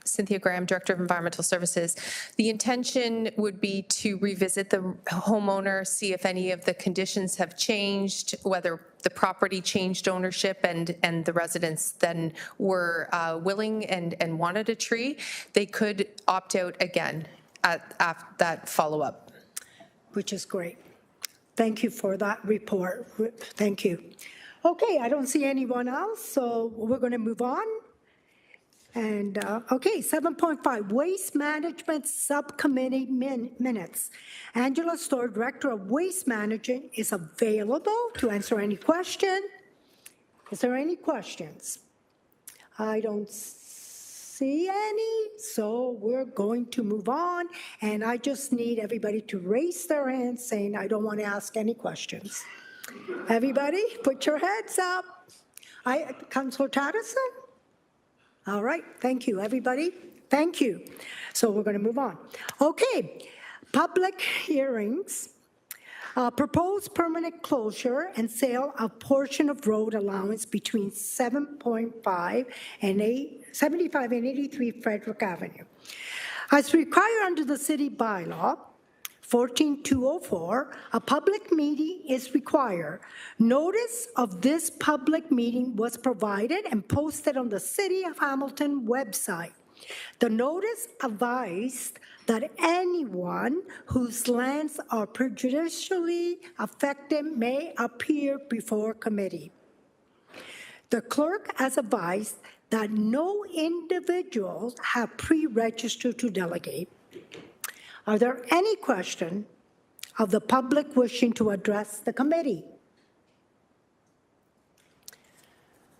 Cynthia Graham, Director of Environmental Services. The intention would be to revisit the homeowner, see if any of the conditions have changed, whether the property changed ownership and the residents then were willing and wanted a tree. They could opt out again. at that follow-up. Which is great. Thank you for that report. Thank you. Okay, I don't see anyone else, so we're going to move on. And, okay, 7.5, Waste Management Subcommittee minutes. Angela Storr, Director of Waste Management, is available to answer any question. Is there any questions? I don't see any, so we're going to move on. And I just need everybody to raise their hands saying, I don't want to ask any questions. Everybody, put your heads up. Councillor Tatterson? All right, thank you, everybody. Thank you. So we're going to move on. Okay, public hearings. Proposed permanent closure and sale of portion of road allowance between 75 and 83 Frederick Avenue. As required under the city bylaw, 14204, a public meeting is required. Notice of this public meeting was provided and posted on the City of Hamilton website. The notice advised that anyone whose lands are prejudicially affected may appear before committee. The clerk has advised that no individuals have pre-registered to delegate. Are there any questions of the public wishing to address the committee?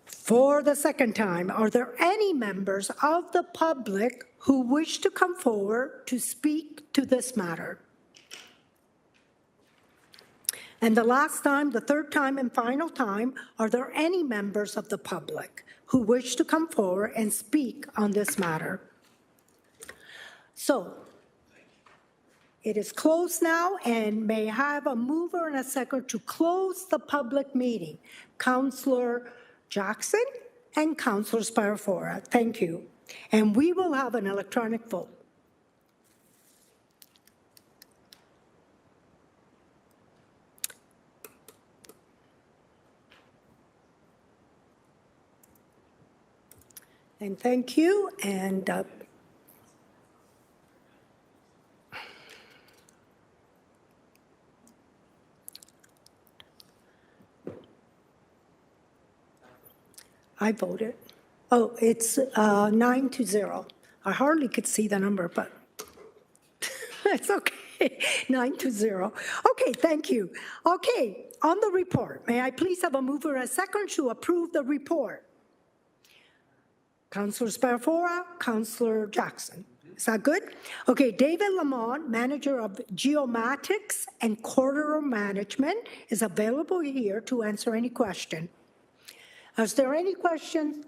For the second time, are there any members of the public who wish to come forward to speak to this matter? And the last time, the third time and final time, are there any members of the public who wish to come forward and speak on this matter? So, it is closed now, and may I have a mover and a second to close the public meeting? Councillor Jackson and Councillor Sparafora. Thank you. And we will have an electronic vote. And thank you. And I voted. Oh, it's 9-0. I hardly could see the number, but it's okay. 9-0. Okay, thank you. Okay, on the report, may I please have a mover and a second to approve the report? Councillor Sparafora, Councillor Jackson. Is that good? Okay, David Lamont, Manager of Geomatics and Corridor Management, is available here to answer any question. Is there any question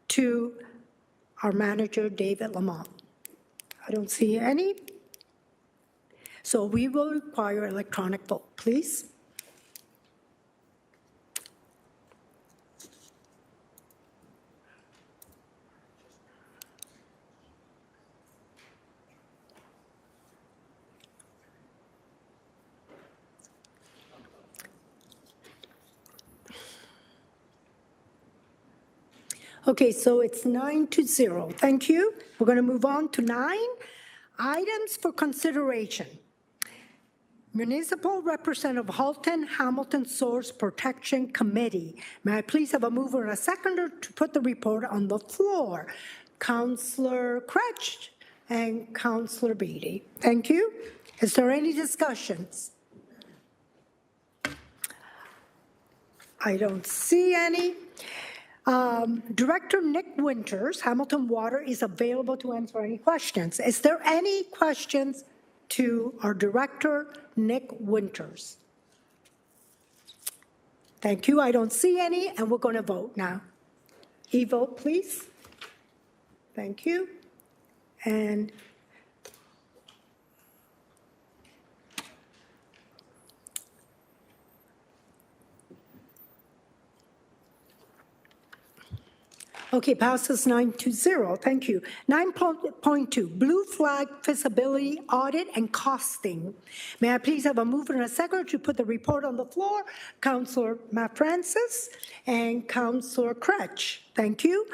to our manager, David Lamont? I don't see any. So we will require electronic vote, please. Okay, so it's 9-0. Thank you. We're going to move on to 9. Items for consideration. Municipal Representative Halton Hamilton Source Protection Committee. May I please have a mover and a seconder to put the report on the floor? Councillor Kretsch and Councillor Beatty. Thank you. Is there any discussions? I don't see any. Director Nick Winters, Hamilton Water, is available to answer any questions. Is there any questions to our Director, Nick Winters? Thank you. I don't see any, and we're going to vote now. E-vote, please. Thank you. And okay, passes 9-0. Thank you. 9.2, Blue Flag Feasibility Audit and Costing. May I please have a mover and a second to put the report on the floor? Councillor Matt Francis and Councillor Kretsch. Thank you.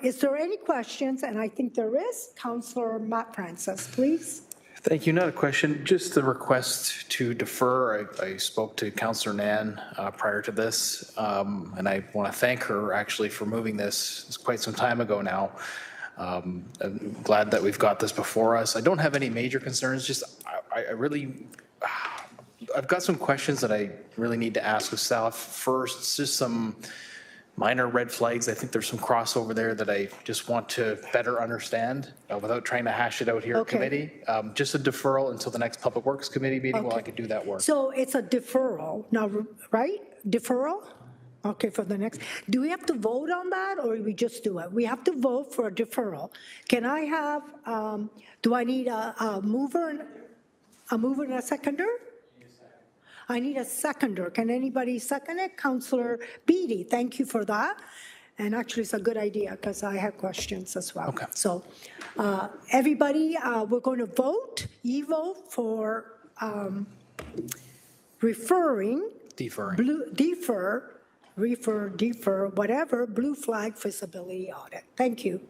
Is there any questions? And I think there is. Councillor Matt Francis, please. Thank you. Not a question, just the request to defer. I spoke to Councillor Nan prior to this, and I want to thank her actually for moving this. It's quite some time ago now. I'm glad that we've got this before us. I don't have any major concerns, just I've got some questions that I really need to ask of staff. First, it's just some minor red flags. I think there's some crossover there that I just want to better understand without trying to hash it out here at committee. Just a deferral until the next Public Works Committee meeting while I could do that work. So it's a deferral now, right? Deferral? Okay, for the next. Do we have to vote on that or we just do it? We have to vote for a deferral. Can I have, do I need a mover and a seconder? I need a seconder. Can anybody second it? Councillor Beatty, thank you for that. And actually, it's a good idea because I have questions as well. Okay. So everybody, we're going to vote, e-vote for defer, whatever, blue flag feasibility audit. Thank you.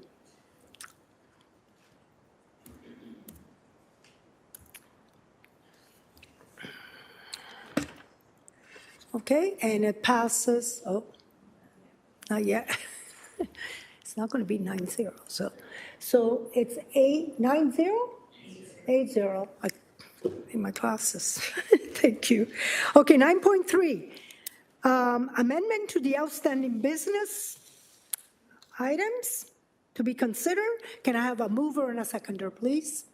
Okay, and it passes, not yet. It's not going to be 9-0. So it's 9-0? 8-0. In my classes. Thank you. Okay, 9.3. Amendment to the outstanding business items to be considered. Can I have a mover and a seconder, please?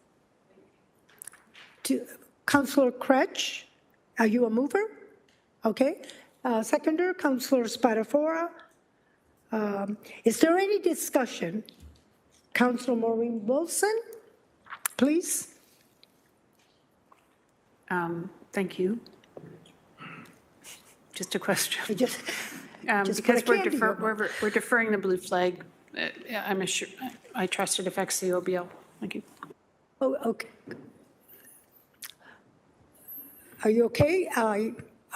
Councillor Kretsch, are you a mover? Okay. Seconder, Councillor Spadafora. Is there any discussion? Councillor Maureen Wilson, please. Thank you. Just a question. Just because we're deferring the blue flag, I'm sure I trust it affects the OBL. Thank you. Oh, okay. Are you okay?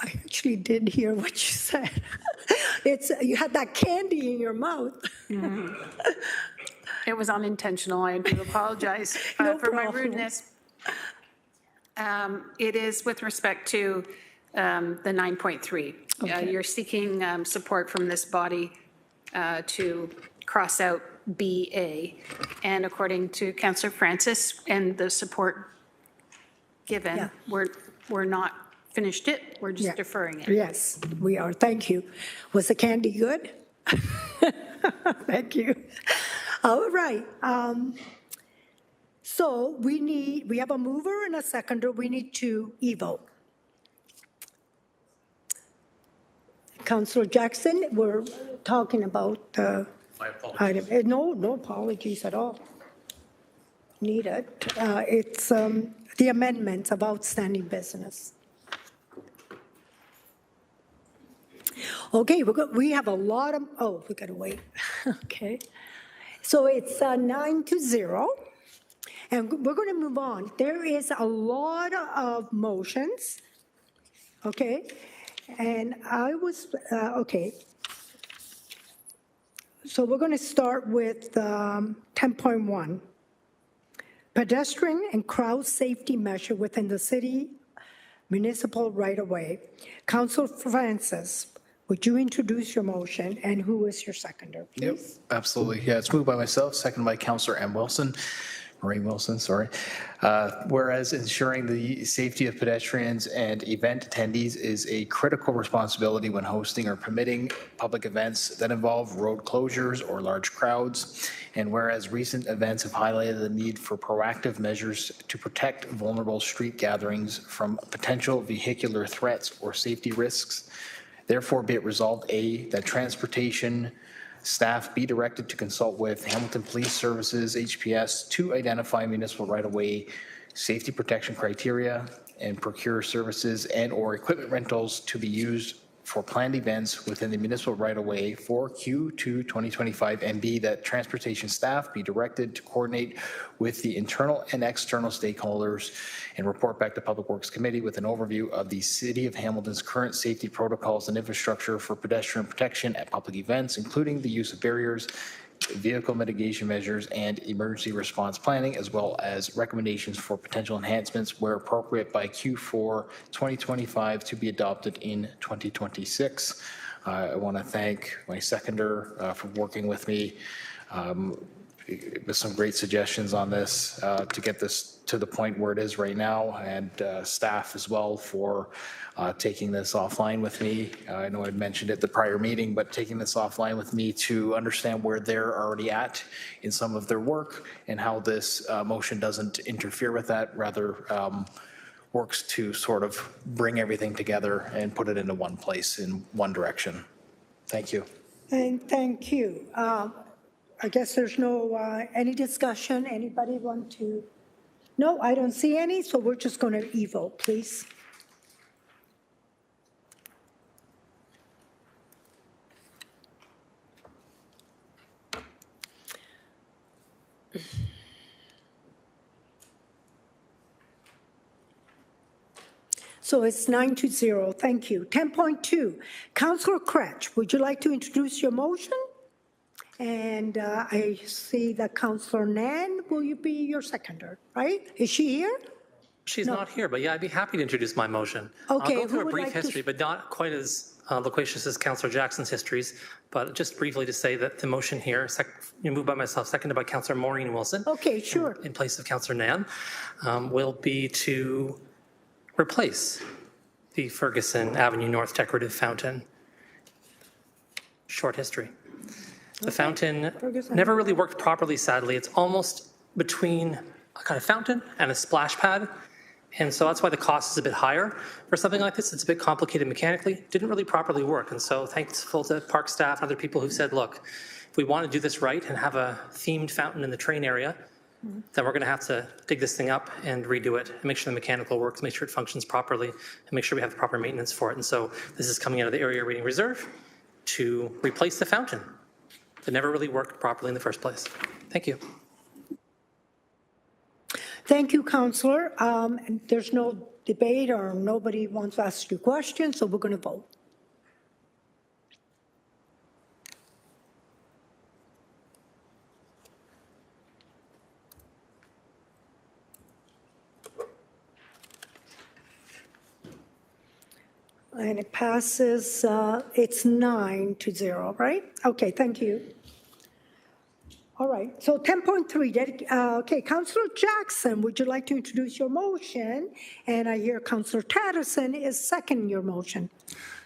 I actually did hear what you said. You had that candy in your mouth. Mm-hmm. It was unintentional. I do apologize for my rudeness. It is with respect to the 9.3. Okay. You're seeking support from this body to cross out BA. And according to Councillor Francis and the support given, we're not finished it, we're just deferring it. Yes, we are. Thank you. Was the candy good? Thank you. All right. So we have a mover and a seconder. We need to e-vote. Councillor Jackson, we're talking about the item. No apologies at all. Needed. It's the amendments of outstanding business. Okay, we have a lot of, we gotta wait. Okay. So it's 9-0, and we're gonna move on. There is a lot of motions, okay? And I was, okay. So we're gonna start with 10.1. Pedestrian and crowd safety measure within the city municipal right-of-way. Councillor Francis, would you introduce your motion, and who is your seconder, please? Yep, absolutely. Yeah, it's moved by myself, seconded by Councillor Maureen Wilson, sorry. Whereas ensuring the safety of pedestrians and event attendees is a critical responsibility when hosting or permitting public events that involve road closures or large crowds. And whereas recent events have highlighted the need for proactive measures to protect vulnerable street gatherings from potential vehicular threats or safety risks, therefore be it resolved, A, that transportation staff be directed to consult with Hamilton Police Services, HPS, to identify municipal right-of-way safety protection criteria and procure services and or equipment rentals to be used for planned events within the municipal right-of-way for Q2 2025, and B, that transportation staff be directed to coordinate with the internal and external stakeholders and report back to Public Works Committee with an overview of the City of Hamilton's current safety protocols and infrastructure for pedestrian protection at public events, including the use of barriers, vehicle mitigation measures, and emergency response planning, as well as recommendations for potential enhancements where appropriate by Q4 2025 to be adopted in 2026. I want to thank my seconder for working with me with some great suggestions on this to get this to the point where it is right now, and staff as well for taking this offline with me. I know I mentioned it the prior meeting, but taking this offline with me to understand where they're already at in some of their work and how this motion doesn't interfere with that, rather works to sort of bring everything together and put it into one place in one direction. Thank you. And thank you. I guess there's no, any discussion? Anybody want to? No, I don't see any, so we're just going to e-vote, please. So it's 9-0, thank you. 10.2, Councillor Cratch, would you like to introduce your motion? And I see that Councillor Nan, will you be your seconder, right? Is she here? She's not here, but yeah, I'd be happy to introduce my motion. Okay, I'll go through a would brief like to- history, but not quite as loquacious as Councillor Jackson's histories, but just briefly to say that the motion here, moved by myself, seconded by Councillor Maureen Wilson. Okay, sure. In place of Councillor Nan, will be to replace the Ferguson Avenue North decorative fountain. Short history. The fountain never really worked properly, sadly. It's almost between a kind of fountain and a splash pad. And so that's why the cost is a bit higher for something like this. It's a bit complicated mechanically. Didn't really properly work. And so thankful to park staff and other people who've said, look, if we want to do this right and have a themed fountain in the train area, then we're going to have to dig this thing up and redo it and make sure the mechanical works, make sure it functions properly, and make sure we have the proper maintenance for it. And so this is coming out of the area rating reserve to replace the fountain that never really worked properly in the first place. Thank you. Thank you, Councillor. There's no debate or nobody wants to ask you questions, so we're going to vote. And it passes, it's 9-0, right? Okay, thank you. All right, so 10.3, okay, Councillor Jackson, would you like to introduce your motion? And I hear Councillor Tatterson is seconding your motion.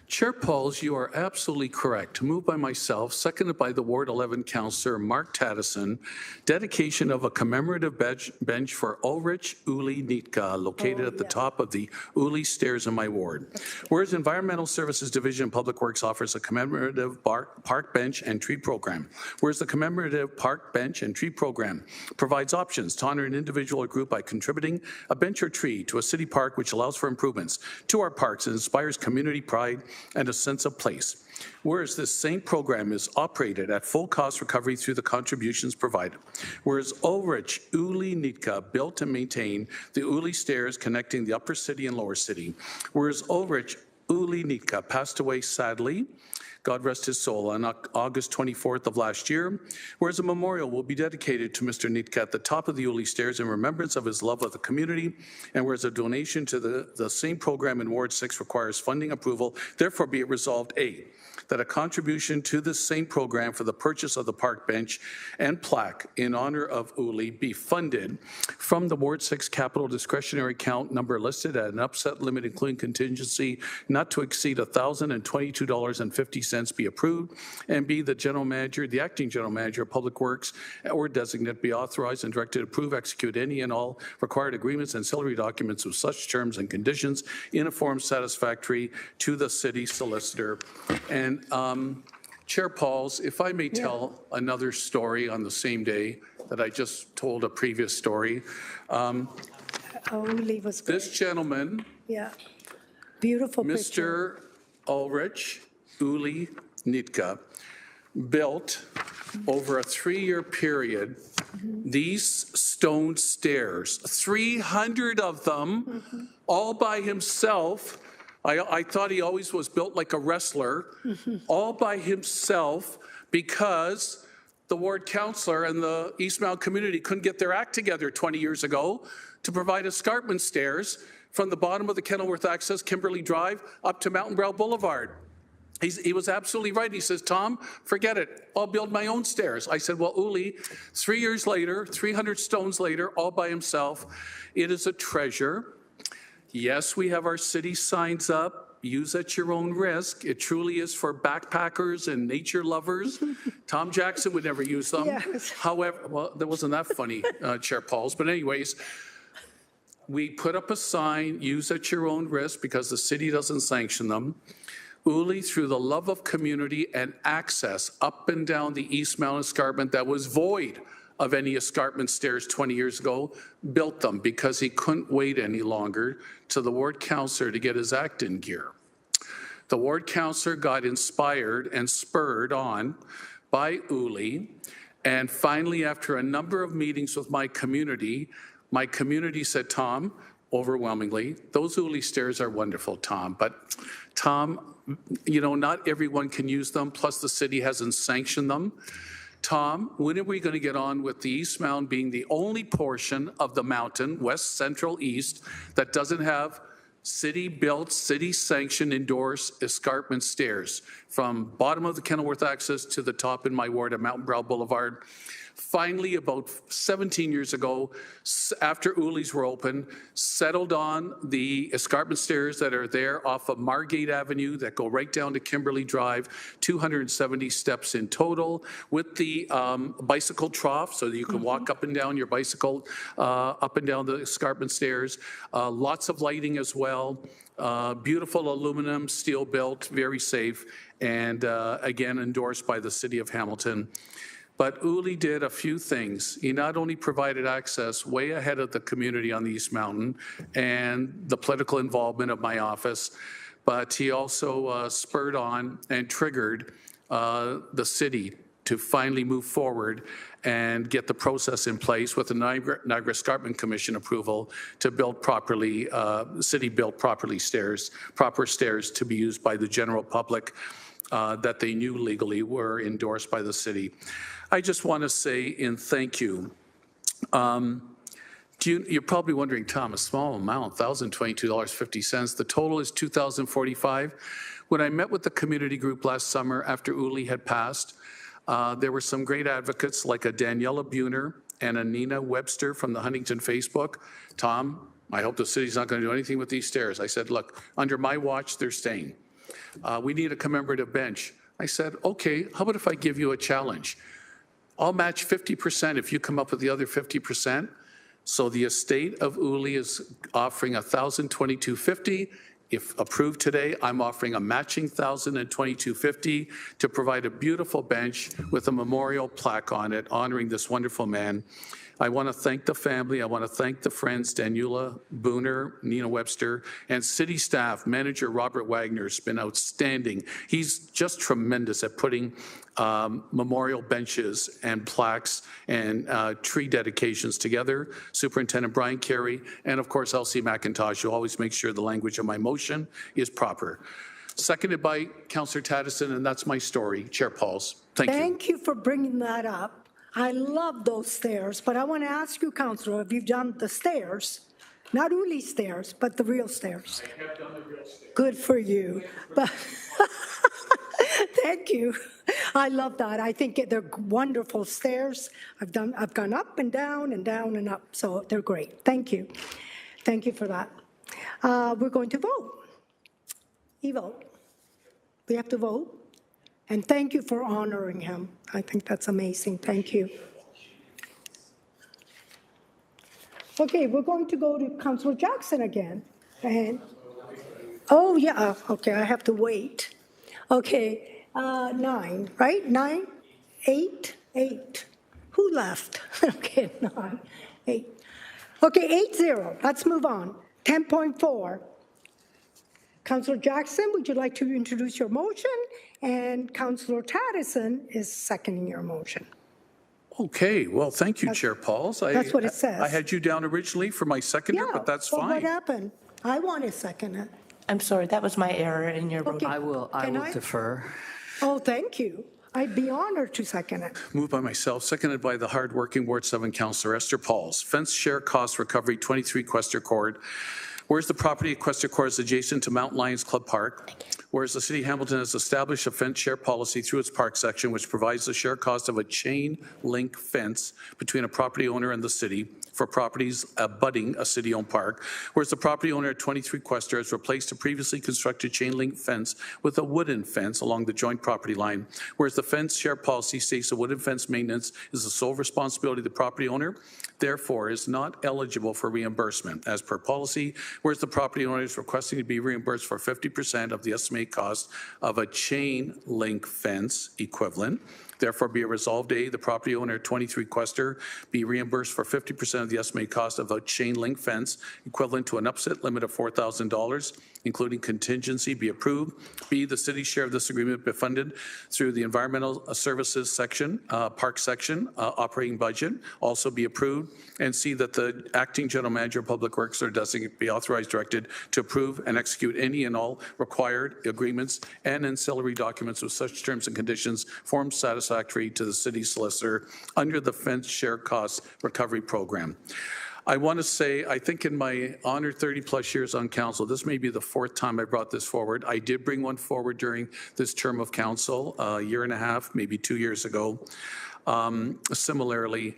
Chair Pauls, you are absolutely correct. Moved by myself, seconded by the Ward 11 Councillor Mark Tattison, dedication of a commemorative bench for Ulrich Uli Nitka, located at the top of the Uli stairs in my ward. Whereas Environmental Services Division Public Works offers a commemorative park bench and tree program. Whereas the commemorative park bench and tree program provides options to honor an individual or group by contributing a bench or tree to a city park, which allows for improvements to our parks and inspires community pride and a sense of place. Whereas this same program is operated at full cost recovery through the contributions provided. Whereas Ulrich Uli Nitka built and maintained the Uli stairs connecting the upper city and lower city. Whereas Ulrich Uli Nitka passed away sadly, God rest his soul, on August 24th of last year, whereas a memorial will be dedicated to Mr. Nitka at the top of the Uli stairs in remembrance of his love of the community, and whereas a donation to the same program in Ward 6 requires funding approval, therefore be it resolved, A, that a contribution to this same program for the purchase of the park bench and plaque in honor of Uli be funded from the Ward 6 capital discretionary account number listed at an upset limit including contingency not to exceed $1,022.50 be approved, and B, the general manager, the acting general manager of Public Works or designate be authorized and directed to approve, execute any and all required agreements and ancillary documents with such terms and conditions in a form satisfactory to the city solicitor. And Chair Pauls, if I may tell another story on the same day that I just told a previous story. This gentleman, beautiful Mr. Ulrich Uli Nitka, built over a 3-year period these stone stairs, 300 of them, all by himself. I thought he always was built like a wrestler, all by himself, because the ward councillor and the East Mountain community couldn't get their act together 20 years ago to provide escarpment stairs from the bottom of the Kenilworth access, Kimberley Drive, up to Mountain Brow Boulevard. He was absolutely right. He says, Tom, forget it. I'll build my own stairs. I said, well, Uli, 3 years later, 300 stones later, all by himself, it is a treasure. Yes, we have our city signs up. Use at your own risk. It truly is for backpackers and nature lovers. Tom Jackson would never use them. Yes. However, well, that wasn't that funny, Chair Pauls. But anyways, we put up a sign, use at your own risk, because the city doesn't sanction them. Uli, through the love of community and access up and down the East Mountain Escarpment that was void of any escarpment stairs 20 years ago, built them because he couldn't wait any longer to the ward councillor to get his act in gear. The ward councillor got inspired and spurred on by Uli, and finally, after a number of meetings with my community said, Tom, overwhelmingly, those Uli stairs are wonderful, Tom, but Tom, you know, not everyone can use them, plus the city hasn't sanctioned them. Tom, when are we going to get on with the East Mountain being the only portion of the mountain, west, central, east, that doesn't have city-built, city-sanctioned, endorsed escarpment stairs from bottom of the Kenilworth access to the top in my ward at Mountain Brow Boulevard? Finally, about 17 years ago, after Uli's were open, settled on the escarpment stairs that are there off of Margate Avenue that go right down to Kimberley Drive, 270 steps in total, with the bicycle trough so that you can walk up and down your bicycle, up and down the escarpment stairs. Lots of lighting as well. Beautiful aluminum, steel built, very safe, and again, endorsed by the City of Hamilton. But Uli did a few things. He not only provided access way ahead of the community on the East Mountain and the political involvement of my office, but he also spurred on and triggered the city to finally move forward and get the process in place with the Niagara Escarpment Commission approval to build properly, city built properly stairs, proper stairs to be used by the general public that they knew legally were endorsed by the city. I just want to say in thank you. You're probably wondering, Tom, a small amount, $1,022.50. The total is $2,045. When I met with the community group last summer after Uli had passed, there were some great advocates like a Daniela Buhner and a Nina Webster from the Huntington Facebook. Tom, I hope the city's not going to do anything with these stairs. I said, look, under my watch, they're staying. We need a commemorative bench. I said, okay, how about if I give you a challenge? I'll match 50% if you come up with the other 50%. So the estate of Uli is offering $1,022.50. If approved today, I'm offering a matching $1,022.50 to provide a beautiful bench with a memorial plaque on it honoring this wonderful man. I want to thank the family. I want to thank the friends, Daniela Buhner, Nina Webster, and city staff. Manager Robert Wagner has been outstanding. He's just tremendous at putting memorial benches and plaques and tree dedications together. Superintendent Brian Carey, and of course, Elsie McIntosh, who always makes sure the language of my motion is proper. Seconded by Councillor Taddison, and that's my story. Chair Pauls, thank you. Thank you for bringing that up. I love those stairs, but I want to ask you, Councillor, have you done the stairs? Not Uli stairs, but the real stairs. I have done the real stairs. Good for you. But thank you. I love that. I think they're wonderful stairs. I've gone up and down and up, so they're great. Thank you. Thank you for that. We're going to vote. Evo, we have to vote. And thank you for honoring him. I think that's amazing. Thank you. Okay, we're going to go to Councillor Jackson again. And, oh, yeah, okay, I have to wait. Okay, 9, right? 9, 8. Who left? Okay, 9, 8. Okay, 8-0. Let's move on. 10.4. Councillor Jackson, would you like to introduce your motion? And Councillor Taddison is seconding your motion. Okay, well, thank you, Chair Pauls. That's what it says. I had you down originally for my seconder, but that's fine. What happened? I want to second it. I'm sorry, that was my error in your vote. Okay. I will defer. Oh, thank you. I'd be honored to second it. Moved by myself, seconded by the hardworking Ward 7 Councillor Esther Pauls. Fence share cost recovery 23 Quester Court. Whereas the property at Quester Court is adjacent to Mount Lions Club Park, whereas the City of Hamilton has established a fence share policy through its park section, which provides the share cost of a chain link fence between a property owner and the city for properties abutting a city-owned park, whereas the property owner at 23 Quester has replaced a previously constructed chain link fence with a wooden fence along the joint property line, whereas the fence share policy states the wooden fence maintenance is the sole responsibility of the property owner, therefore is not eligible for reimbursement as per policy, whereas the property owner is requesting to be reimbursed for 50% of the estimated cost of a chain link fence equivalent. Therefore, be it resolved, A, the property owner at 23 Quester be reimbursed for 50% of the estimated cost of a chain link fence equivalent to an upset limit of $4,000, including contingency, be approved. B, the city's share of this agreement be funded through the environmental services section, park section, operating budget, also be approved. And C, that the acting general manager of public works or designate be authorized, directed to approve and execute any and all required agreements and ancillary documents with such terms and conditions formed satisfactory to the city solicitor under the fence share cost recovery program. I want to say, I think in my honored 30-plus years on council, this may be the fourth time I brought this forward. I did bring one forward during this term of council, a year and a half, maybe 2 years ago. Similarly,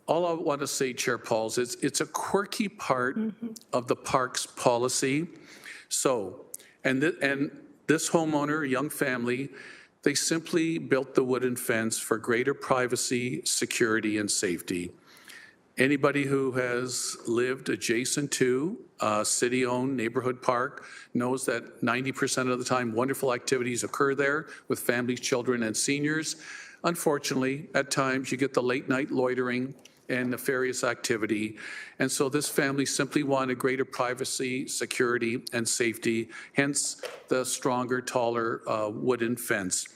all I want to say, Chair Pauls, is it's a quirky part of the parks policy. So, and this homeowner, young family, they simply built the wooden fence for greater privacy, security, and safety. Anybody who has lived adjacent to a city-owned neighborhood park knows that 90% of the time wonderful activities occur there with families, children, and seniors. Unfortunately, at times you get the late-night loitering and nefarious activity. And so this family simply wanted greater privacy, security, and safety, hence the stronger, taller wooden fence.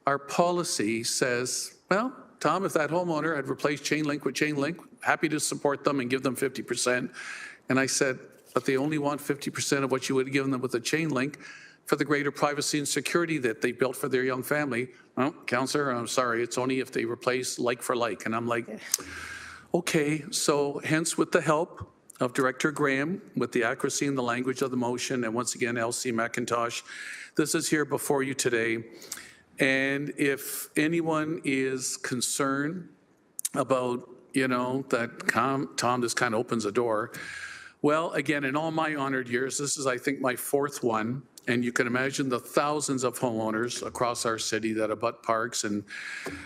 Our policy says, well, Tom, if that homeowner had replaced chain link with chain link, happy to support them and give them 50%. And I said, but they only want 50% of what you would have given them with a chain link for the greater privacy and security that they built for their young family. Well, Councillor, I'm sorry, it's only if they replace like for like. And I'm like, okay, so hence with the help of Director Graham, with the accuracy and the language of the motion, and once again, Elsie McIntosh, this is here before you today. And if anyone is concerned about, you know, that Tom, this kind of opens a door. Well, again, in all my honored years, this is, I think, my fourth one. And you can imagine the thousands of homeowners across our city that abut parks. And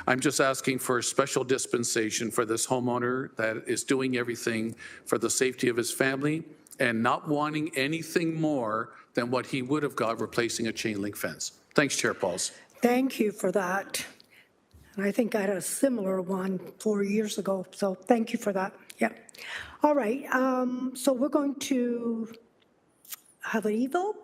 I'm just asking for a special dispensation for this homeowner that is doing everything for the safety of his family and not wanting anything more than what he would have got replacing a chain link fence. Thanks, Chair Pauls. Thank you for that. And I think I had a similar one 4 years ago, so thank you for that. Yeah. All right, so we're going to have an e-vote.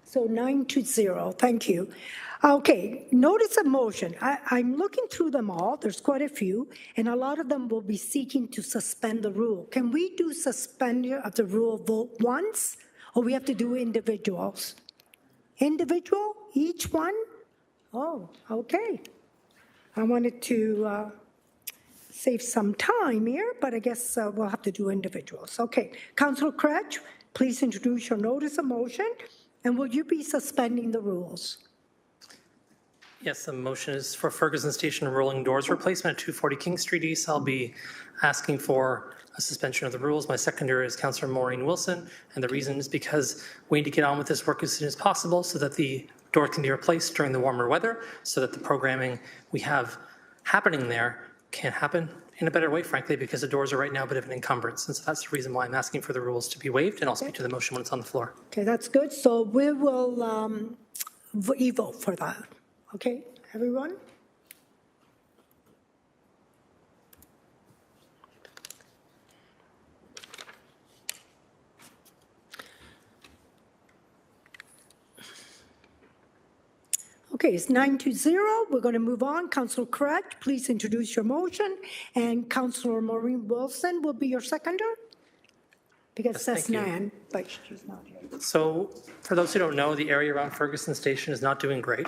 So 9-0, thank you. Okay, notice of motion. I'm looking through them all. There's quite a few, and a lot of them will be seeking to suspend the rule. Can we do suspending of the rule vote once, or we have to do individuals? Individual, each one? Oh, okay. I wanted to save some time here, but I guess we'll have to do individuals. Okay, Councillor Cratch, please introduce your notice of motion. And will you be suspending the rules? Yes, the motion is for Ferguson Station rolling doors replacement at 240 King Street East. I'll be asking for a suspension of the rules. My seconder is Councillor Maureen Wilson, and the reason is because we need to get on with this work as soon as possible so that the door can be replaced during the warmer weather, so that the programming we have happening there can happen in a better way, frankly, because the doors are right now a bit of an encumbrance. And so that's the reason why I'm asking for the rules to be waived, and I'll speak to the motion when it's on the floor. Okay, that's good. So we will e-vote for that. Okay, everyone? Okay, it's 9-0. We're going to move on. Councillor Craig, please introduce your motion, and Councillor Maureen Wilson will be your seconder. Because it says Nan, but she's not here. So for those who don't know, the area around Ferguson Station is not doing great.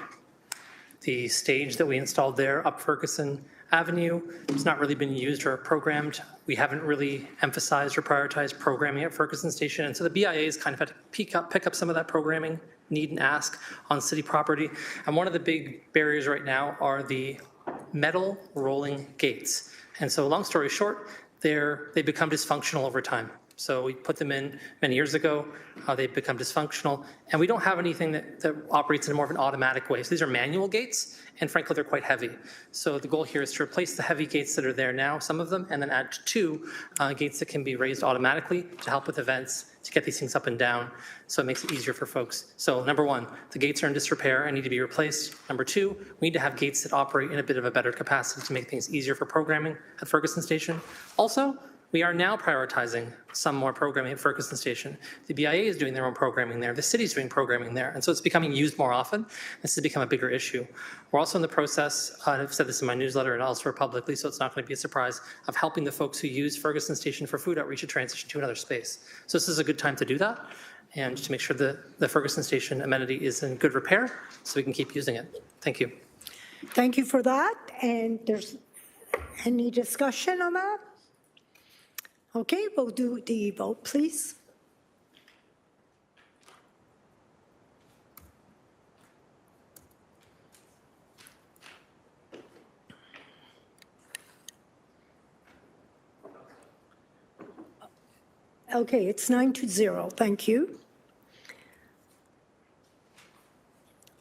The stage that we installed there up Ferguson Avenue has not really been used or programmed. We haven't really emphasized or prioritized programming at Ferguson Station, and so the BIA has kind of had to pick up some of that programming need and ask on city property. And one of the big barriers right now are the metal rolling gates. And so long story short, they become dysfunctional over time. So we put them in many years ago, they've become dysfunctional, and we don't have anything that operates in more of an automatic way. So these are manual gates, and frankly, they're quite heavy. So the goal here is to replace the heavy gates that are there now, some of them, and then add 2 gates that can be raised automatically to help with events, to get these things up and down, so it makes it easier for folks. So number 1, the gates are in disrepair and need to be replaced. Number 2, we need to have gates that operate in a bit of a better capacity to make things easier for programming at Ferguson Station. Also, we are now prioritizing some more programming at Ferguson Station. The BIA is doing their own programming there. The city's doing programming there. And so it's becoming used more often. This has become a bigger issue. We're also in the process, I've said this in my newsletter and elsewhere publicly, so it's not going to be a surprise, of helping the folks who use Ferguson Station for food outreach to transition to another space. So this is a good time to do that and to make sure that the Ferguson Station amenity is in good repair so we can keep using it. Thank you. Thank you for that. And there's any discussion on that? Okay, we'll do the vote, please. Okay, it's 9-0. Thank you.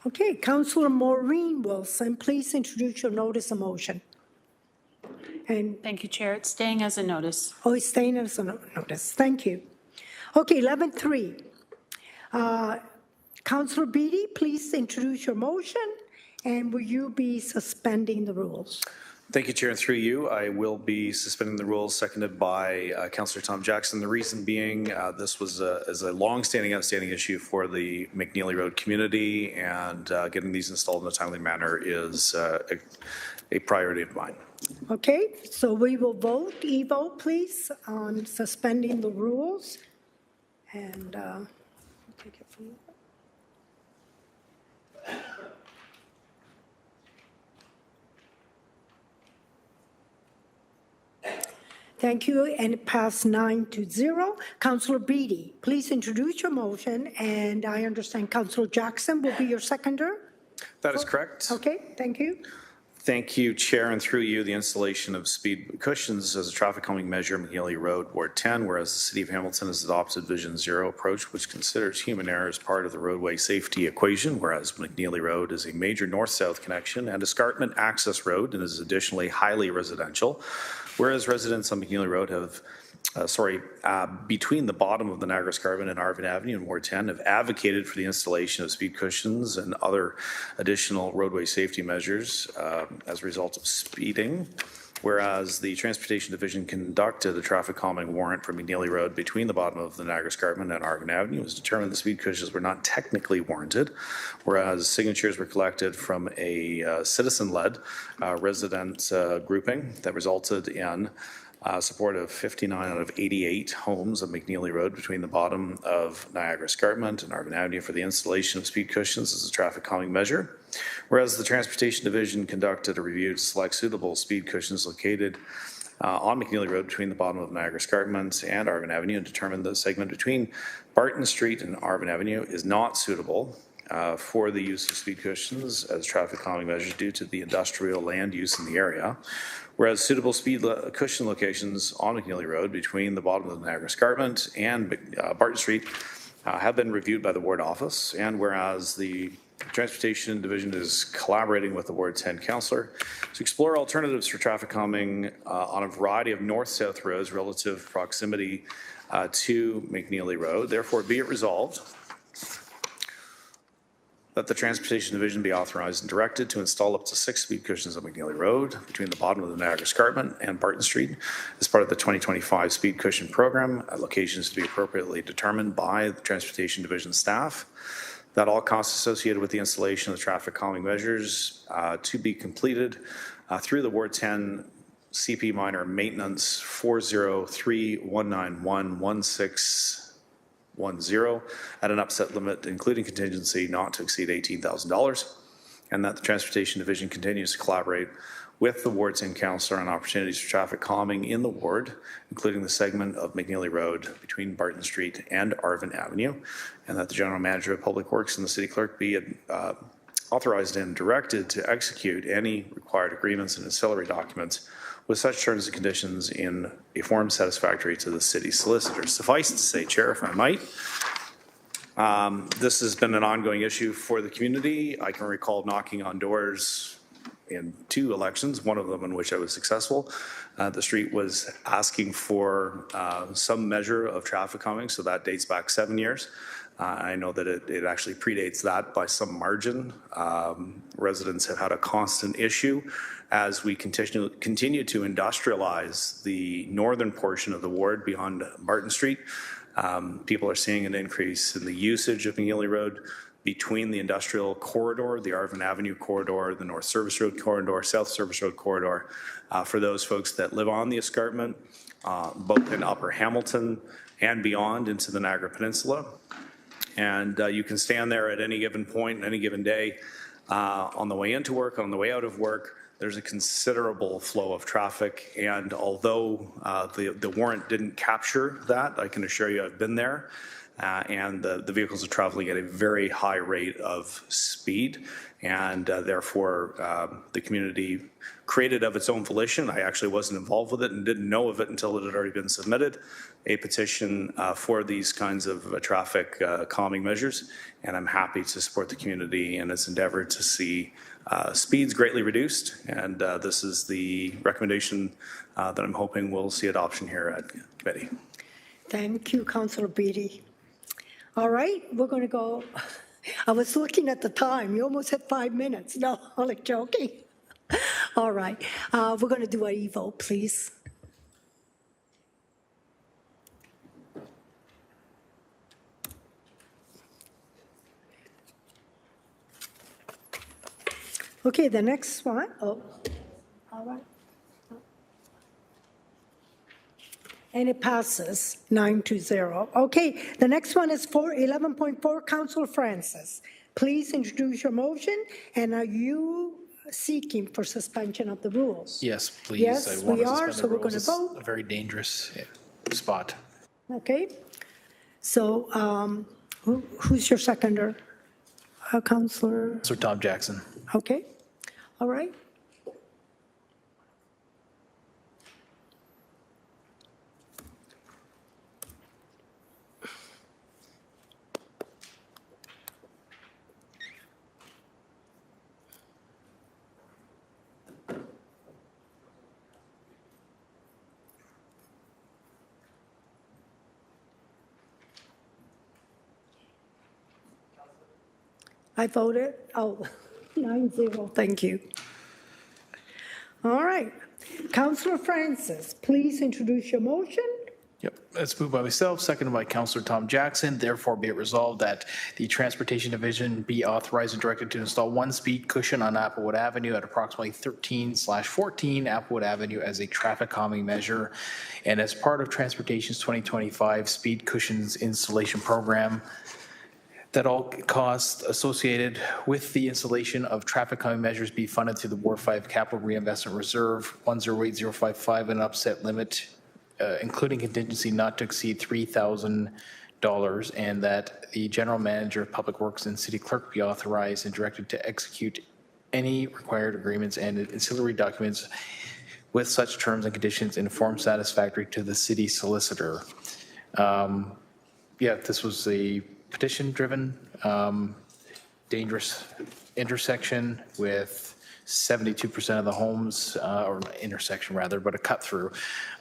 Okay, Councillor Maureen Wilson, please introduce your notice of motion. And thank you, Chair. It's staying as a notice. Oh, it's staying as a notice. Thank you. Okay, 11-3. Councillor Beatty, please introduce your motion, and will you be suspending the rules? Thank you, Chair, and through you, I will be suspending the rules, seconded by Councillor Tom Jackson. The reason being, this was a long-standing, outstanding issue for the McNeely Road community, and getting these installed in a timely manner is a priority of mine. Okay, so we will vote, e-vote, please, on suspending the rules. And take it from there. Thank you, and it passed 9-0. Councillor Beatty, please introduce your motion, and I understand Councillor Jackson will be your seconder? That is correct. Okay, thank you. Thank you, Chair, and through you, the installation of speed cushions as a traffic calming measure on McNeely Road, Ward 10, whereas the City of Hamilton has adopted Vision Zero approach, which considers human error as part of the roadway safety equation, whereas McNeely Road is a major north-south connection and escarpment access road and is additionally highly residential, whereas residents on McNeely Road have between the bottom of the Niagara Escarpment and Arvin Avenue in Ward 10 have advocated for the installation of speed cushions and other additional roadway safety measures as a result of speeding, whereas the Transportation Division conducted a traffic calming warrant for McNeely Road between the bottom of the Niagara Escarpment and Arvin Avenue. It was determined the speed cushions were not technically warranted, whereas signatures were collected from a citizen-led resident grouping that resulted in support of 59 out of 88 homes of McNeely Road between the bottom of Niagara Escarpment and Arvin Avenue for the installation of speed cushions as a traffic calming measure, whereas the Transportation Division conducted a review to select suitable speed cushions located on McNeely Road between the bottom of Niagara Escarpment and Arvin Avenue and determined the segment between Barton Street and Arvin Avenue is not suitable for the use of speed cushions as traffic calming measures due to the industrial land use in the area, whereas suitable speed cushion locations on McNeely Road between the bottom of the Niagara Escarpment and Barton Street have been reviewed by the Ward Office, and whereas the Transportation Division is collaborating with the Ward 10 Councillor to explore alternatives for traffic calming on a variety of north-south roads relative proximity to McNeely Road. Therefore, be it resolved that the Transportation Division be authorized and directed to install up to 6 speed cushions on McNeely Road between the bottom of the Niagara Escarpment and Barton Street as part of the 2025 speed cushion program, locations to be appropriately determined by the Transportation Division staff. that all costs associated with the installation of the traffic calming measures to be completed through the Ward 10 CP minor maintenance 403-191-1610 at an upset limit, including contingency, not to exceed $18,000, and that the Transportation Division continues to collaborate with the Ward 10 Councillor on opportunities for traffic calming in the ward, including the segment of McNeely Road between Barton Street and Arvin Avenue, and that the General Manager of Public Works and the City Clerk be authorized and directed to execute any required agreements and ancillary documents with such terms and conditions in a form satisfactory to the city solicitor. Suffice to say, Chair, if I might, this has been an ongoing issue for the community. I can recall knocking on doors in 2 elections, one of them in which I was successful. The street was asking for some measure of traffic calming, so that dates back 7 years. I know that it actually predates that by some margin. Residents have had a constant issue as we continue to industrialize the northern portion of the ward beyond Barton Street. People are seeing an increase in the usage of McNeely Road between the industrial corridor, the Arvin Avenue corridor, the North Service Road corridor, South Service Road corridor, for those folks that live on the escarpment, both in Upper Hamilton and beyond into the Niagara Peninsula. And you can stand there at any given point, any given day, on the way into work, on the way out of work. There's a considerable flow of traffic, and although the warrant didn't capture that, I can assure you I've been there. And the vehicles are traveling at a very high rate of speed, and therefore the community created of its own volition. I actually wasn't involved with it and didn't know of it until it had already been submitted, a petition for these kinds of traffic calming measures, and I'm happy to support the community in its endeavor to see speeds greatly reduced, and this is the recommendation that I'm hoping we'll see adoption here at committee. Thank you, Councillor Beatty. All right, we're going to go. I was looking at the time. You almost had 5 minutes. No, I'm like joking. All right, we're going to do an e-vote, please. Okay, the next one. Oh, all right. And it passes 9-0. Okay, the next one is for 11.4, Councillor Francis. Please introduce your motion, and are you seeking for suspension of the rules? Yes, please. Yes, we are, so we're going to vote. It's a very dangerous spot. Okay, so who's your seconder? Councillor? Sir Tom Jackson. Okay, all right. I voted, 9-0, thank you. All right, Councillor Francis, please introduce your motion. Yep, that's moved by myself, seconded by Councillor Tom Jackson. Therefore, be it resolved that the Transportation Division be authorized and directed to install one speed cushion on Applewood Avenue at approximately 13/14 Applewood Avenue as a traffic calming measure, and as part of Transportation's 2025 speed cushions installation program, that all costs associated with the installation of traffic calming measures be funded through the Ward 5 Capital Reinvestment Reserve 108055, an upset limit, including contingency not to exceed $3,000, and that the General Manager of Public Works and City Clerk be authorized and directed to execute any required agreements and ancillary documents with such terms and conditions in form satisfactory to the city solicitor. Yeah, this was a petition-driven, dangerous intersection with 72% of the homes, or intersection rather, but a cut through.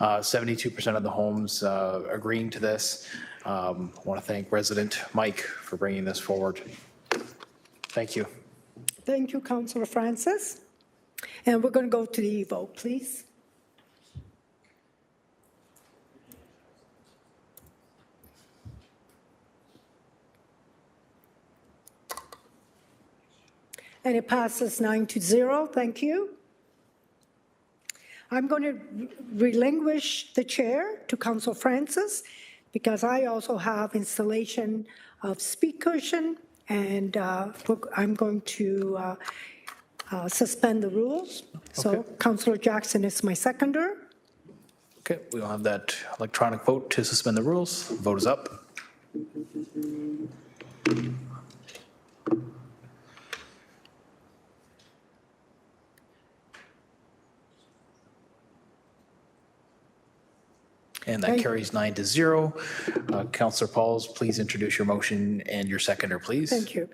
72% of the homes agreeing to this. I want to thank resident Mike for bringing this forward. Thank you. Thank you, Councillor Francis. And we're going to go to the vote, please. And it passes 9-0. Thank you. I'm going to relinquish the chair to Councillor Francis because I also have installation of speed cushion, and I'm going to suspend the rules. So Councillor Jackson is my seconder. Okay, we will have that electronic vote to suspend the rules. Vote is up. And that carries 9-0. Councillor Pauls, please introduce your motion and your seconder, please. Thank you.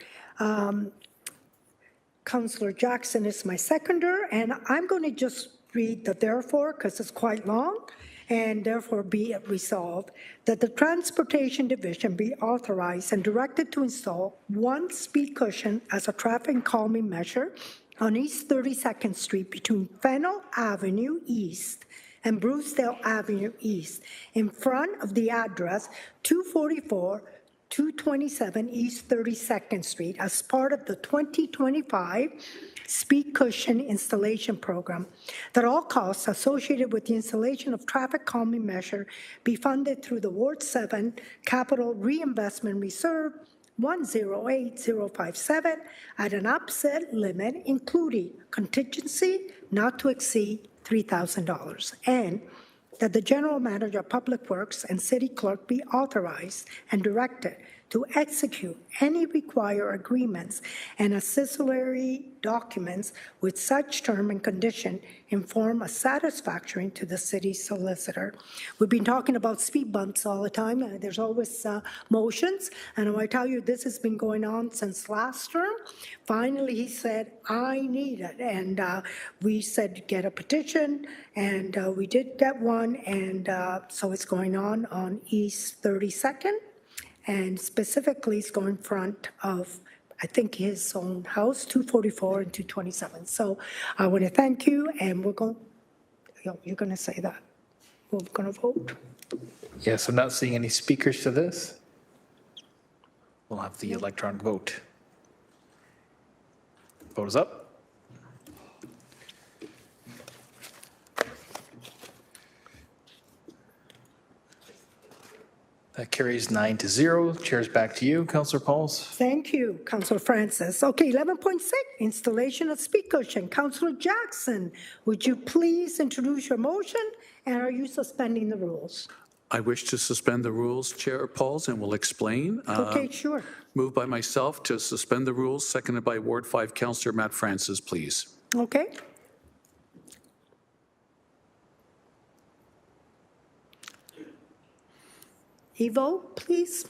Councillor Jackson is my seconder, and I'm going to just read the therefore because it's quite long, and therefore be it resolved that the Transportation Division be authorized and directed to install one speed cushion as a traffic calming measure on East 32nd Street between Fennel Avenue East and Brucedale Avenue East in front of the address 227 East 32nd Street as part of the 2025 Speed Cushion Installation Program, that all costs associated with the installation of traffic calming measure be funded through the Ward 7 Capital Reinvestment Reserve 108057 at an upset limit, including contingency not to exceed $3,000, and that the General Manager of Public Works and City Clerk be authorized and directed to execute any required agreements and ancillary documents with such term and condition in form as satisfactory to the city solicitor. We've been talking about speed bumps all the time. There's always motions, and I tell you, this has been going on since last term. Finally, he said, I need it, and we said get a petition, and we did get one, and so it's going on East 32nd. And specifically, it's going in front of, I think, his own house, 244 and 227. So I want to thank you, and we're going, you're going to say that. We're going to vote. Yes, I'm not seeing any speakers to this. We'll have the electronic vote. Vote is up. That carries 9-0. Chair's back to you, Councillor Pauls. Thank you, Councillor Francis. Okay, 11.6, installation of speed cushion. Councillor Jackson, would you please introduce your motion, and are you suspending the rules? I wish to suspend the rules, Chair Pauls, and will explain. Okay, sure. Moved by myself to suspend the rules, seconded by Ward 5 Councillor Matt Francis, please. Okay. Evo, please.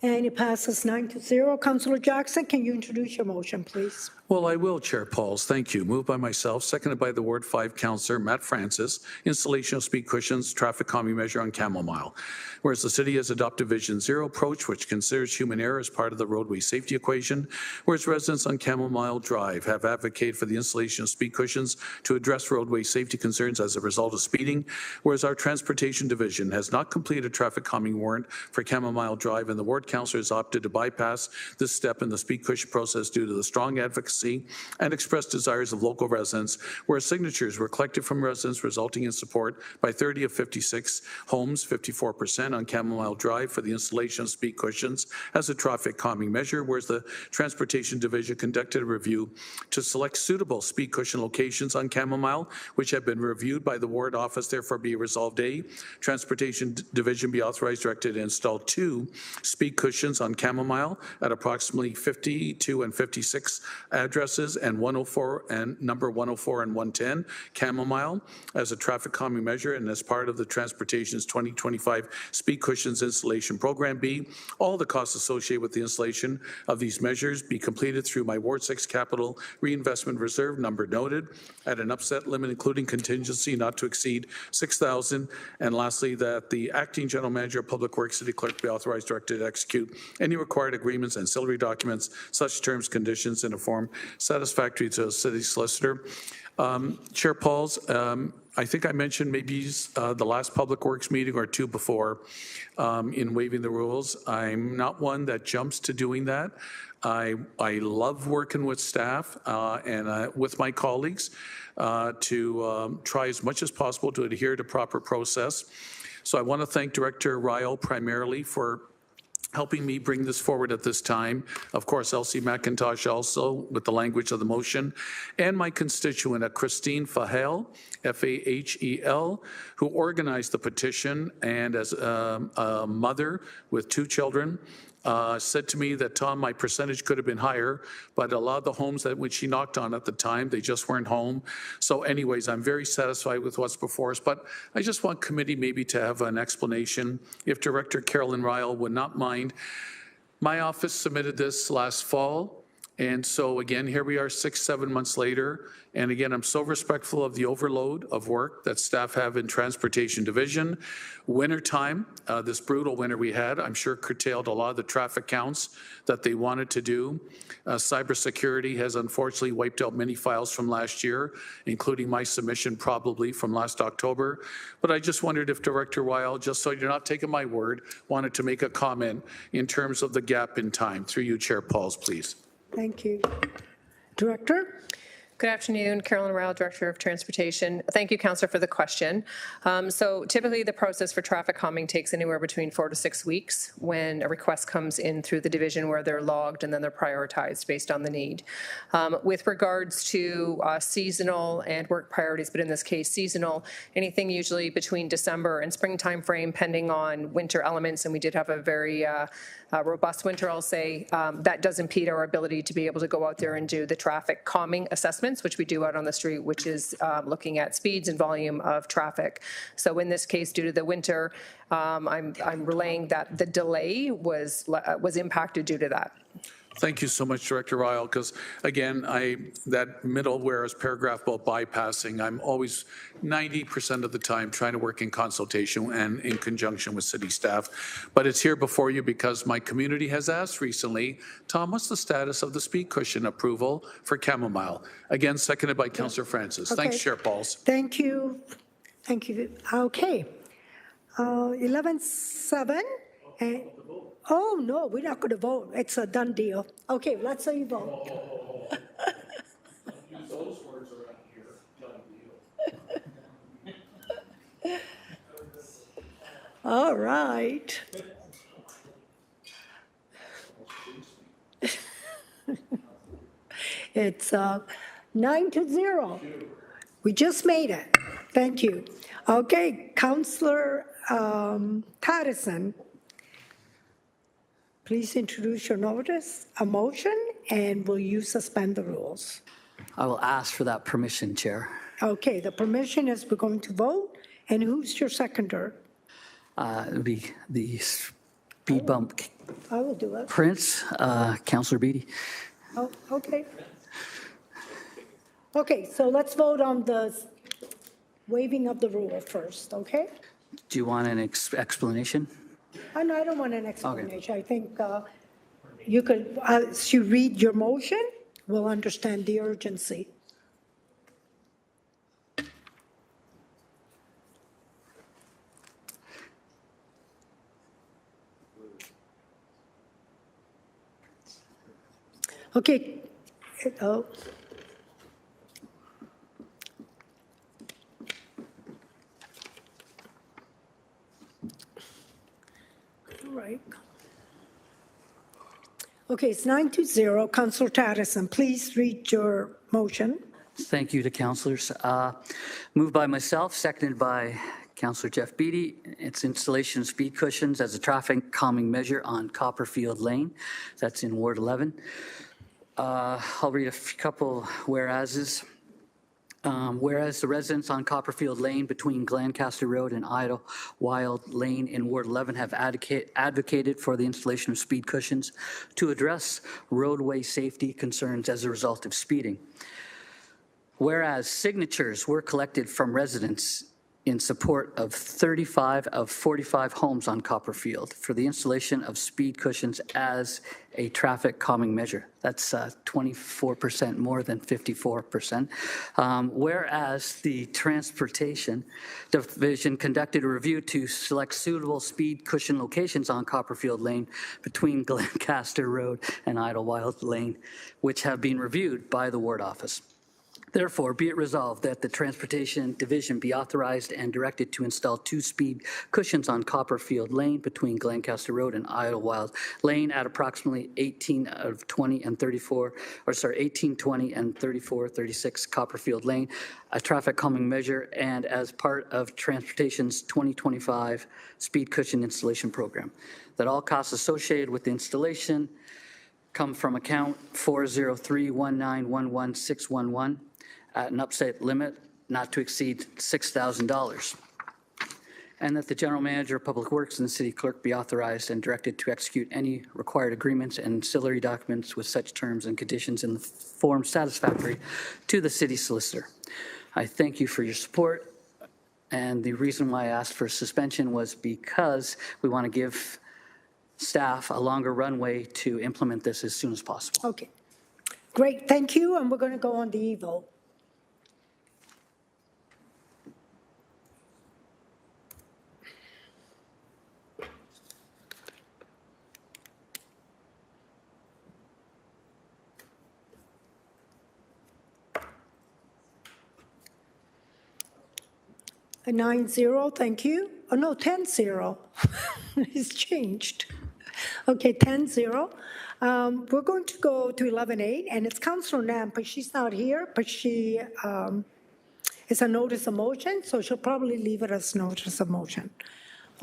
And it passes 9-0. Councillor Jackson, can you introduce your motion, please? Well, I will, Chair Pauls. Thank you. Moved by myself, seconded by the Ward 5 Councillor Matt Francis, installation of speed cushions, traffic calming measure on Camel Mile. Whereas the city has adopted Vision Zero approach, which considers human error as part of the roadway safety equation, whereas residents on Camel Mile Drive have advocated for the installation of speed cushions to address roadway safety concerns as a result of speeding, whereas our Transportation Division has not completed a traffic calming warrant for Camel Mile Drive, and the Ward Councillor has opted to bypass this step in the speed cushion process due to the strong advocacy and expressed desires of local residents, where signatures were collected from residents, resulting in support by 30 of 56 homes, 54% on Camel Mile Drive, for the installation of speed cushions as a traffic calming measure, whereas the Transportation Division conducted a review to select suitable speed cushion locations on Camel Mile, which have been reviewed by the Ward Office. Therefore, be resolved A, Transportation Division be authorized, directed to install 2 speed cushions on Camel Mile at approximately 52 and 56 addresses, and 104 and number 104 and 110 Camel Mile as a traffic calming measure and as part of the Transportation's 2025 Speed Cushions Installation Program. B, all the costs associated with the installation of these measures be completed through my Ward 6 Capital Reinvestment Reserve, number noted, at an upset limit, including contingency not to exceed $6,000. And lastly, that the Acting General Manager of Public Works, City Clerk, be authorized, directed to execute any required agreements and ancillary documents, such terms, conditions in a form satisfactory to the city solicitor. Chair Pauls, I think I mentioned maybe the last Public Works meeting or two before in waiving the rules. I'm not one that jumps to doing that. I love working with staff and with my colleagues to try as much as possible to adhere to proper process. So I want to thank Director Ryle primarily for helping me bring this forward at this time. Of course, Elsie McIntosh also with the language of the motion, and my constituent, Christine Fahel, F-A-H-E-L, who organized the petition and as a mother with 2 children, said to me that, Tom, my percentage could have been higher, but a lot of the homes that when she knocked on at the time, they just weren't home. So anyways, I'm very satisfied with what's before us, but I just want committee maybe to have an explanation, if Director Carolyn Ryle would not mind. My office submitted this last fall, and so again, here we are 6-7 months later. And again, I'm so respectful of the overload of work that staff have in Transportation Division. Winter time, this brutal winter we had, I'm sure curtailed a lot of the traffic counts that they wanted to do. Cybersecurity has unfortunately wiped out many files from last year, including my submission probably from last October. But I just wondered if Director Weil, just so you're not taking my word, wanted to make a comment in terms of the gap in time. Through you, Chair Pauls, please. Thank you. Director? Good afternoon, Carolyn Ryle, Director of Transportation. Thank you, Councillor, for the question. So typically the process for traffic calming takes anywhere between 4 to 6 weeks when a request comes in through the division where they're logged and then they're prioritized based on the need. With regards to seasonal and work priorities, but in this case seasonal, anything usually between December and spring time frame pending on winter elements, and we did have a very robust winter, I'll say, that does impede our ability to be able to go out there and do the traffic calming assessments, which we do out on the street, which is looking at speeds and volume of traffic. So in this case, due to the winter, I'm relaying that the delay was impacted due to that. Thank you so much, Director Ryle, because again, that middle whereas paragraph about bypassing, I'm always 90% of the time trying to work in consultation and in conjunction with city staff. But it's here before you because my community has asked recently, Tom, what's the status of the speed cushion approval for Chamomile? Again, seconded by Councillor Francis. Okay. Thanks, Chair Pauls. Thank you. Thank you. Okay. 11-7. Oh, no, we're not going to vote. It's a done deal. Okay, let's say you vote. All right. It's 9-0. We just made it. Thank you. Okay, Councillor Patterson. Please introduce your notice, a motion, and will you suspend the rules? I will ask for that permission, Chair. Okay, the permission is we're going to vote. And who's your seconder? It would be the speed bump I will do it. Prince, Councillor Beatty. Oh, okay. Okay, so let's vote on the waiving of the rule first, okay? Do you want an explanation? Oh, no, I don't want an explanation. Okay. I think you could, as you read your motion, we'll understand the urgency. Okay. Oh. All right. Okay, it's 9-0. Councillor Patterson, please read your motion. Thank you to councillors. Moved by myself, seconded by Councillor Jeff Beatty. It's installation of speed cushions as a traffic calming measure on Copperfield Lane. That's in Ward 11. I'll read a couple whereases. Whereas the residents on Copperfield Lane between Glancaster Road and Idlewild Lane in Ward 11 have advocated for the installation of speed cushions to address roadway safety concerns as a result of speeding. Whereas signatures were collected from residents in support of 35 of 45 homes on Copperfield for the installation of speed cushions as a traffic calming measure. That's 24% more than 54%. Whereas the Transportation Division conducted a review to select suitable speed cushion locations on Copperfield Lane between Glencaster Road and Idlewild Lane, which have been reviewed by the Ward Office. Therefore, be it resolved that the Transportation Division be authorized and directed to install 2 speed cushions on Copperfield Lane between Glencaster Road and Idlewild Lane at approximately 1820 and 3436 Copperfield Lane, a traffic calming measure, and as part of Transportation's 2025 speed cushion installation program. That all costs associated with the installation come from account 403-1911611 at an upset limit not to exceed $6,000. And that the General Manager of Public Works and the City Clerk be authorized and directed to execute any required agreements and ancillary documents with such terms and conditions in the form satisfactory to the City Solicitor. I thank you for your support. And the reason why I asked for suspension was because we want to give staff a longer runway to implement this as soon as possible. Okay, great, thank you, and we're going to go on the vote. A 9-0, thank you. Oh, no, 10-0. It's changed. Okay, 10-0. We're going to go to 11-8, and it's Councilor Nam, but she's not here, but she is a notice of motion, so she'll probably leave it as notice of motion.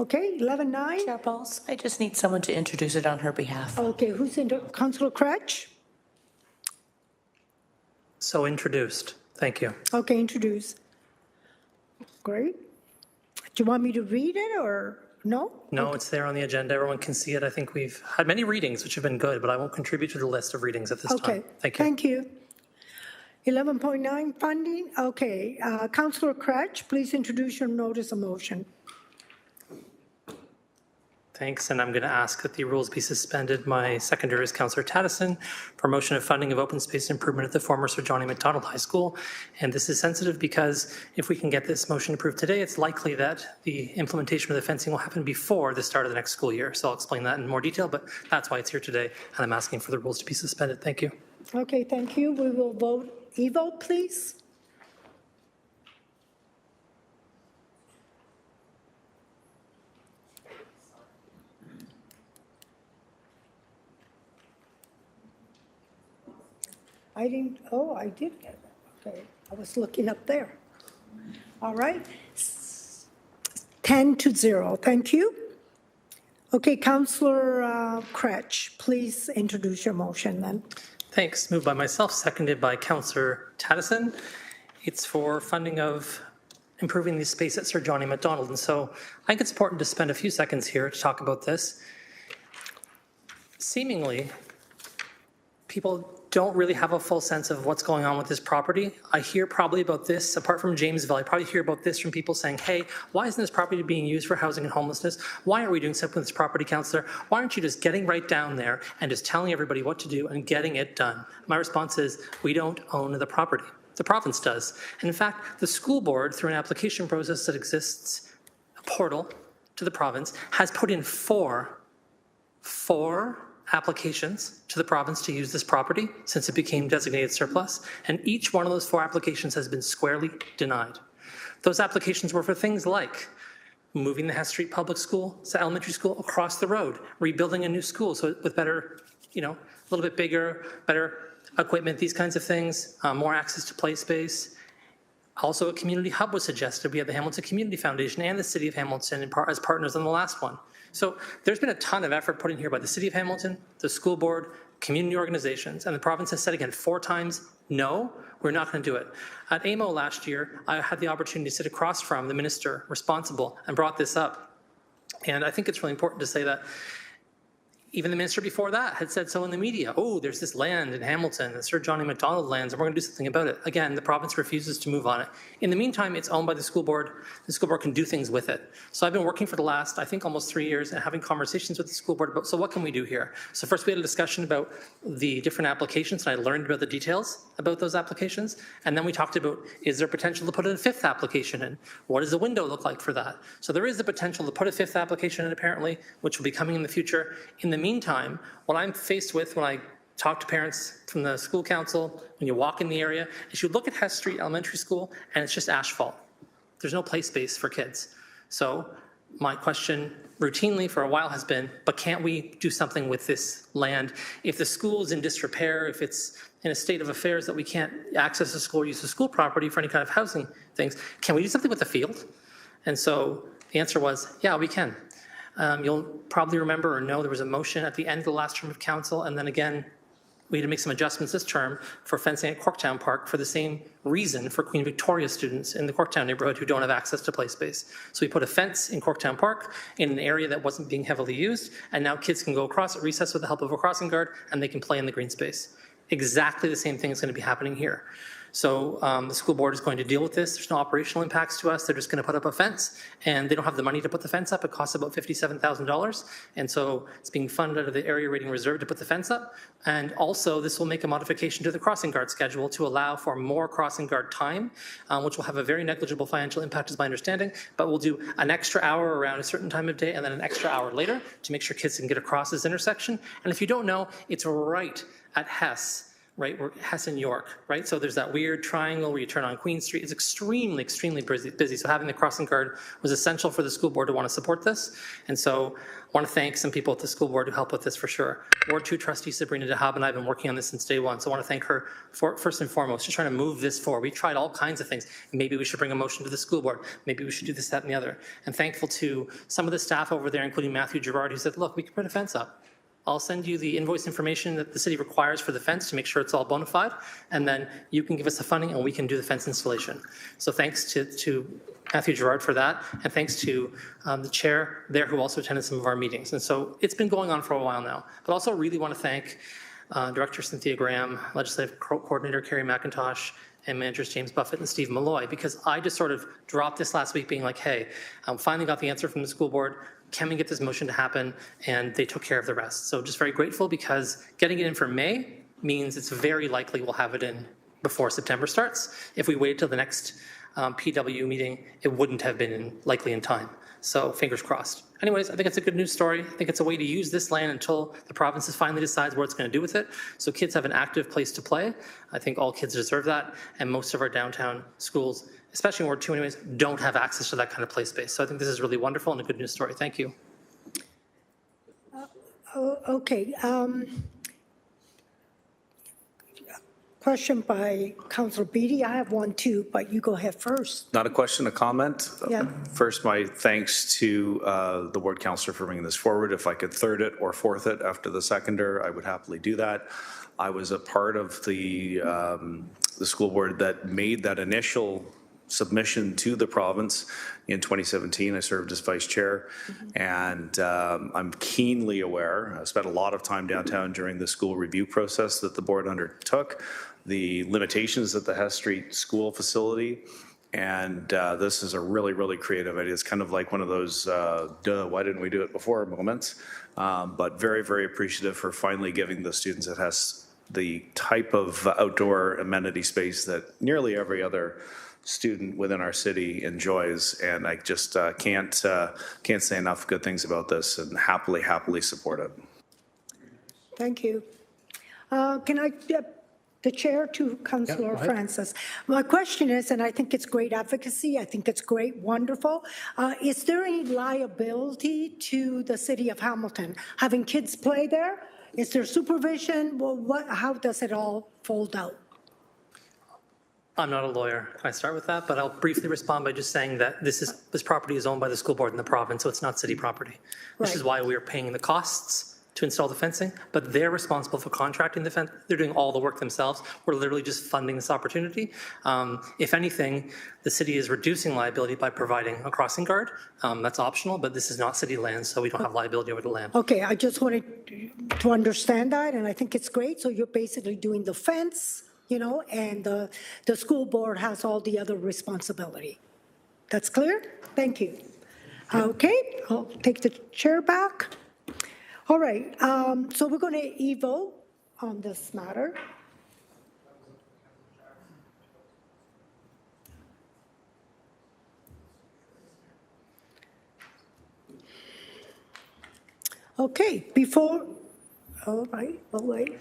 Okay, 11-9. Chair Bowles, I just need someone to introduce it on her behalf. Okay, who's in? Councilor Cratch? So introduced. Thank you. Okay, introduce. Great. Do you want me to read it or no? No, it's there on the agenda. Everyone can see it. I think we've had many readings, which have been good, but I won't contribute to the list of readings at this time. Thank you. Thank you. 11.9 funding. Okay, Councilor Cratch, please introduce your notice of motion. Thanks, and I'm going to ask that the rules be suspended. My seconder is Councillor Tattison for motion of funding of open space improvement at the former Sir Johnny Macdonald High School. And this is sensitive because if we can get this motion approved today, it's likely that the implementation of the fencing will happen before the start of the next school year. So I'll explain that in more detail, but that's why it's here today. And I'm asking for the rules to be suspended. Thank you. Okay, thank you. We will vote. E-vote, please. I didn't, oh, I did get it. Okay, I was looking up there. All right, 10-0, thank you. Okay, Councillor Cratch, please introduce your motion then. Thanks. Moved by myself, seconded by Councillor Tattison. It's for funding of improving the space at Sir Johnny Macdonald. And so I think it's important to spend a few seconds here to talk about this. Seemingly, people don't really have a full sense of what's going on with this property. I hear probably about this, apart from Jamesville, I probably hear about this from people saying, hey, why isn't this property being used for housing and homelessness? Why aren't we doing something with this property, councillor? Why aren't you just getting right down there and just telling everybody what to do and getting it done? My response is, we don't own the property. The province does. And in fact, the school board, through an application process that exists, a portal to the province, has put in four applications to the province to use this property since it became designated surplus, and each one of those 4 applications has been squarely denied. Those applications were for things like moving the Hess Street Public School, elementary school, across the road, rebuilding a new school so with better, a little bit bigger, better equipment, these kinds of things, more access to play space. Also, a community hub was suggested. We had the Hamilton Community Foundation and the City of Hamilton as partners on the last one. So there's been a ton of effort put in here by the City of Hamilton, the school board, community organizations, and the province has said again 4 times, no, we're not going to do it. At AMO last year, I had the opportunity to sit across from the minister responsible and brought this up. And I think it's really important to say that Even the minister before that had said so in the media. Oh, there's this land in Hamilton, the Sir Johnny Macdonald lands, and we're going to do something about it. Again, the province refuses to move on it. In the meantime, it's owned by the school board. The school board can do things with it. So I've been working for the last, I think, almost 3 years and having conversations with the school board about, so what can we do here? So first we had a discussion about the different applications, and I learned about the details about those applications. And then we talked about, is there potential to put a fifth application in? What does the window look like for that? So there is the potential to put a fifth application in, apparently, which will be coming in the future. In the meantime, what I'm faced with when I talk to parents from the school council, when you walk in the area, is you look at Hess Street Elementary School and it's just asphalt. There's no play space for kids. So my question routinely for a while has been, but can't we do something with this land? If the school is in disrepair, if it's in a state of affairs that we can't access the school or use the school property for any kind of housing things, can we do something with the field? And so the answer was, yeah, we can. You'll probably remember or know there was a motion at the end of the last term of council, and then again, we had to make some adjustments this term for fencing at Corktown Park for the same reason for Queen Victoria students in the Corktown neighborhood who don't have access to play space. So we put a fence in Corktown Park in an area that wasn't being heavily used, and now kids can go across at recess with the help of a crossing guard, and they can play in the green space. Exactly the same thing is going to be happening here. So the school board is going to deal with this. There's no operational impacts to us. They're just going to put up a fence, and they don't have the money to put the fence up. It costs about $57,000, and so it's being funded out of the area rating reserve to put the fence up. And also, this will make a modification to the crossing guard schedule to allow for more crossing guard time, which will have a very negligible financial impact, is my understanding. But we'll do an extra hour around a certain time of day, and then an extra hour later to make sure kids can get across this intersection. And if you don't know, it's right at Hess. Right, we're Hess and York, right? So there's that weird triangle where you turn on Queen Street. It's extremely, extremely busy. So having the crossing guard was essential for the school board to want to support this. And so I want to thank some people at the school board who helped with this for sure. Ward 2 trustee Sabrina DeHab and I have been working on this since day one. So I want to thank her for, first and foremost, just trying to move this forward. We tried all kinds of things. Maybe we should bring a motion to the school board. Maybe we should do this, that, and the other. And thankful to some of the staff over there, including Matthew Gerard, who said, look, we can put a fence up. I'll send you the invoice information that the city requires for the fence to make sure it's all bona fide, and then you can give us the funding and we can do the fence installation. So thanks to Matthew Gerard for that, and thanks to the chair there who also attended some of our meetings. And so it's been going on for a while now. But also really want to thank Director Cynthia Graham, Legislative Coordinator Carrie McIntosh, and managers James Buffett and Steve Malloy, because I just sort of dropped this last week being like, hey, I finally got the answer from the school board. Can we get this motion to happen? And they took care of the rest. So just very grateful, because getting it in for May means it's very likely we'll have it in before September starts. If we waited till the next PW meeting, it wouldn't have been likely in time. So fingers crossed. Anyways, I think it's a good news story. I think it's a way to use this land until the province finally decides what it's going to do with it. So kids have an active place to play. I think all kids deserve that. And most of our downtown schools, especially in Ward 2 anyways, don't have access to that kind of play space. So I think this is really wonderful and a good news story. Thank you. Okay. Question by Councillor Beatty. I have one too, but you go ahead first. Not a question, a comment. Yeah. First, my thanks to the ward councillor for bringing this forward. If I could third it or fourth it after the seconder, I would happily do that. I was a part of the school board that made that initial submission to the province in 2017. I served as vice chair, and I'm keenly aware, I spent a lot of time downtown during the school review process that the board undertook, the limitations at the Hess Street school facility, and this is a really, really creative idea. It's kind of like one of those, duh, why didn't we do it before moments, but very, very appreciative for finally giving the students at Hess the type of outdoor amenity space that nearly every other student within our city enjoys, and I just can't say enough good things about this, and happily support it. Thank you. Can I the chair to Councillor Francis? My question is, and I think it's great advocacy, I think it's great, wonderful. Is there any liability to the city of Hamilton having kids play there? Is there supervision? Well, how does it all fold out? I'm not a lawyer. Can I start with that? But I'll briefly respond by just saying that this property is owned by the school board in the province, so it's not city property, which is why we are paying the costs to install the fencing, but they're responsible for contracting the fence. They're doing all the work themselves. We're literally just funding this opportunity. If anything, the city is reducing liability by providing a crossing guard. That's optional, but this is not city land, so we don't have liability over the land. Okay, I just wanted to understand that, and I think it's great. So you're basically doing the fence, you know, and the school board has all the other responsibility. That's clear? Thank you. Okay, I'll take the chair back. All right, so we're going to evo on this matter. Okay, before, all right, oh wait.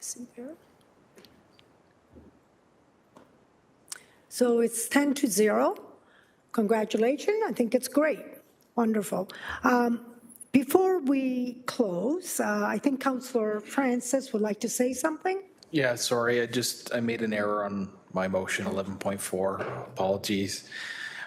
See there? So it's 10-0. Congratulations, I think it's great, wonderful. Before we close, I think Councillor Francis would like to say something. Yeah, sorry, I made an error on my motion 11.4. Apologies.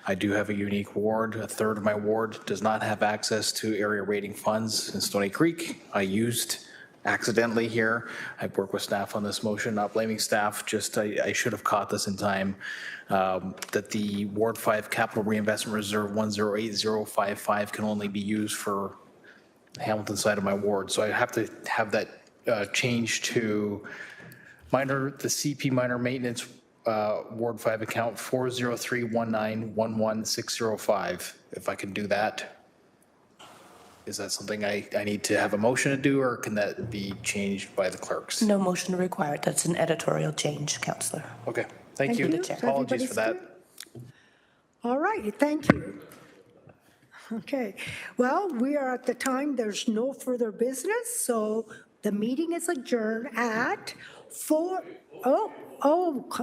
I do have a unique ward. A third of my ward does not have access to area rating funds in Stony Creek. I used accidentally here. I work with staff on this motion, not blaming staff, just I should have caught this in time, that the Ward 5 Capital Reinvestment Reserve 108055 can only be used for the Hamilton side of my ward. So I have to have that changed to the CP minor maintenance Ward 5 account 40319111605. If I can do that. Is that something I need to have a motion to do, or can that be changed by the clerks? No motion required. That's an editorial change, Councillor. Okay, thank you. Apologies for that. All right, thank you. Okay, well, we are at the time, there's no further business, so the meeting is adjourned at 4,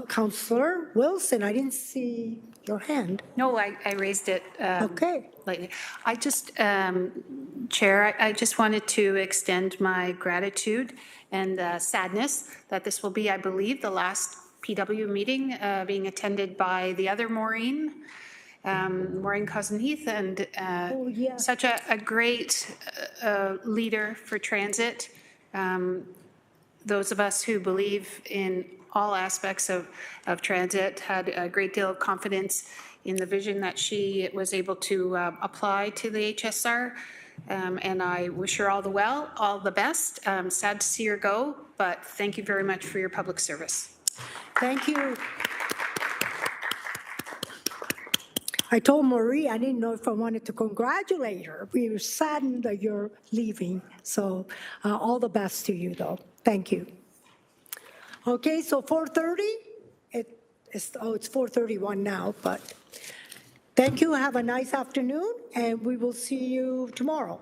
Councillor Wilson, I didn't see your hand. No, I raised it. Okay. Lately. I just, Chair, I just wanted to extend my gratitude and sadness that this will be, I believe, the last PW meeting being attended by the other Maureen Cousin-Heath, and such a great leader for transit. Those of us who believe in all aspects of transit had a great deal of confidence in the vision that she was able to apply to the HSR. And I wish her all the best. Sad to see her go, but thank you very much for your public service. Thank you. I told Marie I didn't know if I wanted to congratulate her. We were saddened that you're leaving. So all the best to you, though. Thank you. Okay, so 4:30, it's 4:31 now, but thank you. Have a nice afternoon, and we will see you tomorrow.